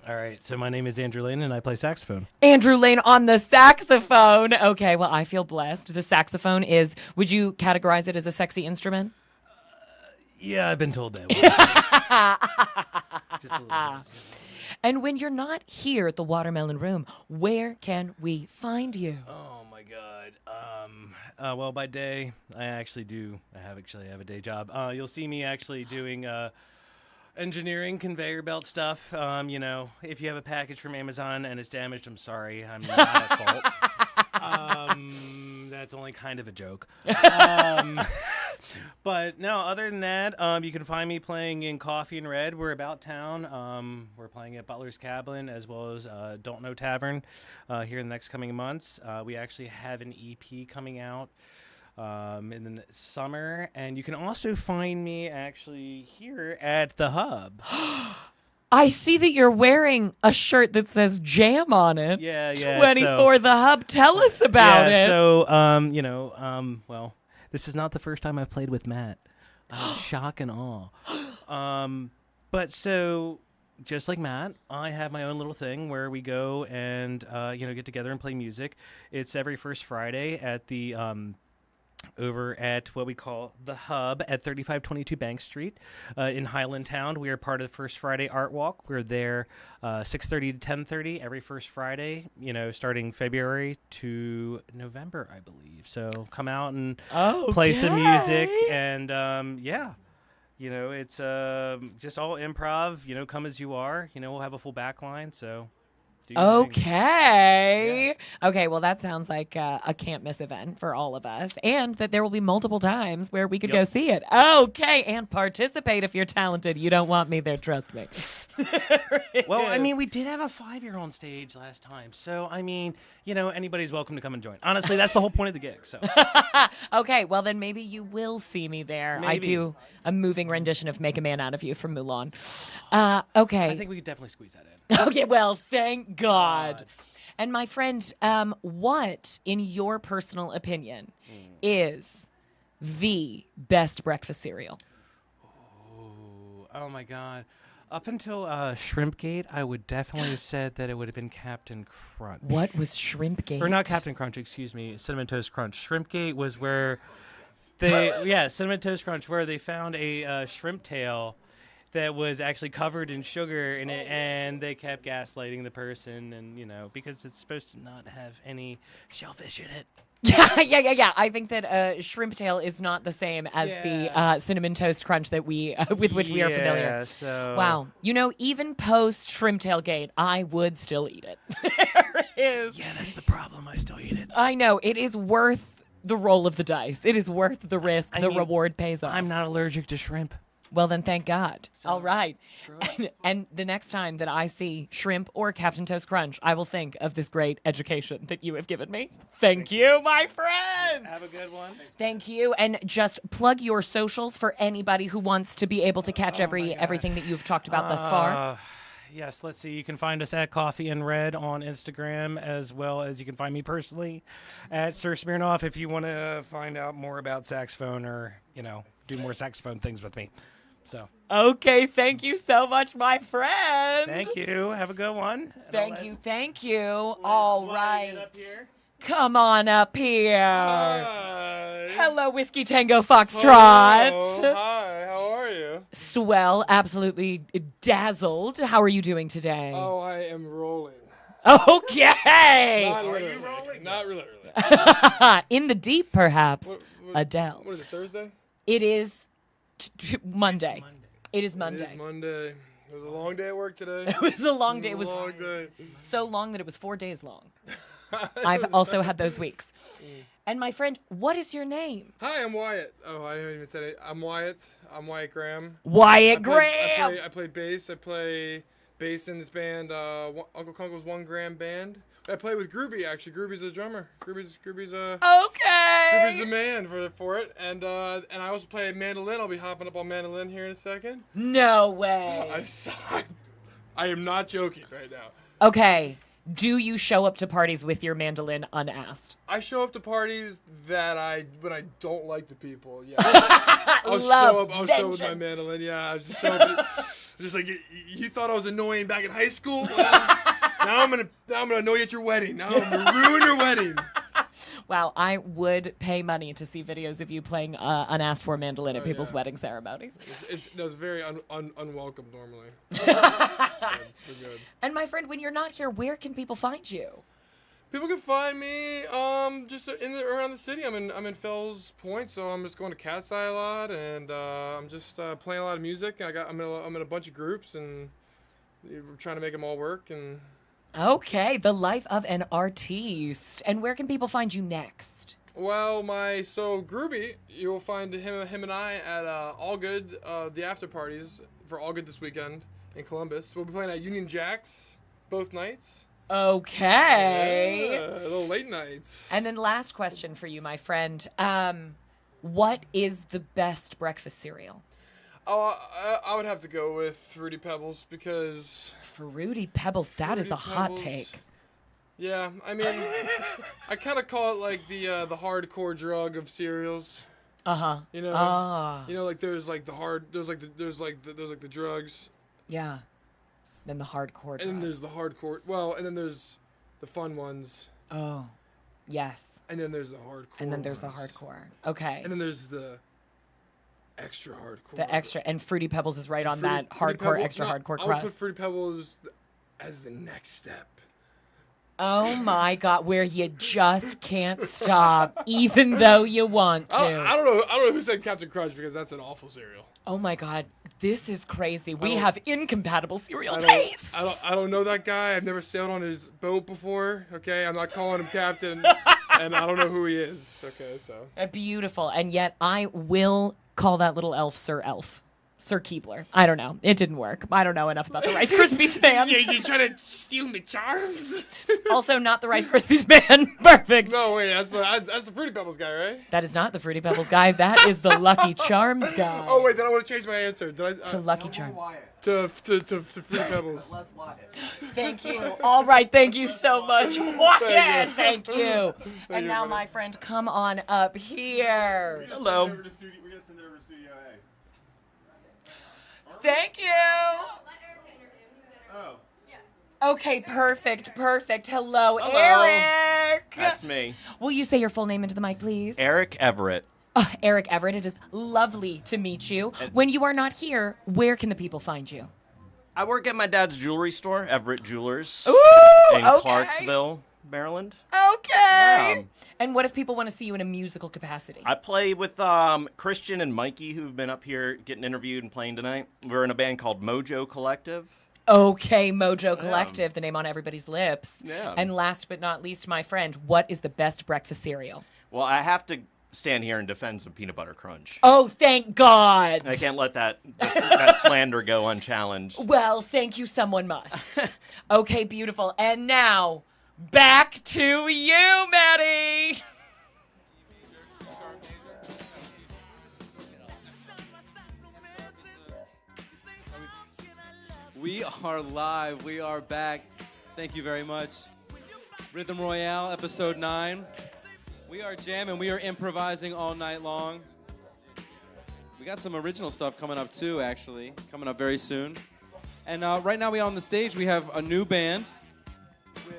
All right, so my name is Andrew Lane, and I play saxophone. Andrew Lane on the saxophone. Okay, well, I feel blessed. The saxophone is, would you categorize it as a sexy instrument? Yeah, I've been told that. Just a little bit. And when you're not here at the Watermelon Room, where can we find you? Oh my God. Well, by day, I have a day job. You'll see me actually doing engineering, conveyor belt stuff. You know, if you have a package from Amazon and it's damaged, I'm sorry. I'm not at fault. That's only kind of a joke. But no, other than that, you can find me playing in Coffee and Red. We're about town. We're playing at Butler's Cabin as well as Don't Know Tavern here in the next coming months. We actually have an EP coming out in the summer, and you can also find me actually here at the Hub. I see that you're wearing a shirt that says Jam on it. Yeah. 24 The Hub. Tell us about it. So, well, this is not the first time I've played with Matt. Shock and awe. But so, just like Matt, I have my own little thing where we go and, get together and play music. It's every first Friday at the... over at what we call the Hub at 3522 Bank Street in Highlandtown. We are part of the First Friday Art Walk. We're there 6:30 to 10:30 every first Friday, starting February to November, I believe. So come out and play some music. And, it's just all improv, come as you are. We'll have a full back line, so... Okay. Yeah. Okay, well, that sounds like a can't miss event for all of us, and that there will be multiple times where we could go see it. Okay, and participate if you're talented. You don't want me there, trust me. Well, we did have a 5-year on stage last time, so, anybody's welcome to come and join. Honestly, that's the whole point of the gig, so. Okay, well, then maybe you will see me there. Maybe. I do a moving rendition of Make a Man Out of You from Mulan. Okay. I think we could definitely squeeze that in. Okay, well, thank God. And my friend, what, in your personal opinion, is the best breakfast cereal? Oh my God. Up until Shrimpgate, I would definitely have said that it would have been Captain Crunch. What was Shrimpgate? Or not Captain Crunch, excuse me. Cinnamon Toast Crunch. Shrimpgate was where they, Cinnamon Toast Crunch, where they found a shrimp tail that was actually covered in sugar in it, and they kept gaslighting the person, and because it's supposed to not have any shellfish in it. Yeah. I think that shrimp tail is not the same as the cinnamon toast crunch that we with which we are familiar. So Wow. Even post shrimp tail gate, I would still eat it. There is. Yeah, that's the problem. I still eat it. I know. It is worth the roll of the dice. It is worth the risk. The reward pays off. I'm not allergic to shrimp. Well, then thank God. All right. And the next time that I see shrimp or Captain Toast Crunch, I will think of this great education that you have given me. Thank you, my friend. Have a good one. Thank you. And just plug your socials for anybody who wants to be able to catch everything that you've talked about thus far. Yes, let's see. You can find us at Coffee and Red on Instagram, as well as you can find me personally at Sir Smirnoff if you want to find out more about saxophone or, do more saxophone things with me. So. Okay, thank you so much, my friend. Thank you. Have a good one. Thank you. All right. Come on up here. Hi. Hello, Whiskey Tango Foxtrot. Hello. Hi, how are you? Swell, absolutely dazzled. How are you doing today? Oh, I am rolling. Okay. Not literally. Not really. In the deep, perhaps. Adele. What is it, Thursday? It is Monday. It is Monday. It is Monday. It was a long day at work today. It was a long day. It was a long day. So long that it was 4 days long. I've also had those weeks. And my friend, what is your name? Hi, I'm Wyatt. Oh, I haven't even said it. I'm Wyatt. I'm Wyatt Graham. Wyatt Graham! I play bass. I play bass in this band, Uncle Kunkel's 1 Gram Band. I play with Groovy, actually. Groovy's a drummer. Groovy's the man for it. And I also play mandolin. I'll be hopping up on mandolin here in a second. No way. I am not joking right now. Okay. Do you show up to parties with your mandolin unasked? I show up to parties when I don't like the people. Yeah. I'll show up with my mandolin. Yeah, I'll just show up. Just like you thought I was annoying back in high school. Well, now I'm gonna annoy you at your wedding. Now I'm gonna ruin your wedding. Wow, I would pay money to see videos of you playing unasked for mandolin at people's wedding ceremonies. It was very unwelcome normally. It's been good. And my friend, when you're not here, where can people find you? People can find me just around the city. I'm in Fells Point, so I'm just going to Cat's Eye a lot, and I'm just playing a lot of music. I'm in a bunch of groups, and we're trying to make them all work. And okay, the life of an artiste. And where can people find you next? Well, so Groovy, you'll find him and I at All Good, the after parties for All Good this weekend in Columbus. We'll be playing at Union Jack's both nights. Okay. Yeah, little late nights. And then last question for you, my friend. What is the best breakfast cereal? Oh, I would have to go with Fruity Pebbles because... Fruity Pebbles, that is a hot take. Yeah, I mean, I kind of call it like the hardcore drug of cereals. Uh-huh. You know, like there's like the drugs. Yeah. Then the hardcore drug. And then there's the hardcore. Well, and then there's the fun ones. Oh, yes. And then there's the hardcore. And then there's the hardcore. Okay. And then there's the extra hardcore. The extra, and Fruity Pebbles is right on that hardcore, extra hardcore crust. I would put Fruity Pebbles as the next step. Oh my God, where you just can't stop, even though you want to. I don't know who said Captain Crunch because that's an awful cereal. Oh my God, this is crazy. We have incompatible cereal tastes. I don't know that guy. I've never sailed on his boat before. Okay, I'm not calling him Captain, and I don't know who he is. Okay, so beautiful, and yet I will call that little elf Sir Elf. Sir Keebler. I don't know. It didn't work. I don't know enough about the Rice Krispies man. You're trying to steal my charms? Also not the Rice Krispies man. Perfect. No, wait. That's the Fruity Pebbles guy, right? That is not the Fruity Pebbles guy. That is the Lucky Charms guy. Oh, wait. Then I want to change my answer. To Lucky Charms. To Fruity Pebbles. Thank you. All right. Thank you so much, Wyatt. Thank you. And now, my friend, come on up here. Hello. Thank you. Okay, perfect. Hello, Hello. Eric. That's me. Will you say your full name into the mic, please? Eric Everett. Eric Everett, it is lovely to meet you. When you are not here, where can the people find you? I work at my dad's jewelry store, Everett Jewelers, in okay. Clarksville, Maryland. Okay. And what if people want to see you in a musical capacity? I play with Christian and Mikey, who've been up here getting interviewed and playing tonight. We're in a band called Mojo Collective. Okay, Mojo Collective, the name on everybody's lips. Yeah. And last but not least, my friend, what is the best breakfast cereal? Well, I have to stand here and defend some peanut butter crunch. Oh, thank God. I can't let that slander go unchallenged. Well, thank you, someone must. Okay, beautiful. And now, back to you, Maddie. We are live. We are back. Thank you very much. Rhythm Royale, episode 9. We are jamming. We are improvising all night long. We got some original stuff coming up, too, actually. Coming up very soon. And right now, on the stage, we have a new band with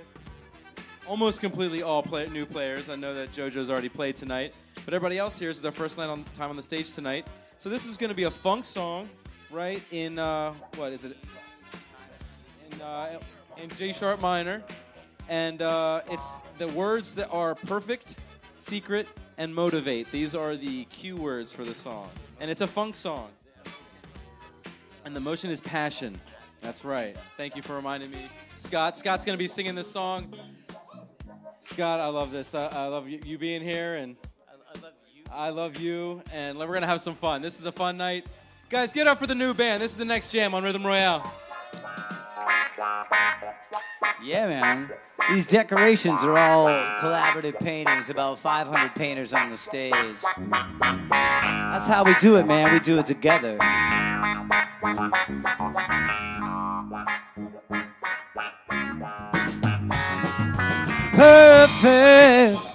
almost completely all new players. I know that JoJo's already played tonight. But everybody else here, this is their first time on the stage tonight. So this is going to be a funk song, right, in, what is it? In G sharp minor, and it's the words that are perfect, secret, and motivate. These are the cue words for the song, and it's a funk song. And the motion is passion. That's right. Thank you for reminding me, Scott. Scott's gonna be singing this song. Scott, I love this. I love you being here, and I love you, and we're gonna have some fun. This is a fun night, guys. Get up for the new band. This is the next jam on Rhythm Royale. Yeah, man. These decorations are all collaborative paintings, about 500 painters on the stage. That's how we do it, man. We do it together. Perfect.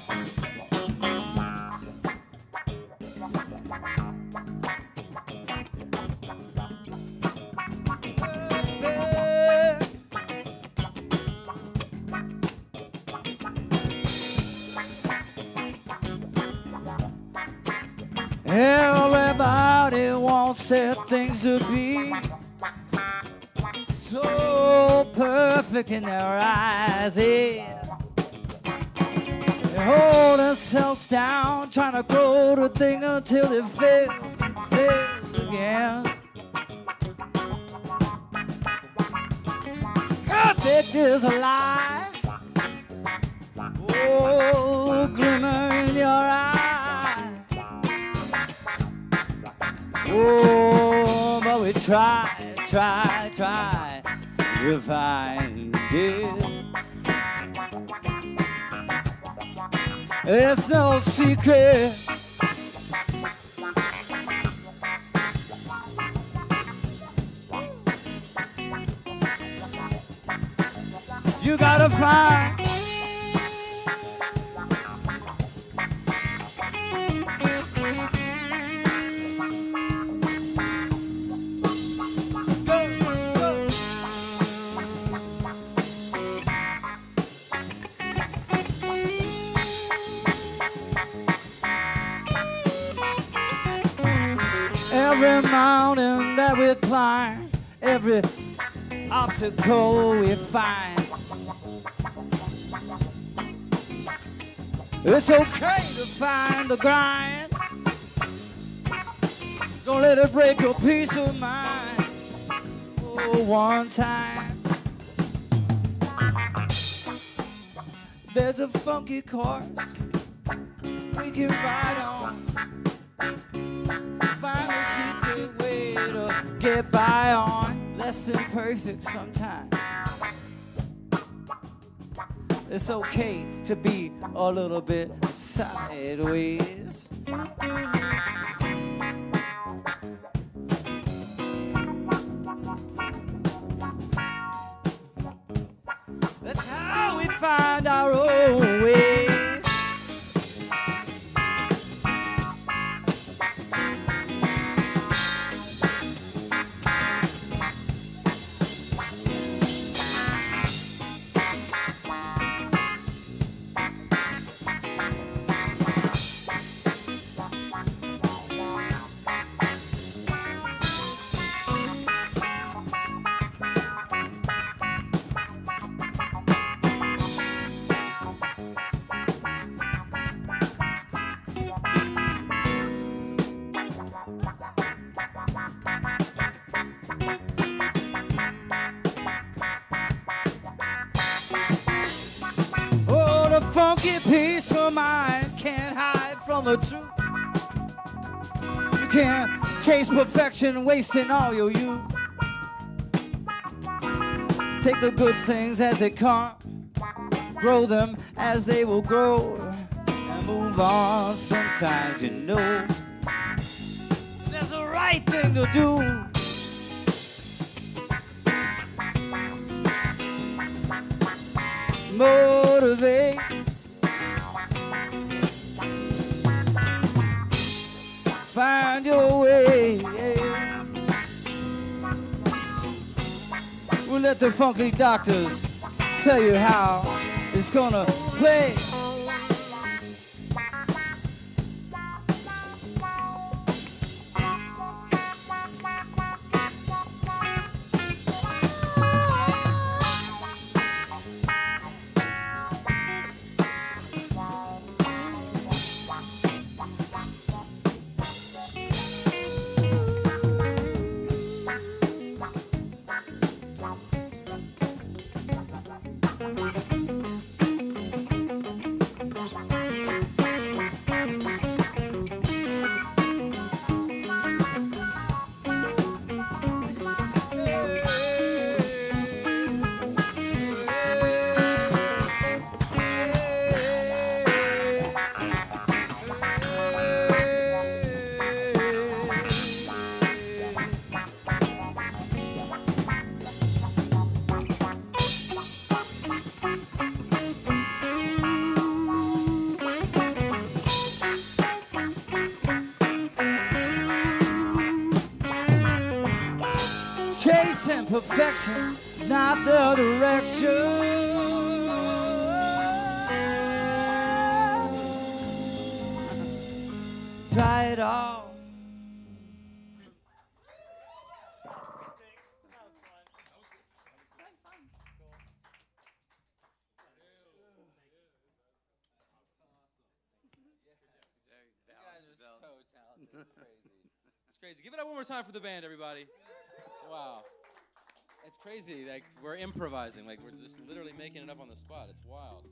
Everybody wants their things to be so perfect in their eyes, yeah. They hold themselves down, trying to grow the thing until it fails again. Perfect is a lie, oh, glimmer in your eye. Oh, but we try to find it. It's no secret. You gotta find. Every mountain that we climb, every obstacle we find, it's okay to find the grind. Don't let it break your peace of mind. Oh, one time. There's a funky course we can ride on. Find a secret way to get by on. Less than perfect sometimes. It's okay to be a little bit sideways. That's how we find our own ways. funky peace of mind can't hide from the truth. You can't chase perfection, wasting all your youth. Take the good things as they come, grow them as they will grow, and move on. Sometimes you know that's the right thing to do. Motivate, find your way. We'll let the funky doctors tell you how it's gonna play. Chasing perfection, not the direction. Try it all. It's crazy. Give it up one more time for the band, everybody. Wow. It's crazy. Like, we're improvising. Like, we're just literally making it up on the spot. It's wild.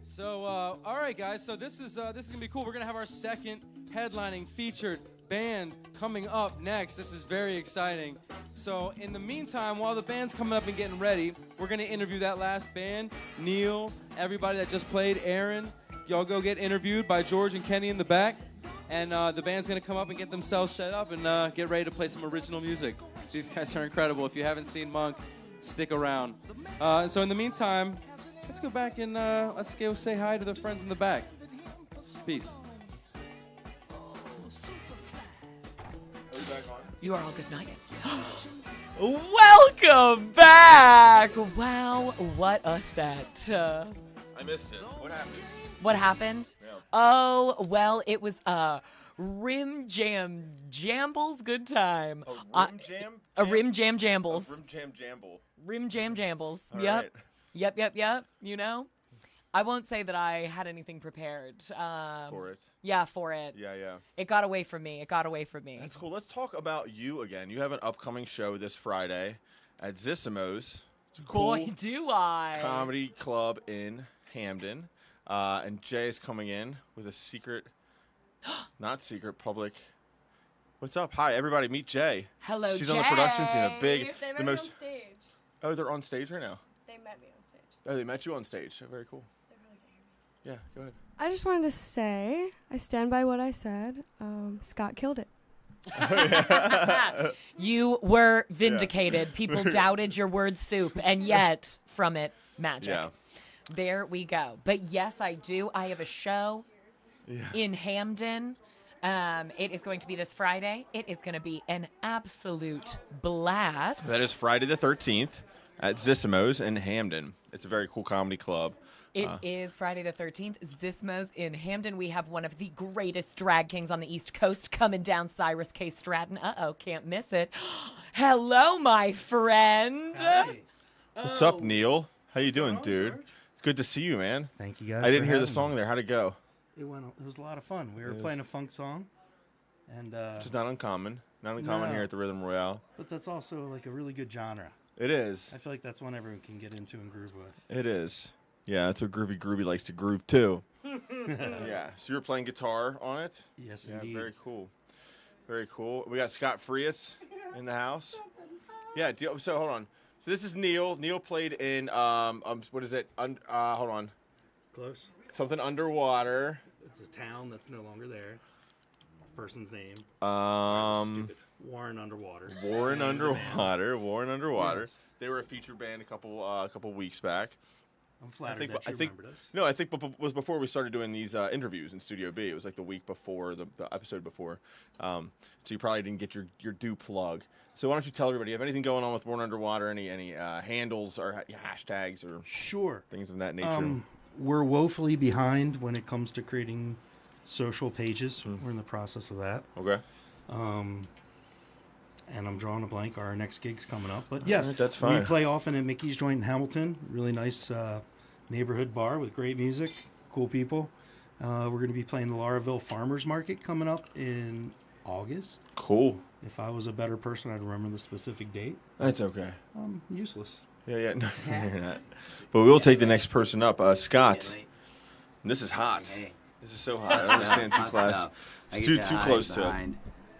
So, all right, guys. So this is gonna be cool. We're gonna have our second headlining featured band coming up next. This is very exciting. So, in the meantime, while the band's coming up and getting ready, we're gonna interview that last band, Neil, everybody that just played, Aaron. Y'all go get interviewed by George and Kenny in the back. And the band's going to come up and get themselves set up and get ready to play some original music. These guys are incredible. If you haven't seen Munk, stick around. So in the meantime, let's go back and let's go say hi to the friends in the back. Peace. You are all good night. Welcome back. Wow, what a set. I missed this. What happened? What happened? Yeah. Oh, well, it was Rim Jam Jambles good time. A rim jam? A Rim Jam Jambles. Rim jam jamble. Rim Jam Jambles. All Yep. right. Yep. You know? I won't say that I had anything prepared. For it. Yeah, for it. Yeah. It got away from me. That's cool. Let's talk about you again. You have an upcoming show this Friday at Zissimo's. It's a cool Boy, do I. comedy club in Hamden. And Jay is coming in with a secret, not secret, public. What's up? Hi, everybody. Meet Jay. Hello, She's on the production team. A big, They met the me most. on stage. Oh, they're on stage right now. They met me on stage. Oh, they met you on stage. Oh, very cool. Yeah, go ahead. I just wanted to say, I stand by what I said. Scott killed it. You were vindicated. People doubted your word soup, and yet from it, magic. Yeah. There we go. But yes, I do. I have a show in Hamden. It is going to be this Friday. It is going to be an absolute blast. That is Friday the 13th at Zissimo's in Hamden. It's a very cool comedy club. It is Friday the 13th. Zissimo's in Hamden. We have one of the greatest drag kings on the East Coast coming down, Cyrus K. Stratton. Uh-oh, can't miss it. Hello, my friend. Hi. What's up, Neil? How you doing, dude? It's good to see you, man. Thank you guys. I didn't for hear the having song me. there. How'd it go? It was a lot of fun. We were playing a funk song, and Which is not uncommon. Not uncommon No. here at the Rhythm Royale. but that's also like a really good genre. It is. I feel like that's one everyone can get into and groove with. It is. Yeah, that's what Groovy Groovy likes to groove too. Yeah. So you're playing guitar on it? Yes, yeah, indeed. Very cool. Very cool. We got Scott Frias in the house. Yeah. So hold on. So this is Neil. Neil played in what is it? Hold on. Close. Something underwater. It's a town that's no longer there. Person's name. Stupid. Warren Underwater. Warren Name of the band. Underwater. Warren Underwater. Yes. They were a featured band a couple weeks back. I'm flattered that you remembered us. No, I think it was before we started doing these interviews in Studio B. It was like the week before, the episode before. So you probably didn't get your due plug. So why don't you tell everybody, you have anything going on with Warren Underwater, any handles or hashtags or things of that nature? We're woefully behind when it comes to creating social pages. We're in the process of that. Okay. And I'm drawing a blank. Our next gig's coming up. But yes, right, that's fine. We play often at Mickey's Joint in Hamilton. Really nice neighborhood bar with great music, cool people. We're going to be playing the Lauraville Farmers Market coming up in August. Cool. If I was a better person, I'd remember the specific date. That's okay. Useless. Yeah, no, you're not. But we'll take the next person up. Scott. This is hot. This is so hot. I don't understand too close. It's too close to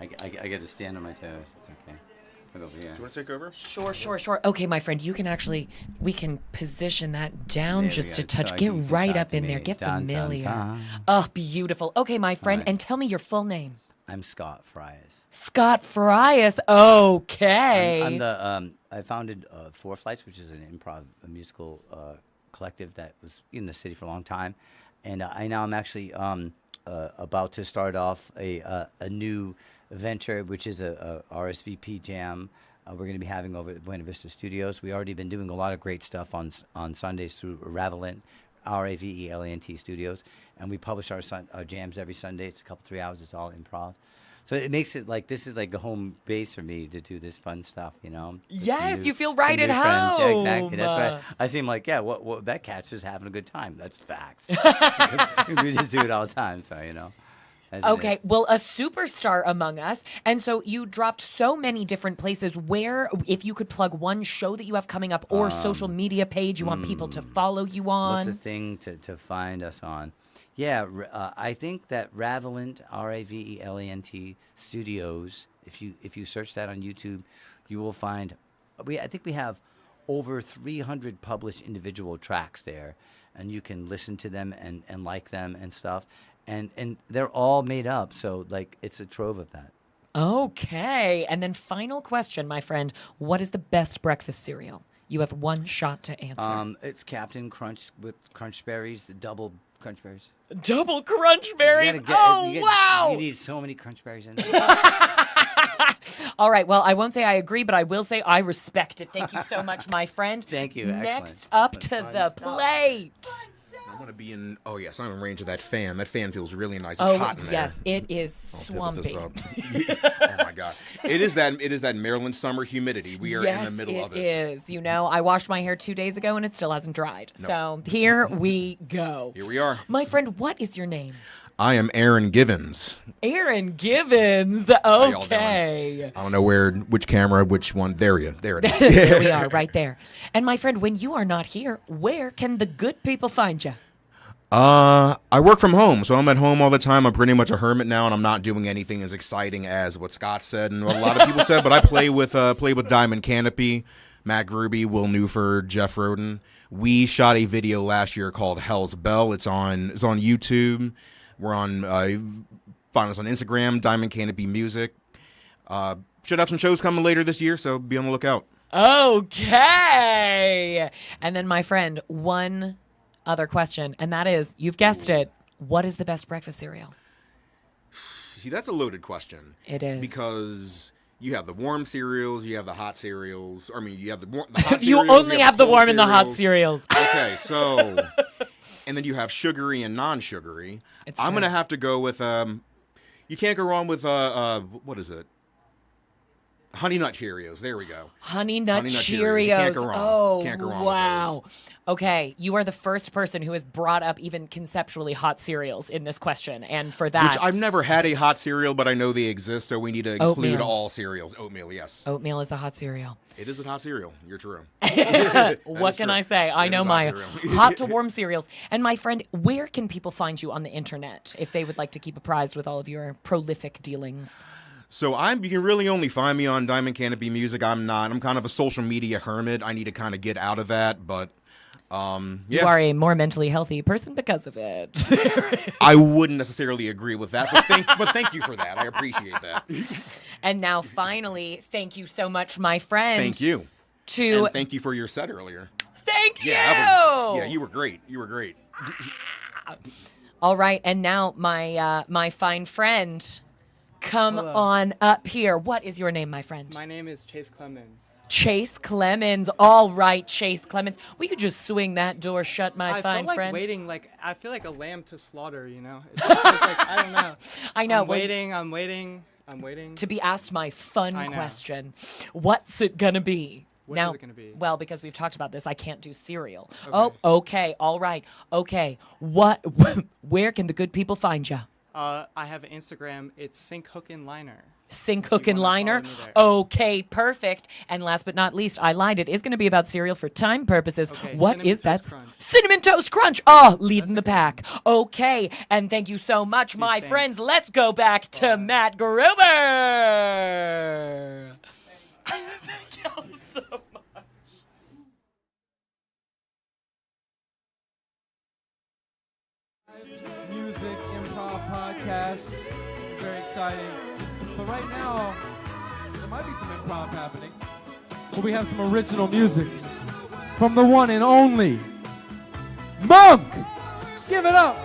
it. I get to stand on my toes. It's okay. Look over here. Do you want to take over? Sure. Okay, my friend, we can position that down There we just go. to touch. So get you can right talk up to in there. me. Get Dun, dun, familiar. dun. Oh, beautiful. Okay, my friend, right. and tell me your full name. I'm Scott Frias. Scott Frias. Okay. I'm the I founded Four Flights, which is an improv musical collective that was in the city for a long time, and I'm actually about to start off a new venture, which is a RSVP jam. We're going to be having over at Buena Vista Studios. We've already been doing a lot of great stuff on Sundays through Ravelent, RAVELANT Studios, and we publish our jams every Sunday. It's a couple 3 hours. It's all improv. So it makes it like this is like a home base for me to do this fun stuff, you know. Yes, you feel right at friends. home. Yeah, exactly. That's right. I seem like, yeah, what that cat's just having a good time. That's facts. Because we just do it all the time, so you know. Okay, well, a superstar among us. And so you dropped so many different places. Where, if you could plug one show that you have coming up or social media page you want people to follow you on. What's the thing to find us on? Yeah, I think that Ravelent, RAVELANT Studios, if you search that on YouTube, you will find, I think we have over 300 published individual tracks there, and you can listen to them and like them and stuff. And they're all made up, so like it's a trove of that. Okay, and then final question, my friend. What is the best breakfast cereal? You have one shot to answer. It's Captain Crunch with Crunch Berries, the double Crunch Berries. Double Crunch Berries? Wow! You need so many Crunch Berries in there. All right, well, I won't say I agree, but I will say I respect it. Thank you so much, my friend. Thank you. Next up to the plate. I want to be in. Oh yes, I'm in range of that fan. That fan feels really nice. It's Oh, hot in there. yes, it is I'll pivot this swampy. up. Oh my god, it is that Maryland summer humidity. We are in the middle of it. It is. You know, I washed my hair 2 days ago and it still hasn't dried. No. So here we go. Here we are. My friend, what is your name? I am Aaron Givens. Aaron Givens. y'all Okay. I don't know which camera, which one. There it is. There we are, right there. And my friend, when you are not here, where can the good people find you? I work from home, so I'm at home all the time. I'm pretty much a hermit now, and I'm not doing anything as exciting as what Scott said and what a lot of people said. But I play with Diamond Canopy, Matt Gruby, Will Newford, Jeff Roden. We shot a video last year called Hell's Bell. It's on YouTube. We're on find us on Instagram, Diamond Canopy Music. Should have some shows coming later this year, so be on the lookout. Okay. And then, my friend, one other question, and that is, you've guessed it, what is the best breakfast cereal? See, that's a loaded question. It is. Because you have the warm cereals, you have the hot cereals. I mean, you have the hot You cereals. only have the cold warm and the hot cereals. Okay, so, and then you have sugary and non-sugary. I'm going to have to go with, you can't go wrong with, what is it? Honey Nut Cheerios. There we go. Honey Nut Cheerios. You can't go wrong. Oh, Can't go wrong with wow. Okay, you are the first person who has brought up even conceptually hot cereals in this question, and for that, Which I've never had a hot cereal, but I know they exist, so we need to include Oatmeal. all cereals. Oatmeal, yes. Oatmeal is the hot cereal. It is a hot cereal. You're true. What can I say? I know my hot to warm cereals. And my friend, where can people find you on the internet if they would like to keep apprised with all of your prolific dealings? So you can really only find me on Diamond Canopy Music. I'm kind of a social media hermit. I need to kind of get out of that, but yeah. You are a more mentally healthy person because of it. I wouldn't necessarily agree with that, but thank you for that. I appreciate that. And now, finally, thank you so much, my friend. Thank you. And thank you for your set earlier. Thank you. Yeah, you were great. You were great. All right, and now my fine friend, come Hello. on up here. What is your name, my friend? My name is Chase Clemens. Chase Clemens. All right, Chase Clemens. We could just swing that door shut, my I fine felt like friend. waiting, I feel like a lamb to slaughter, you know? It's like, I don't know. I know. I'm waiting. To be asked my fun I know. question. What's it gonna be? What now, is it gonna be? Well, because we've talked about this, I can't do cereal. Okay. Oh, okay. All right. Okay. Where can the good people find you? I have an Instagram. It's Sink Hook and Liner. Sink, hook, and liner. me there. Okay, perfect. And last but not least, I lied. It is going to be about cereal for time purposes. Okay, What Cinnamon is that? Toast Crunch. Cinnamon Toast Crunch. Oh, leading the pack. Okay, and thank you so much, my thanks. friends. Let's go back to Matt Gruber. Thank y'all so much. Music Improv Podcast. This is very exciting. But right now, there might be some improv happening. But we have some original music from the one and only Munk. Give it up.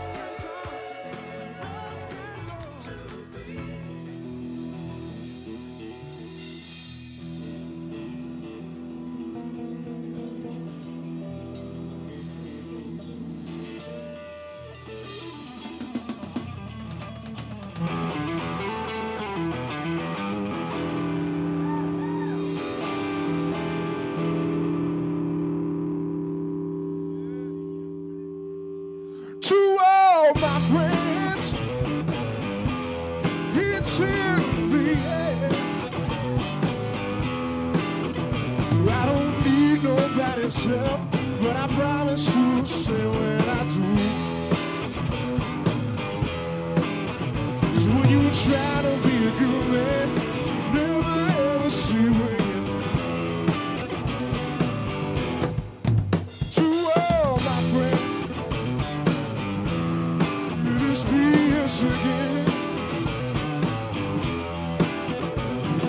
To all my friends, it's in the air. I don't need nobody's help, but I promise to say when I do. 'Cause when you try to be a good man, never ever see win. To all my friends, this be us again.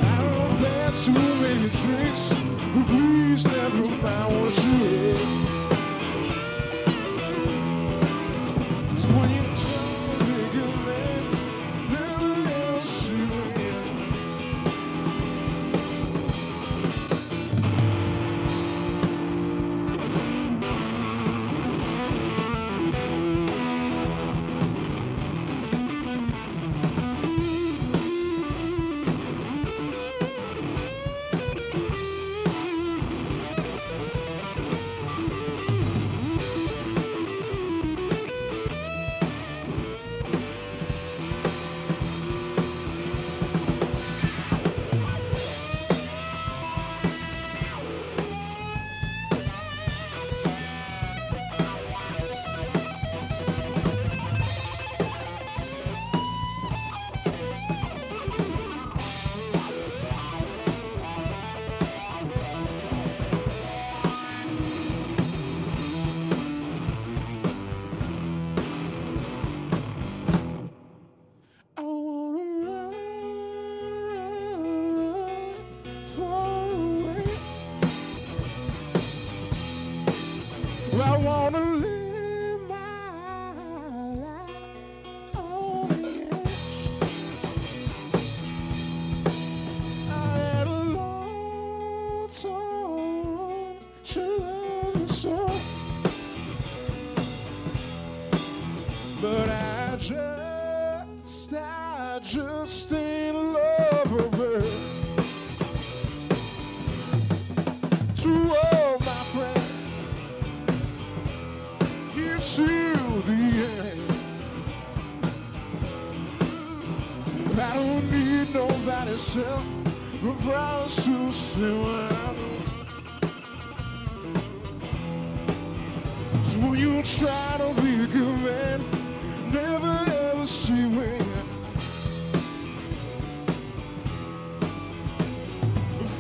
I don't have too many drinks, but please never mind what you hear. 'Cause when you try to be a good man, never ever see win. I wanna run far away. I wanna live my life on the edge. I had a long time to love you so, but I just ain't in love with her. find itself the promise to survive. So when you try to be a good man, never ever see when.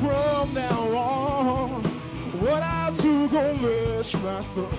From now on, what I do gon' match my thoughts.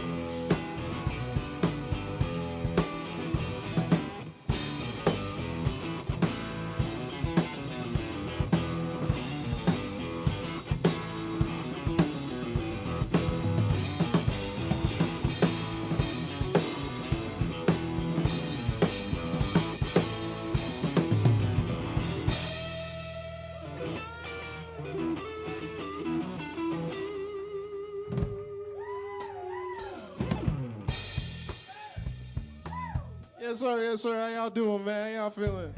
Yes, sir. How y'all doing, man? How y'all feeling?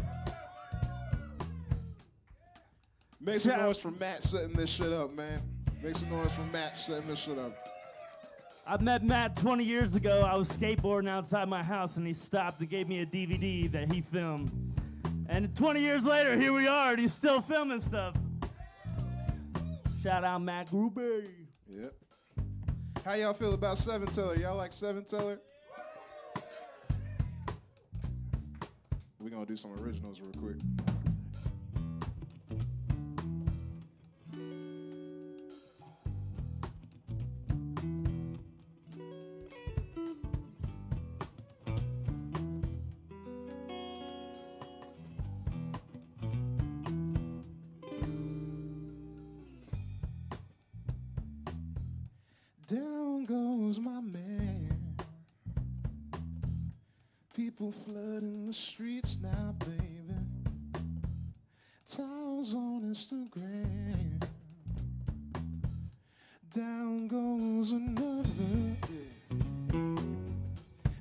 Make some noise for Matt setting this shit up, man. Make some noise for Matt setting this shit up. I met Matt 20 years ago. I was skateboarding outside my house, and he stopped and gave me a DVD that he filmed. And 20 years later, here we are, and he's still filming stuff. Shout out Matt Gruber. Yep. How y'all feel about Seven Teller? Y'all like Seven Teller? We're gonna do some originals real quick. Down goes my man. People flooding the streets now, baby. Towels on Instagram. Down goes another.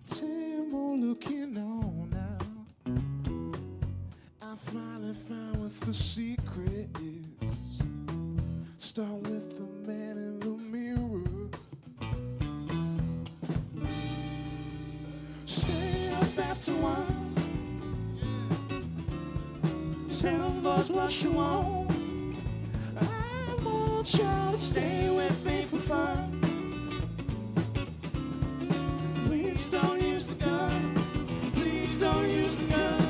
10 more looking on now. I finally found what the secret is. Start with the man in the mirror. Stay up after one. Tell the boss what you want. I want y'all to stay with me for fun. Please don't use the gun. Please don't use the gun.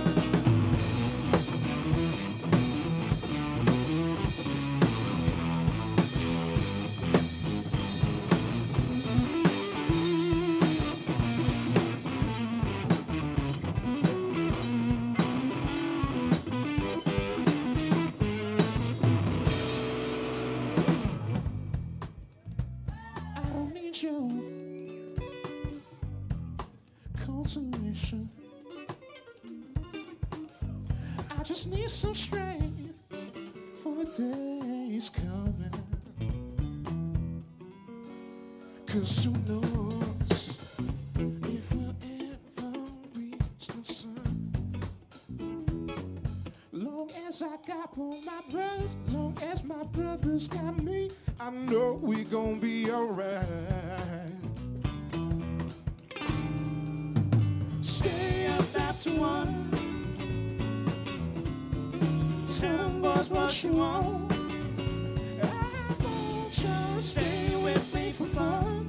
Consolation. I just need some strength for the days coming. 'Cause who knows if we'll ever reach the sun. Long as I got all my brothers, long as my brothers got me, I know we gon' be alright. Stay up after one. Tell them boys what you want. I want y'all to stay with me for fun.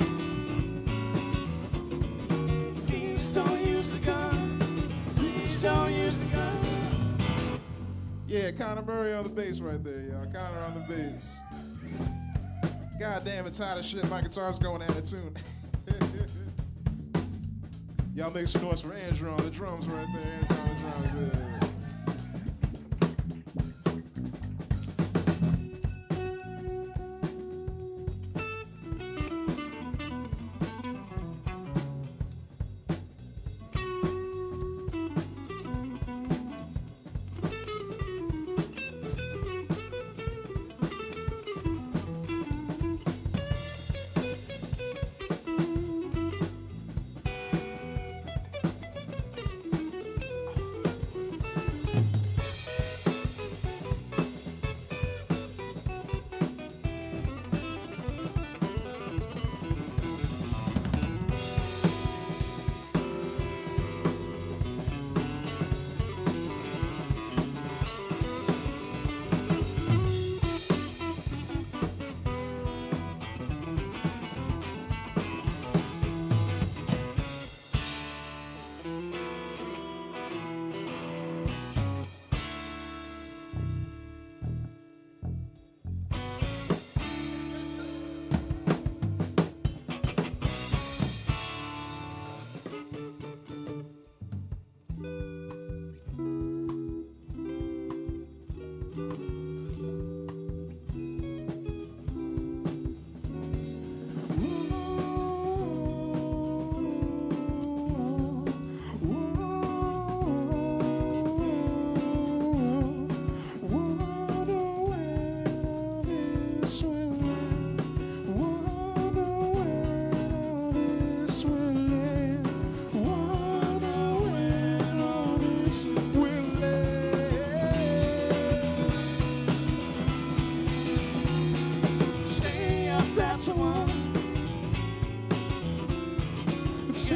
Please don't use the gun. Please don't use the gun. Yeah, Connor Murray on the bass right there, y'all. Connor on the bass. God damn, it's hot as shit. My guitar's going out of tune. Y'all make some noise for Andrew on the drums right there. Andrew on the drums, yeah.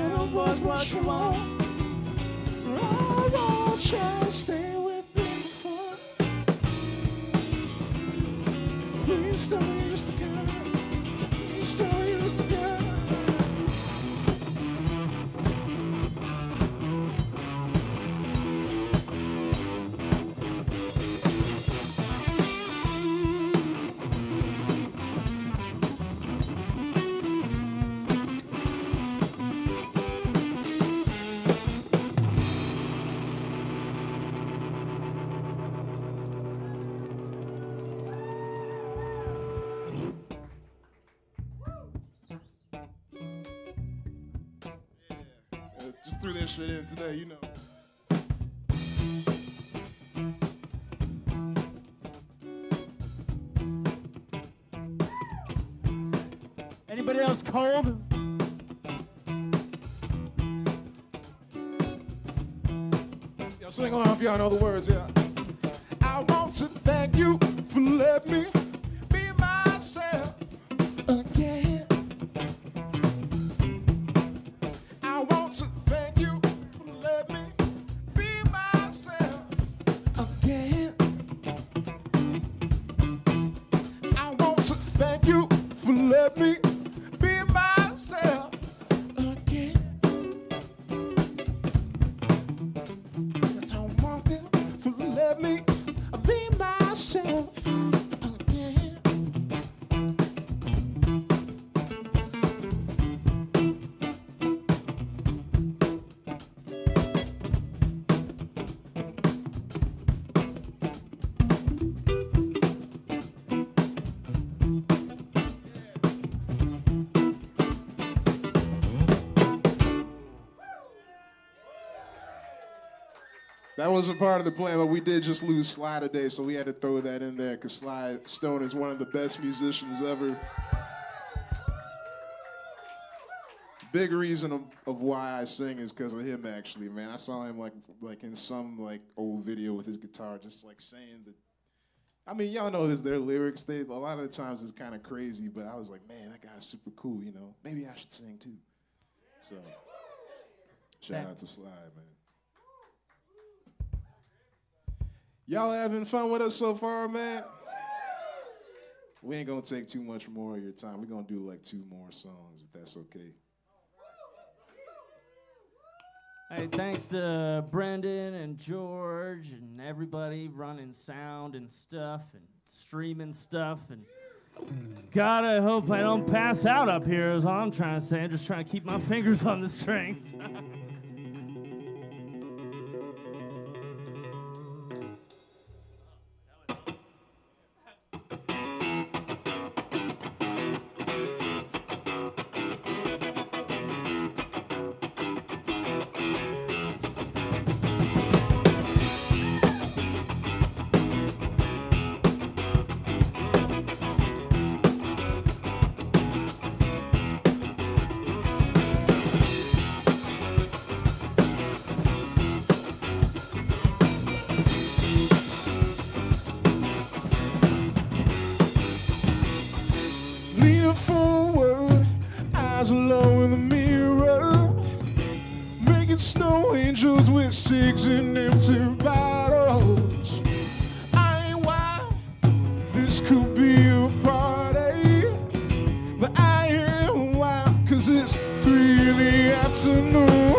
Tell boys what you want. I won't try to stay with me for fun. Please don't use the gun. Please don't use the gun. Just threw that shit in today, you know. Anybody else cold? Yo, sing along if y'all know the words, yeah. I want to thank you for letting me be myself again. I want to thank you for letting me be myself again. I want to thank you for letting me be myself again. I don't want them to let me be myself again. That wasn't part of the plan, but we did just lose Sly today, so we had to throw that in there because Sly Stone is one of the best musicians ever. Big reason of why I sing is because of him, actually, man. I saw him like in some old video with his guitar, just saying that. I mean, y'all know their lyrics. A lot of the times it's kind of crazy, but I was like, man, that guy's super cool, you know. Maybe I should sing too. So, shout out to Sly, man. Y'all having fun with us so far, man? We ain't gonna take too much more of your time. We're gonna do 2 more songs, if that's okay. Hey, thanks to Brendan and George and everybody running sound and stuff and streaming stuff. And God, I hope I don't pass out up here is all I'm trying to say. I'm just trying to keep my fingers on the strings. Forward, eyes low in the mirror, making snow angels with 6 and empty bottles. I ain't wild, this could be a party, but I am wild 'cause it's 3 in the afternoon.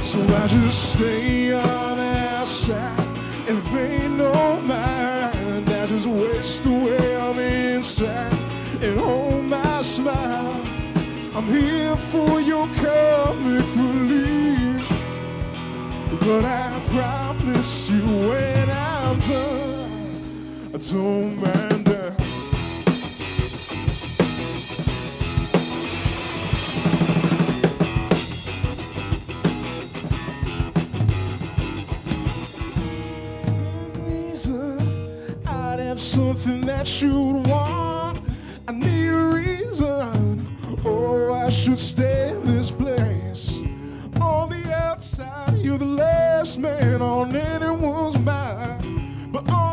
So I just stay on the outside and pay no mind. I just waste away on the inside and hold my smile. I'm here for your comic relief, but I promise you when I'm done, I don't mind that. Something that you'd want. I need a reason. Oh, I should stay in this place. On the outside, you're the last man on anyone's mind, but on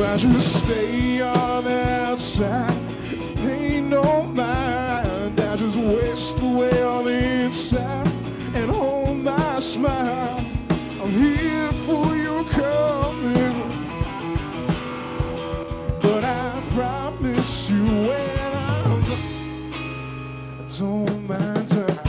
I just stay on the outside, pay no mind. I just waste away on the inside and hold my smile. I'm here for your coming, but I promise you when I'm done, I don't mind time.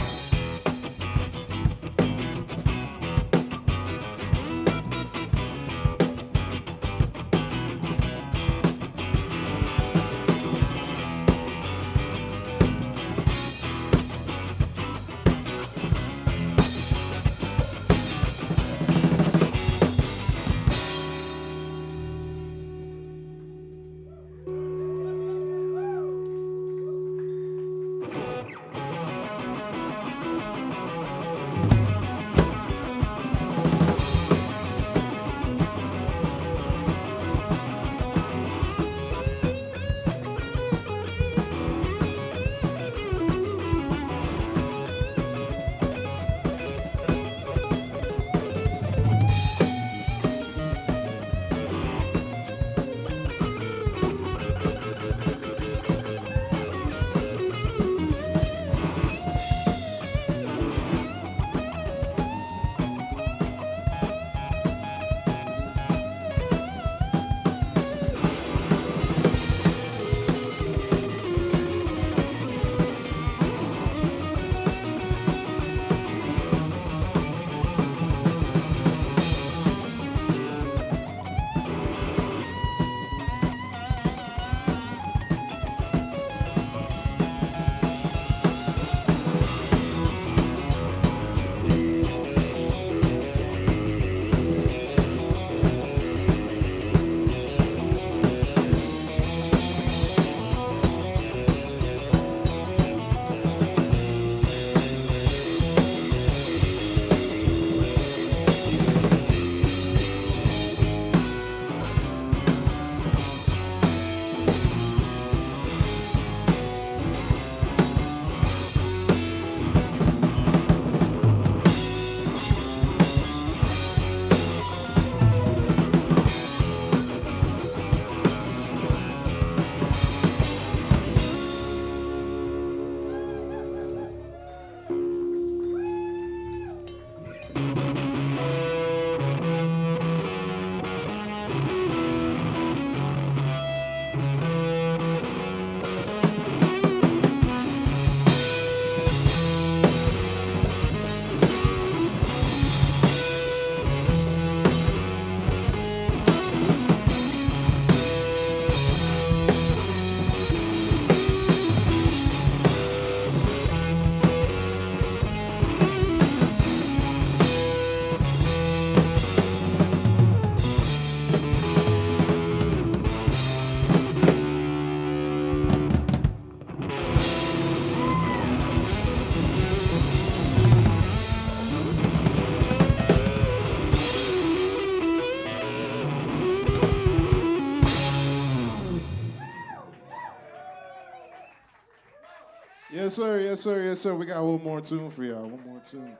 Yes, sir. Yes, sir. Yes, sir. We got one more tune for y'all. One more tune.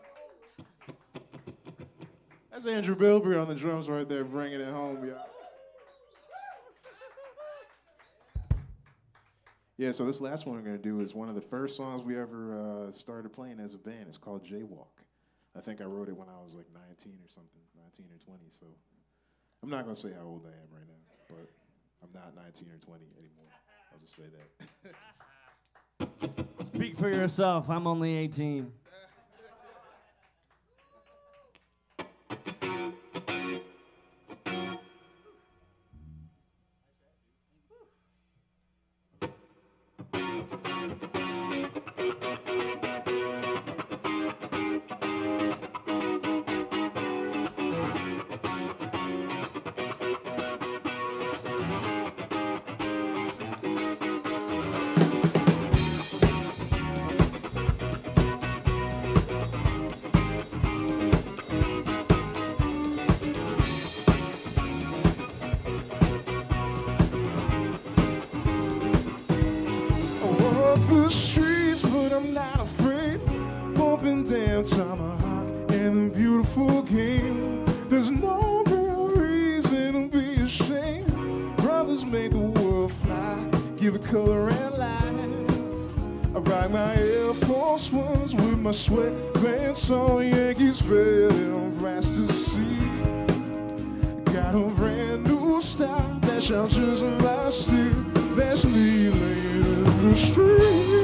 That's Andrew Bilbrey on the drums right there, bringing it home, y'all. Yeah, so this last one we're going to do is one of the first songs we ever started playing as a band. It's called Jaywalk. I think I wrote it when I was like 19 or something, 19 or 20. So I'm not going to say how old I am right now, but I'm not 19 or 20 anymore. I'll just say that. Speak for yourself. I'm only 18. Tomahawk and the beautiful game. There's no real reason to be ashamed. make the world fly, give it color and life. I rock my Air Force Ones with my sweatpants on, Yankees red and brass to see. Got a brand new style that shall just my steel. That's me laying in the street.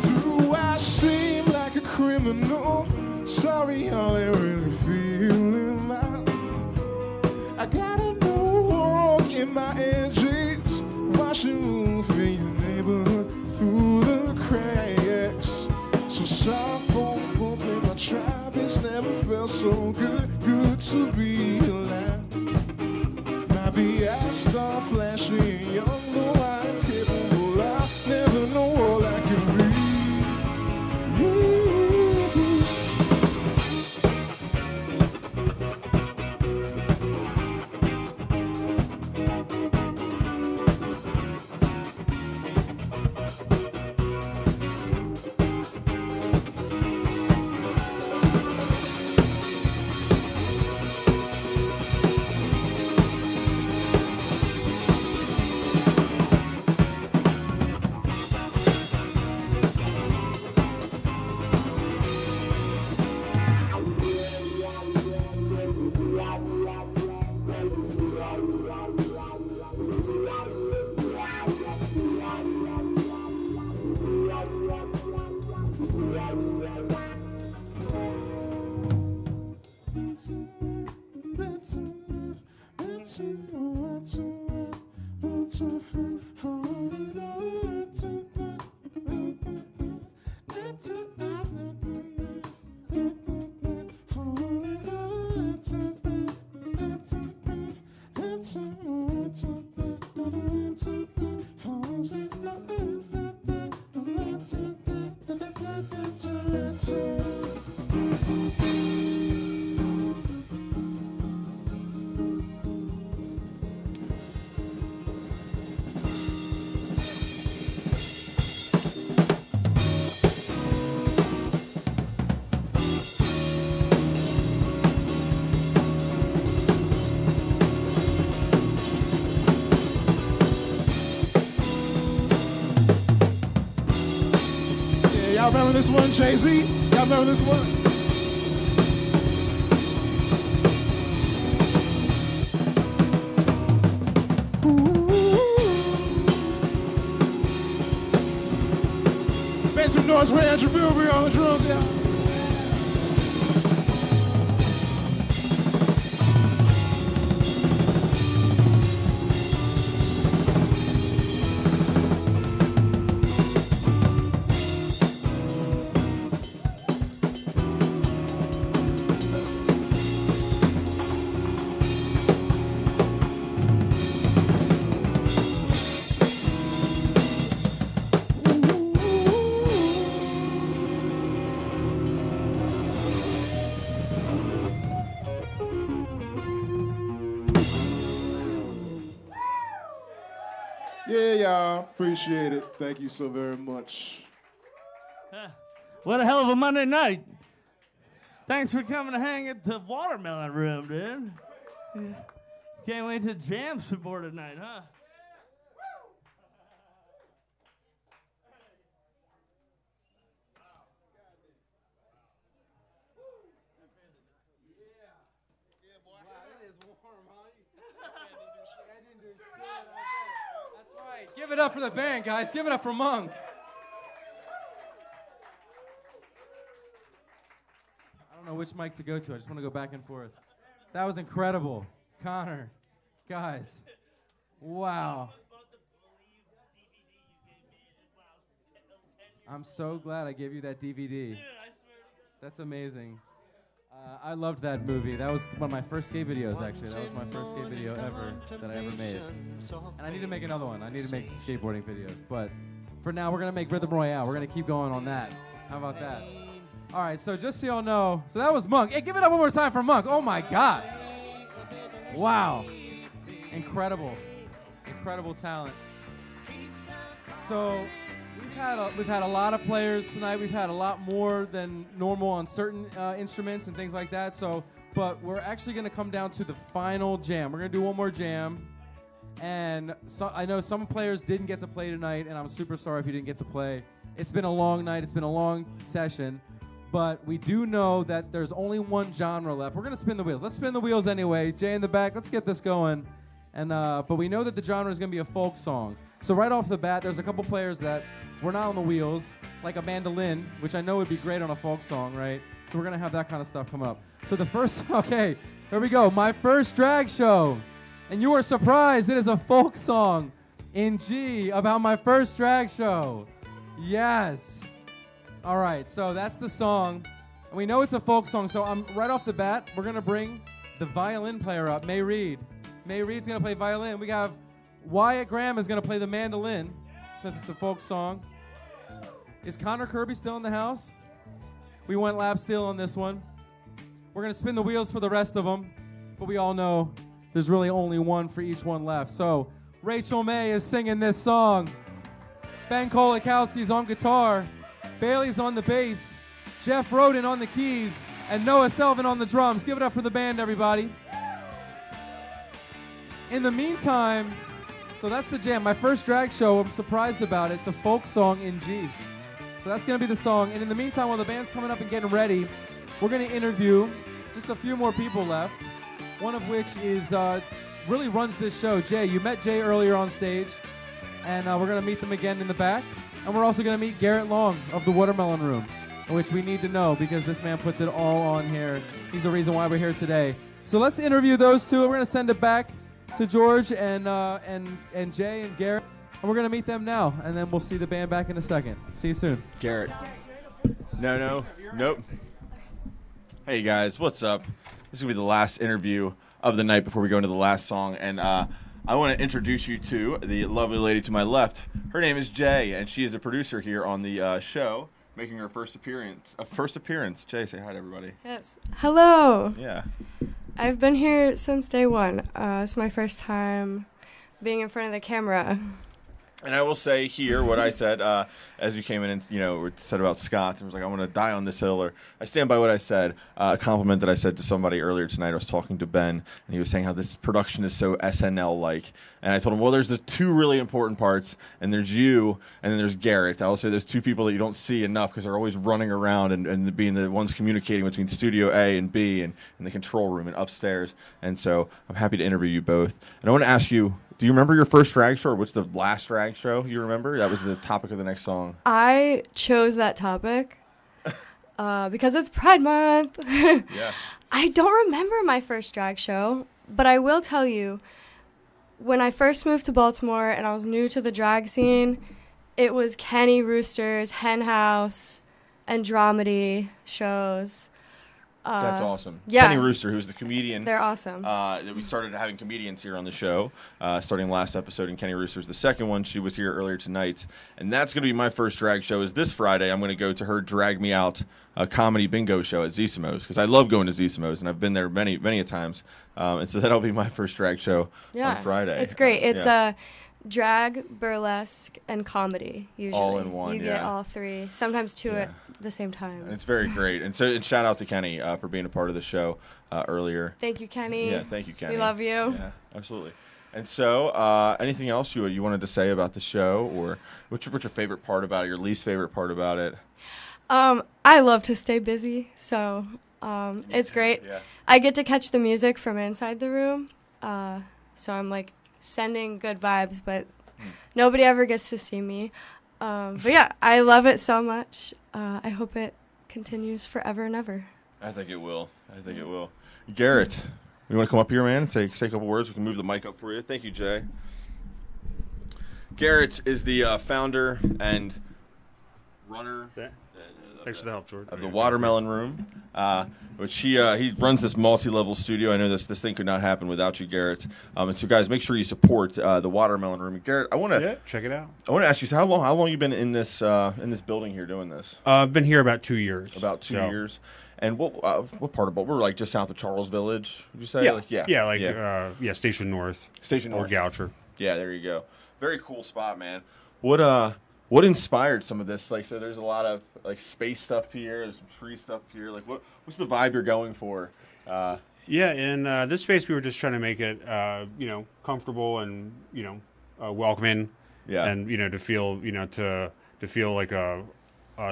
Do I seem like a criminal? Sorry, y'all ain't really feeling my. I got a new walk in my edges, watching move in your neighborhood through the cracks. So soft on bumping my tribe, it's never felt so good, good to be alive. Might be I start flashing young, though I'm capable. I never know all I can be. Y'all remember this one, Jay-Z? Y'all remember this one? Make some noise for Andrew Bilby on the drums, y'all. Yeah, y'all. Appreciate it. Thank you so very much. What a hell of a Monday night. Thanks for coming to hang at the Watermelon Room, dude. Can't wait to jam some more tonight, huh? Give it up for the band, guys. Give it up for Munk. I don't know which mic to go to. I just want to go back and forth. That was incredible. Connor, guys, wow. I'm so glad I gave you that DVD. That's amazing. I loved that movie. That was one of my first skate videos, actually. That was my first skate video ever that I ever made. And I need to make another one. I need to make some skateboarding videos. But for now, we're going to make Rhythm Royale. We're going to keep going on that. How about that? All right, so just so y'all know, so that was Munk. Hey, give it up one more time for Munk. Oh, my God. Wow. Incredible. incredible talent. So we've had a lot of players tonight. We've had a lot more than normal on certain instruments and things like that. But we're actually going to come down to the final jam. We're going to do one more jam. And so I know some players didn't get to play tonight, and I'm super sorry if you didn't get to play. It's been a long night. It's been a long session. But we do know that there's only one genre left. We're going to spin the wheels. Let's spin the wheels anyway. Jay in the back, let's get this going. And but we know that the genre is going to be a folk song. So right off the bat, there's a couple players that were not on the wheels, like a mandolin, which I know would be great on a folk song, right? So we're going to have that kind of stuff come up. So the first, okay, here we go. My first drag show. And you are surprised it is a folk song in G about my first drag show. Yes. All right, so that's the song. And we know it's a folk song, so right off the bat, we're going to bring the violin player up, May Reed. May Reed's going to play violin. We have Wyatt Graham is going to play the mandolin, since it's a folk song. Is Connor Kirby still in the house? We went lap steel on this one. We're going to spin the wheels for the rest of them, but we all know there's really only one for each one left. So Rachel May is singing this song. Ben Kolakowski's on guitar. Bailey's on the bass. Jeff Roden on the keys. And Noah Selvin on the drums. Give it up for the band, everybody. In the meantime, so that's the jam. My first drag show, I'm surprised about it. It's a folk song in G. So that's going to be the song. And in the meantime, while the band's coming up and getting ready, we're going to interview just a few more people left. One of which is really runs this show, Jay. You met Jay earlier on stage, and we're going to meet them again in the back. And we're also going to meet Garrett Long of the Watermelon Room, which we need to know because this man puts it all on here. He's the reason why we're here today. So let's interview those two. We're going to send it back to George and Jay and Garrett, and we're going to meet them now, and then we'll see the band back in a second. See you soon. Garrett. Nope. Hey guys, what's up? This is going to be the last interview of the night before we go into the last song. And I want to introduce you to the lovely lady to my left. Her name is Jay, and she is a producer here on the show, making her first appearance. Jay, say hi to everybody. Yes. Hello. Yeah. I've been here since day one. It's my first time being in front of the camera. And I will say here what I said as you came in and, said about Scott. I was like, I want to die on this hill. Or I stand by what I said. A compliment that I said to somebody earlier tonight. I was talking to Ben, and he was saying how this production is so SNL-like. And I told him, well, there's the two really important parts, and there's you, and then there's Garrett. I will say there's two people that you don't see enough because they're always running around and being the ones communicating between Studio A and B and in the control room and upstairs. And so I'm happy to interview you both. And I want to ask you, do you remember your first drag show, or what's the last drag show you remember? That was the topic of the next song. I chose that topic because it's Pride Month. Yeah. I don't remember my first drag show, but I will tell you, when I first moved to Baltimore and I was new to the drag scene, it was Kenny Rooster's Hen House and dramedy shows. That's awesome. Yeah. Kenny Rooster, who's the comedian. They're awesome. We started having comedians here on the show, starting last episode, and Kenny Rooster's the second one. She was here earlier tonight. And that's going to be my first drag show is this Friday. I'm going to go to her Drag Me Out comedy bingo show at Zissimo's, because I love going to Zissimo's, and I've been there many, many a times. And so that'll be my first drag show on Friday. It's great. It's drag, burlesque, and comedy, usually. All in one, You get all three, sometimes two at the same time. And it's very great. And so shout out to Kenny for being a part of the show earlier. Thank you, Kenny. Yeah, thank you, Kenny. We love you. Yeah, absolutely. And so anything else you wanted to say about the show, or what's your favorite part about it, your least favorite part about it? I love to stay busy, so it's great. Yeah. I get to catch the music from inside the room, so I'm like sending good vibes, but nobody ever gets to see me. But yeah, I love it so much. I hope it continues forever and ever. I think it will. Garrett, you want to come up here, man, and say a couple words? We can move the mic up for you. Thank you, Jay. Garrett is the founder and runner. Thanks for the help, George. Of the Watermelon Room, which he runs this multi-level studio. I know this thing could not happen without you, Garrett. And so, guys, make sure you support the Watermelon Room. Garrett, I want to check it out. I want to ask you, so how long you been in this building here doing this? I've been here about 2 years. About 2 years. And what part of Baltimore? We're like just south of Charles Village. Would you say? Yeah, Station North. Station North. Or Goucher. Yeah, there you go. Very cool spot, man. What inspired some of this? Like, so there's a lot of like space stuff here. There's some tree stuff here. Like, what's the vibe you're going for? Yeah, in this space, we were just trying to make it, comfortable and welcoming. Yeah. And to feel, to feel like a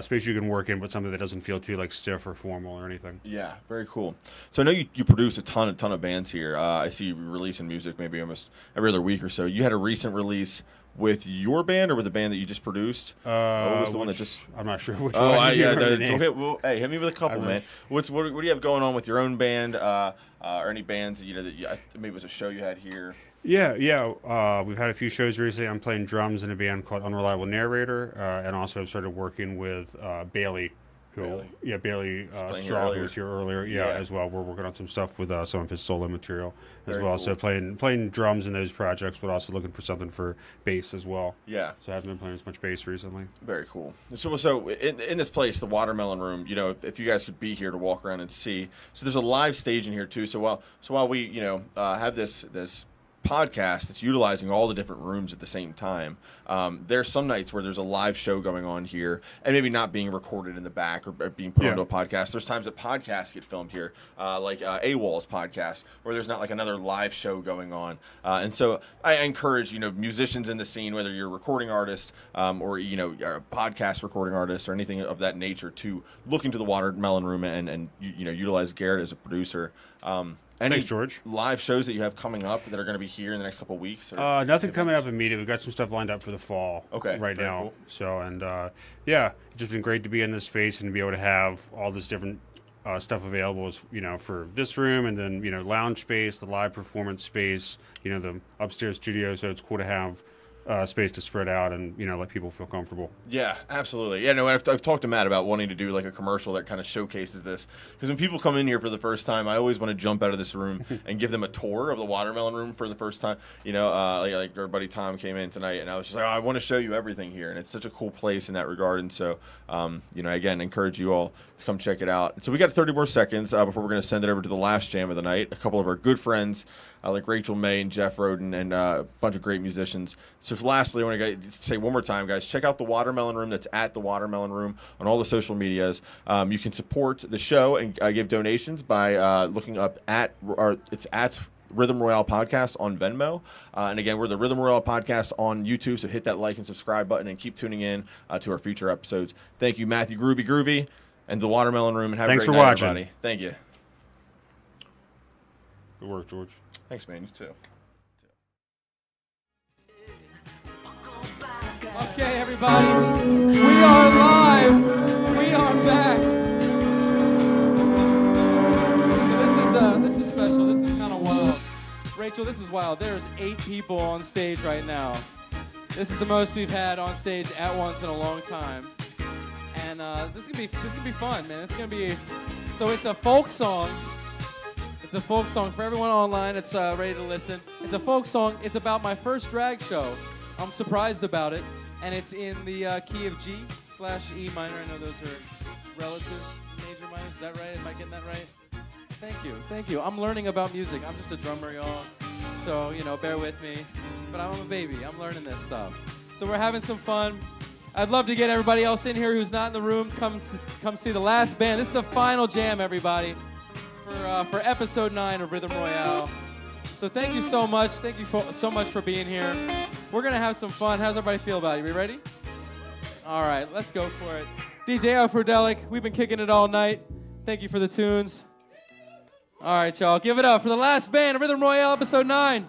space you can work in, but something that doesn't feel too like stiff or formal or anything. Yeah, very cool. So I know you produce a ton of bands here. I see you releasing music maybe almost every other week or so. You had a recent release with your band or with the band that you just produced? What was the one that just? I'm not sure which one. Yeah, okay. Well, hey, hit me with a couple, man. What do you have going on with your own band, or any bands that maybe it was a show you had here? Yeah. We've had a few shows recently. I'm playing drums in a band called Unreliable Narrator, and also I've started working with Bailey. Bailey Straw, who was here earlier. Yeah, as well. We're working on some stuff with some of his solo material as well. Cool. So playing drums in those projects, but also looking for something for bass as well. Yeah. So I haven't been playing as much bass recently. Very cool. So in this place, the Watermelon Room, if you guys could be here to walk around and see. So there's a live stage in here too. So while we have this podcast that's utilizing all the different rooms at the same time, there's some nights where there's a live show going on here and maybe not being recorded in the back or being put onto a podcast. There's times that podcasts get filmed here, like AWOL's podcast, where there's not like another live show going on. And so I encourage musicians in the scene, whether you're a recording artist or you're a podcast recording artist or anything of that nature, to look into the Watermelon Room and utilize Garrett as a producer. Any Thanks, George. Live shows that you have coming up that are going to be here in the next couple of weeks? Nothing coming up immediately. We've got some stuff lined up for the fall. Right now. Cool. So it's just been great to be in this space and to be able to have all this different stuff available. For this room and then lounge space, the live performance space, the upstairs studio. So it's cool to have space to spread out and let people feel comfortable. Yeah, absolutely. Yeah, no, I've talked to Matt about wanting to do like a commercial that kind of showcases this, because when people come in here for the first time, I always want to jump out of this room and give them a tour of the Watermelon Room for the first time. Like our buddy Tom came in tonight, and I was just like, I want to show you everything here, and it's such a cool place in that regard. And so, again, encourage you all to come check it out. So we got 30 more seconds before we're going to send it over to the last jam of the night. A couple of our good friends like Rachel May and Jeff Roden and a bunch of great musicians. So lastly, I want to say one more time, guys, check out the Watermelon Room. That's at the Watermelon Room on all the social medias. You can support the show and give donations by looking up it's at Rhythm Royale Podcast on Venmo. And again, we're the Rhythm Royale Podcast on YouTube, so hit that like and subscribe button and keep tuning in to our future episodes. Thank you, Matthew Groovy, and the Watermelon Room, and have Thanks a great for night, watching. everybody. Thank you. Good work, George. Thanks, man. You too. Okay, everybody, we are live. We are back. So this is special. This is kind of wild. Rachel, this is wild. There's 8 people on stage right now. This is the most we've had on stage at once in a long time. And this is gonna be fun, man. So it's a folk song. It's a folk song for everyone online. It's ready to listen. It's a folk song. It's about my first drag show. I'm surprised about it. And it's in the key of G/E minor. I know those are relative major minors. Is that right? Am I getting that right? Thank you. I'm learning about music. I'm just a drummer, y'all. So, bear with me. But I'm a baby. I'm learning this stuff. So we're having some fun. I'd love to get everybody else in here who's not in the room. Come see the last band. This is the final jam, everybody, for episode 9 of Rhythm Royale. So thank you so much. Thank you so much for being here. We're going to have some fun. How's everybody feel about it? We ready? All right, let's go for it. DJ Afrodelic, we've been kicking it all night. Thank you for the tunes. All right, y'all. Give it up for the last band of Rhythm Royale, episode 9.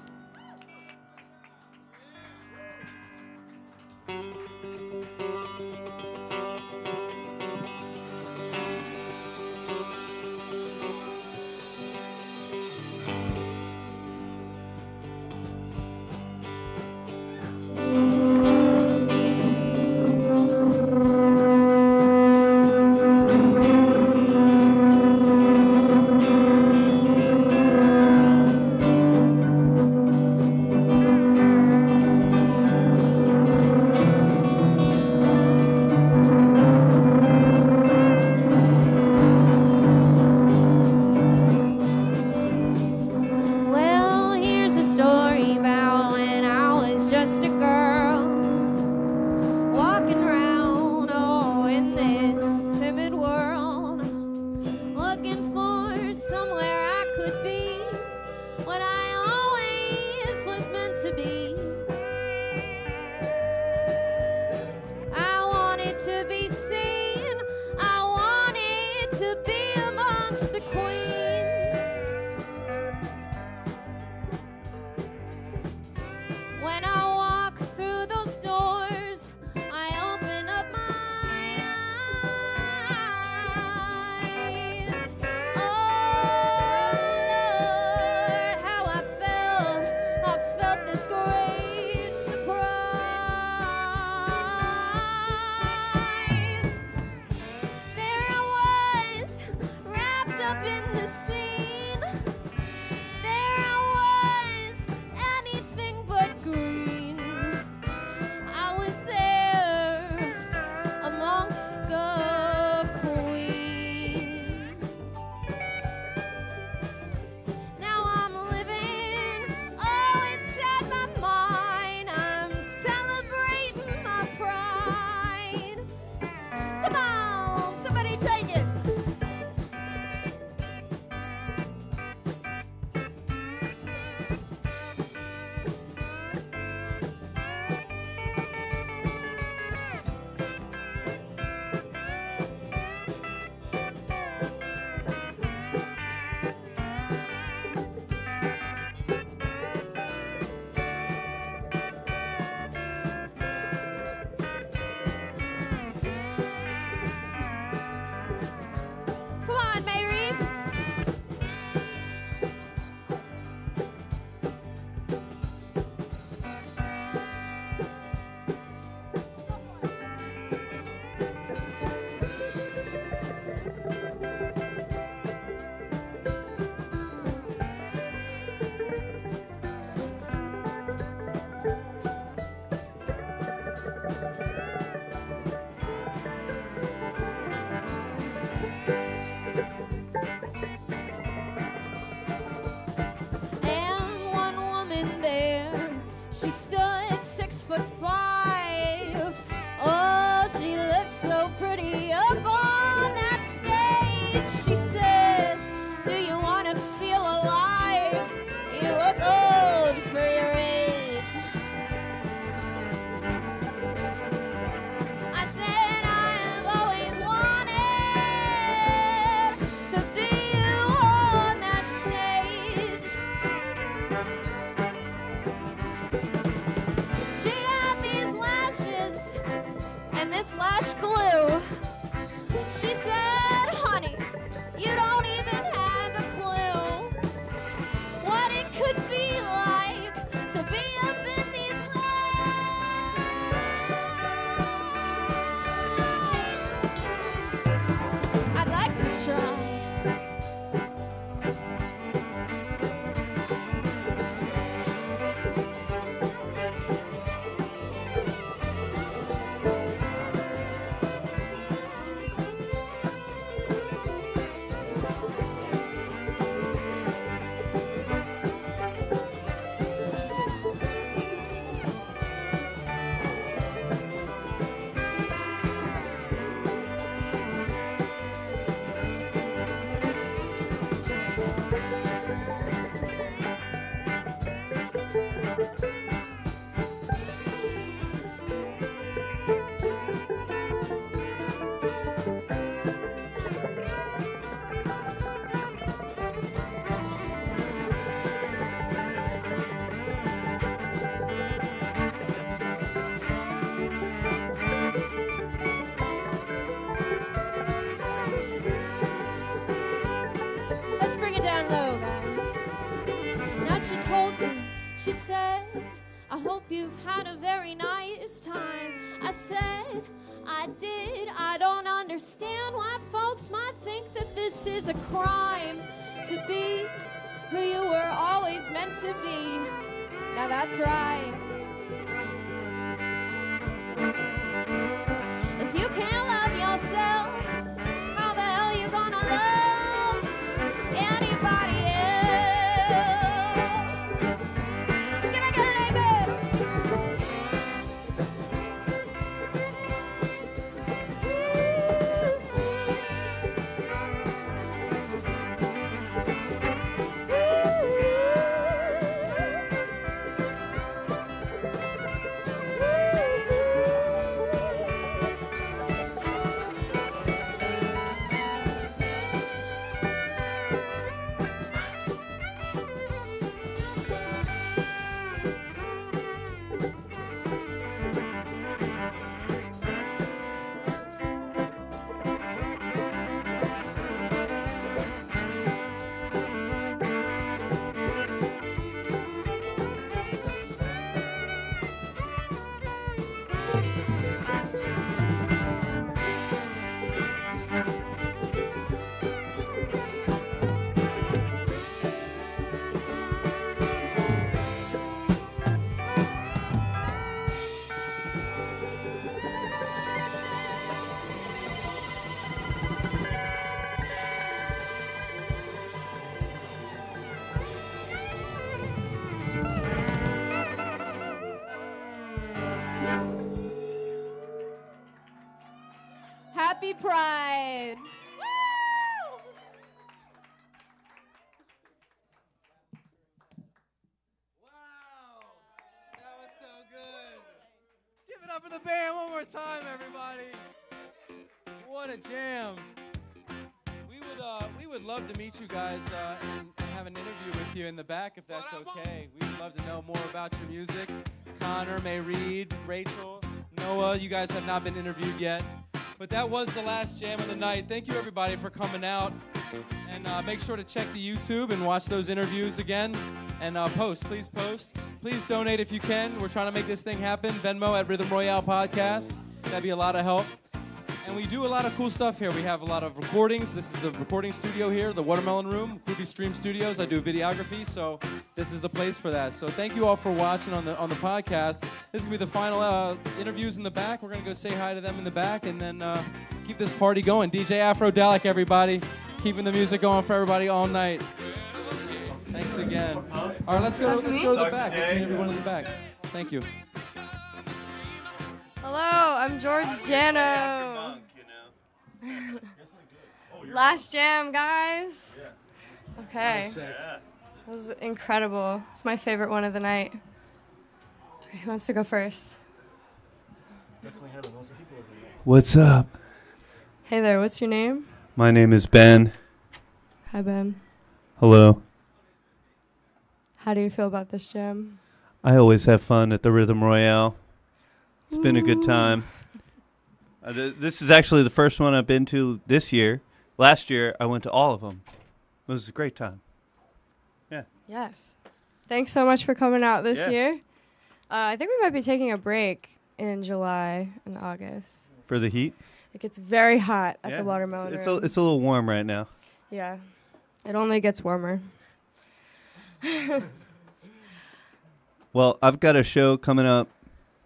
And one woman there, she stood 6'5". Oh, she looked so pretty up on that stage. She said, "Do you want to feel alive? You look old for your age." I said, "I have always wanted to be you on that stage." She had these lashes and this lash glue. She said, "Honey, you don't even have a clue what it could be like to be up in these lights." I'd like to try. Let's bring it down low, guys. Now she told me, she said, "I hope you've had a very nice time." I said, "I did. I don't understand why folks might think that this is a crime to be who you were always meant to be." Now that's right. If you can't love yourself, how the hell you gonna love anybody else? Can I get an amen? Happy Pride! Woo! That was so good. Give it up for the band one more time, everybody. What a jam. We would love to meet you guys and have an interview with you in the back if that's okay. We would love to know more about your music. Connor, May Reed, Rachel, Noah, you guys have not been interviewed yet. But that was the last jam of the night. Thank you, everybody, for coming out. And make sure to check the YouTube and watch those interviews again. And please post. Please donate if you can. We're trying to make this thing happen. Venmo at Rhythm Royale Podcast. That'd be a lot of help. And we do a lot of cool stuff here. We have a lot of recordings. This is the recording studio here, the Watermelon Room, Groovy Stream Studios. I do videography, so this is the place for that. So thank you all for watching on the podcast. This is gonna be the final interviews in the back. We're gonna go say hi to them in the back, and then keep this party going. DJ Afrodelic, everybody, keeping the music going for everybody all night. Thanks again. All right, let's go to the back. Let's meet everyone in the back. Thank you. Hello, I'm George Jano. Last jam, guys. Okay. That was incredible. It's my favorite one of the night. Who wants to go first? What's up? Hey there, what's your name? My name is Ben. Hi, Ben. Hello. How do you feel about this jam? I always have fun at the Rhythm Royale. It's been a good time. This is actually the first one I've been to this year. Last year, I went to all of them. It was a great time. Yeah. Yes. Thanks so much for coming out this Yeah. year. I think we might be taking a break in July and August. For the heat? It gets very hot at Yeah. the Watermelon It's Room. a little warm right now. Yeah. It only gets warmer. Well, I've got a show coming up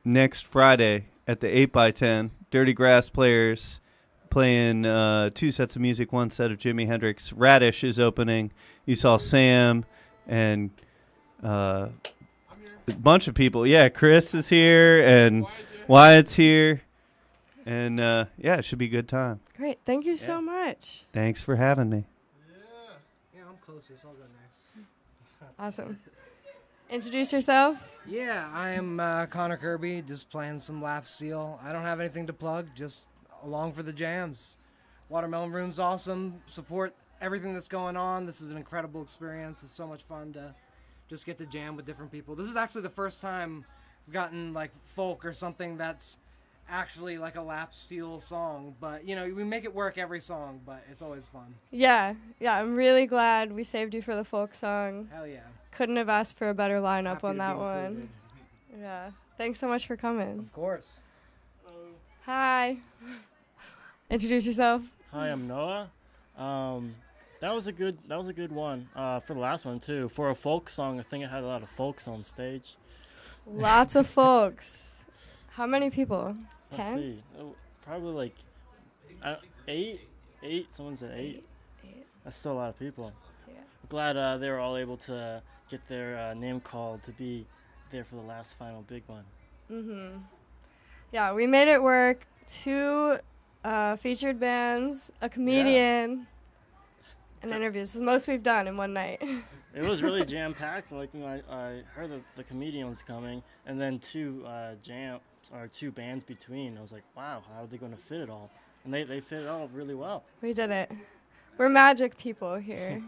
next Friday at the 8x10. Dirty Grass Players playing 2 sets of music, 1 set of Jimi Hendrix. Radish is opening. You saw Sam and a bunch of people. Yeah, Chris is here and Wyatt's here. And yeah, it should be a good time. Great. Thank you so much. Thanks for having me. Yeah, I'm closest. I'll go next. Awesome. Introduce yourself. Yeah, I am Connor Kirby, just playing some lap steel. I don't have anything to plug, just along for the jams. Watermelon Room's awesome. Support everything that's going on. This is an incredible experience. It's so much fun to just get to jam with different people. This is actually the first time I've gotten like folk or something that's actually like a lap steel song. But, you know, we make it work every song, but it's always fun. Yeah. I'm really glad we saved you for the folk song. Hell yeah. Couldn't have asked for a better lineup Happy on to that be one. included. Yeah. Thanks so much for coming. Of course. Hi. Introduce yourself. Hi, I'm Noah. That was a good one. For the last one too. For a folk song, I think it had a lot of folks on stage. Lots of folks. How many people? Let's 10? see. Probably like 8. Someone said 8. That's still a lot of people. Yeah. Glad they were all able to get their name called to be there for the last final big one. Mm-hmm. Yeah, we made it work. 2 featured bands, a comedian, and interviews. This is the most we've done in one night. It was really jam-packed. Like, you know, I heard the comedian was coming, and then 2 bands between. I was like, wow, how are they going to fit it all? And they fit it all really well. We did it. We're magic people here.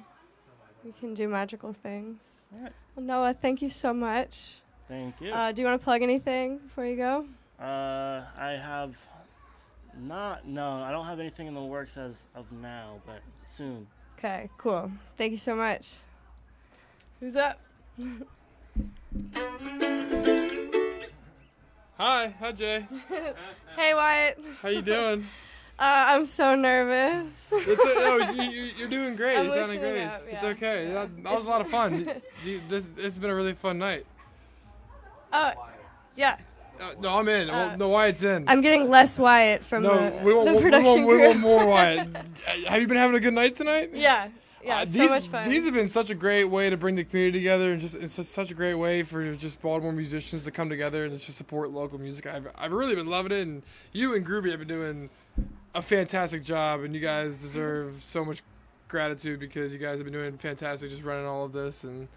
We can do magical things. All right. Well, Noah, thank you so much. Thank you. Do you want to plug anything before you go? I have not. No, I don't have anything in the works as of now, but soon. Okay, cool. Thank you so much. Who's up? Hi, Jay. Hey, Wyatt. How you doing? I'm so nervous. You're doing great. I'm You're sounding loosening great. up, It's yeah. okay. That was a lot of fun. It's been a really fun night. Yeah. No, I'm in. No, Wyatt's in. I'm getting less Wyatt from the production we crew. want more Wyatt. Have you been having a good night tonight? Yeah, so much fun. These have been such a great way to bring the community together, and just it's such a great way for just Baltimore musicians to come together and just support local music. I've really been loving it, and you and Groovy have been doing a fantastic job, and you guys deserve so much gratitude because you guys have been doing fantastic, just running all of this. And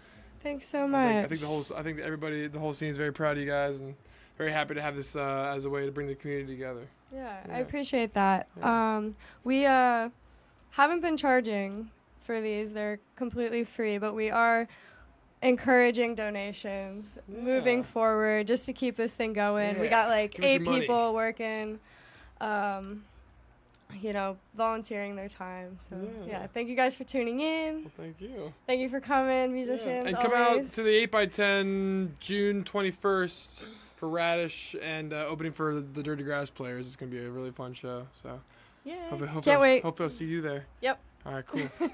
Thanks so much. I think everybody, the whole scene is very proud of you guys, and very happy to have this as a way to bring the community together. Yeah, I appreciate that. We haven't been charging for these. They're completely free, but we are encouraging donations moving forward just to keep this thing going. We got like Give us 8 your money. people working, volunteering their time. So yeah, thank you guys for tuning in. Well, thank you. Thank you for coming, musicians. And come out always. to the 8x10 June 21st Radish and opening for the Dirty Grass Players. It's gonna be a really fun show. So, yeah, can't wait. Hope I'll see you there. Yep. All right, cool.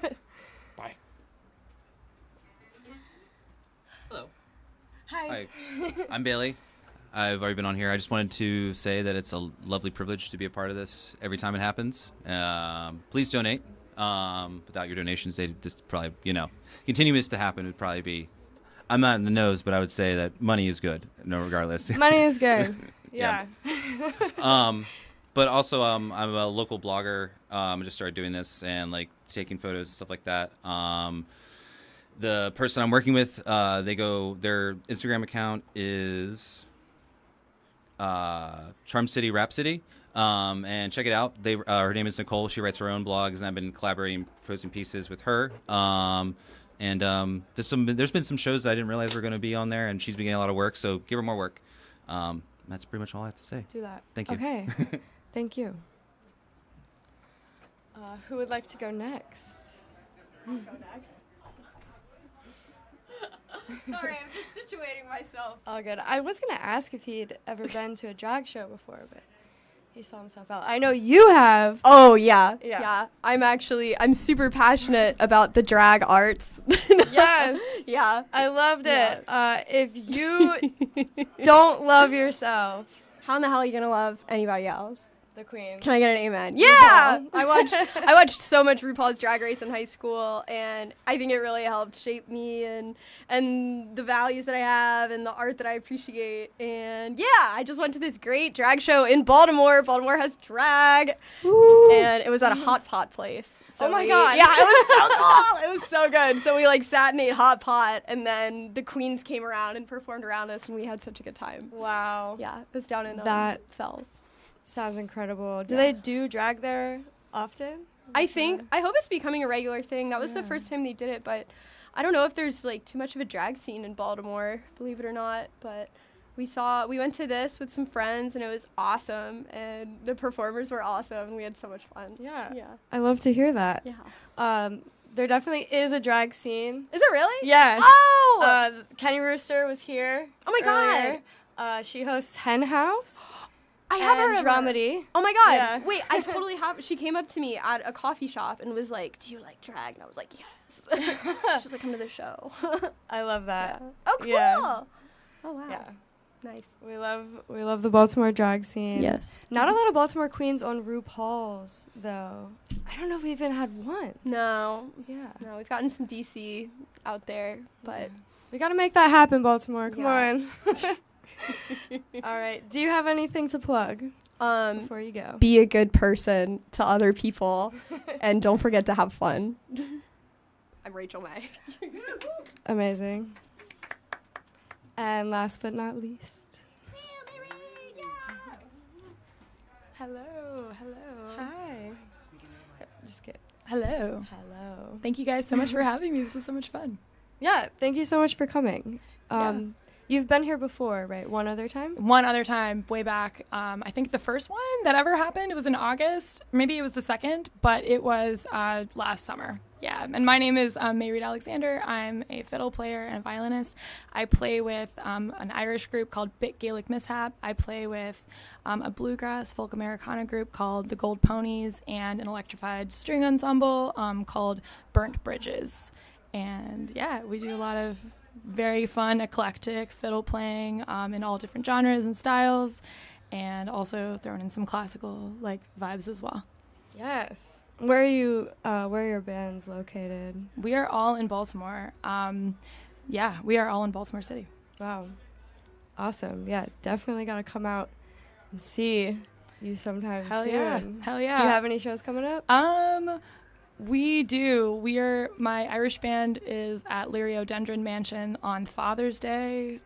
Bye. Hello. Hi. I'm Bailey. I've already been on here. I just wanted to say that it's a lovely privilege to be a part of this every time it happens. Please donate. Without your donations, they just probably, continuous to happen would probably be. I'm not in the nose, but I would say that money is good, regardless. Money is good. Yeah. But also, I'm a local blogger. I just started doing this and like taking photos and stuff like that. The person I'm working with, their Instagram account is Charm City Rhapsody. And check it out. Her name is Nicole. She writes her own blogs, and I've been collaborating, posting pieces with her. There's been some shows that I didn't realize were going to be on there, and she's been getting a lot of work. So give her more work. That's pretty much all I have to say. Do that. Thank you. Okay. Thank you. Who would like to go next? Go next. Sorry, I'm just situating myself. All good. I was gonna ask if he'd ever been to a drag show before, but he saw himself out. I know you have. Oh yeah. I'm super passionate about the drag arts. Yes. Yeah. I loved it. If you don't love yourself, how in the hell are you gonna love anybody else? The queen. Can I get an amen? RuPaul. Yeah! I watched so much RuPaul's Drag Race in high school, and I think it really helped shape me and the values that I have and the art that I appreciate. And yeah, I just went to this great drag show in Baltimore. Baltimore has drag. Ooh. And it was at a hot pot place. So Oh my God. Yeah, it was so cool. It was so good. So we sat and ate hot pot, and then the queens came around and performed around us, and we had such a good time. Wow. Yeah, it was down in That Fells. Sounds incredible. Do Yeah. they do drag there often? I hope it's becoming a regular thing. That was the Yeah. first time they did it, but I don't know if there's too much of a drag scene in Baltimore, believe it or not. But we went to this with some friends, and it was awesome, and the performers were awesome, and we had so much fun. Yeah. Yeah. I love to hear that. Yeah. There definitely is a drag scene. Is it really? Yes. Oh! Kenny Rooster was here. Oh my God. God. She hosts Hen House. I have heard and of her. Dramedy. Oh my God. Yeah. Wait, I totally have. She came up to me at a coffee shop and was like, "Do you like drag?" And I was like, "Yes." She was like, "Come to the show." I love that. Yeah. Oh, cool. Yeah. Oh wow. Yeah. Nice. We love the Baltimore drag scene. Yes. Not a lot of Baltimore queens on RuPaul's though. I don't know if we even had one. No. Yeah. No, we've gotten some DC out there, but we got to make that happen, Baltimore. Come Yeah. on. All right. Do you have anything to plug before you go? Be a good person to other people, and don't forget to have fun. I'm Rachel May. Amazing. And last but not least. Hello. Hi. Just kidding. Hello. Hello. Thank you guys so much for having me. This was so much fun. Yeah, thank you so much for coming. Yeah. You've been here before, right? One other time? One other time, way back. I think the first one that ever happened, it was in August. Maybe it was the second, but it was last summer. Yeah, and my name is May Reed Alexander. I'm a fiddle player and a violinist. I play with an Irish group called Bit Gaelic Mishap. I play with a bluegrass folk Americana group called the Gold Ponies and an electrified string ensemble called Burnt Bridges. And yeah, we do a lot of very fun, eclectic fiddle playing in all different genres and styles, and also throwing in some classical vibes as well. Yes. Where are your bands located? We are all in Baltimore. Yeah, we are all in Baltimore City. Wow. Awesome. Yeah, definitely got to come out and see you sometime Hell soon. yeah. Hell yeah. Do you have any shows coming up? We do. My Irish band is at Liriodendron Mansion on Father's Day,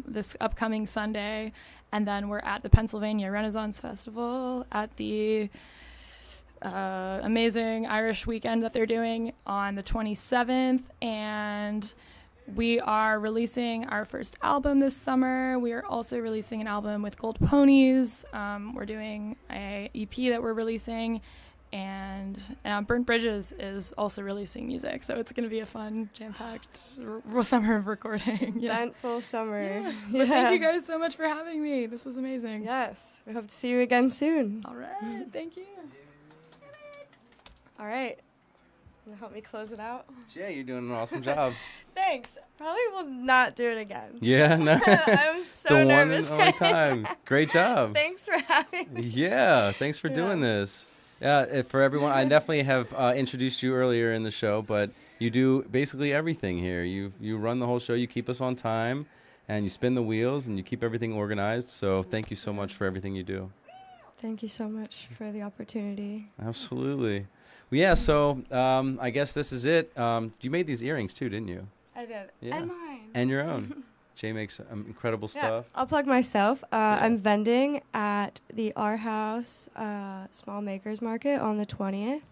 this upcoming Sunday, and then we're at the Pennsylvania Renaissance Festival at the amazing Irish weekend that they're doing on the 27th, and we are releasing our first album this summer. We are also releasing an album with Gold Ponies. We're doing a EP that we're releasing, And Burnt Bridges is also releasing music, so it's going to be a fun, jam-packed summer of recording. Eventful summer. Yeah. But thank you guys so much for having me. This was amazing. Yes. We hope to see you again soon. All right. Thank you. All right. Gonna help me close it out? Yeah, you're doing an awesome job. Thanks. Probably will not do it again. Yeah, no. I'm so the nervous. one and only time. Great job. Thanks for having me. Yeah, thanks for doing this. Yeah, for everyone, I definitely have introduced you earlier in the show, but you do basically everything here. You run the whole show. You keep us on time, and you spin the wheels, and you keep everything organized. So thank you so much for everything you do. Thank you so much for the opportunity. Absolutely. Well, yeah, so I guess this is it. You made these earrings too, didn't you? I did. Yeah. And mine. And your own. Jay makes incredible stuff. I'll plug myself. I'm vending at the Our House Small Makers Market on the 20th.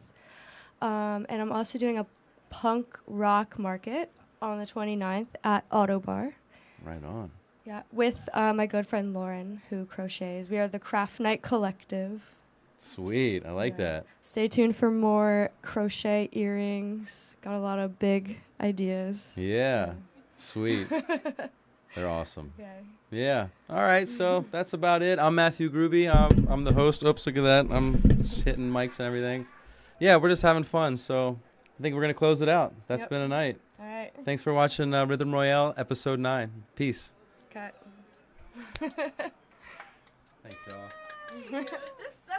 And I'm also doing a punk rock market on the 29th at Auto Bar. Right on. Yeah, with my good friend Lauren, who crochets. We are the Craft Night Collective. Sweet. I like that. Stay tuned for more crochet earrings. Got a lot of big ideas. Yeah. Sweet. They're awesome. Okay. Yeah. All right. So that's about it. I'm Matthew Gruby. I'm the host. Oops, look at that. I'm just hitting mics and everything. Yeah, we're just having fun. So I think we're going to close it out. That's been a night. All right. Thanks for watching Rhythm Royale, Episode 9. Peace. Cut. Thanks, y'all. This is so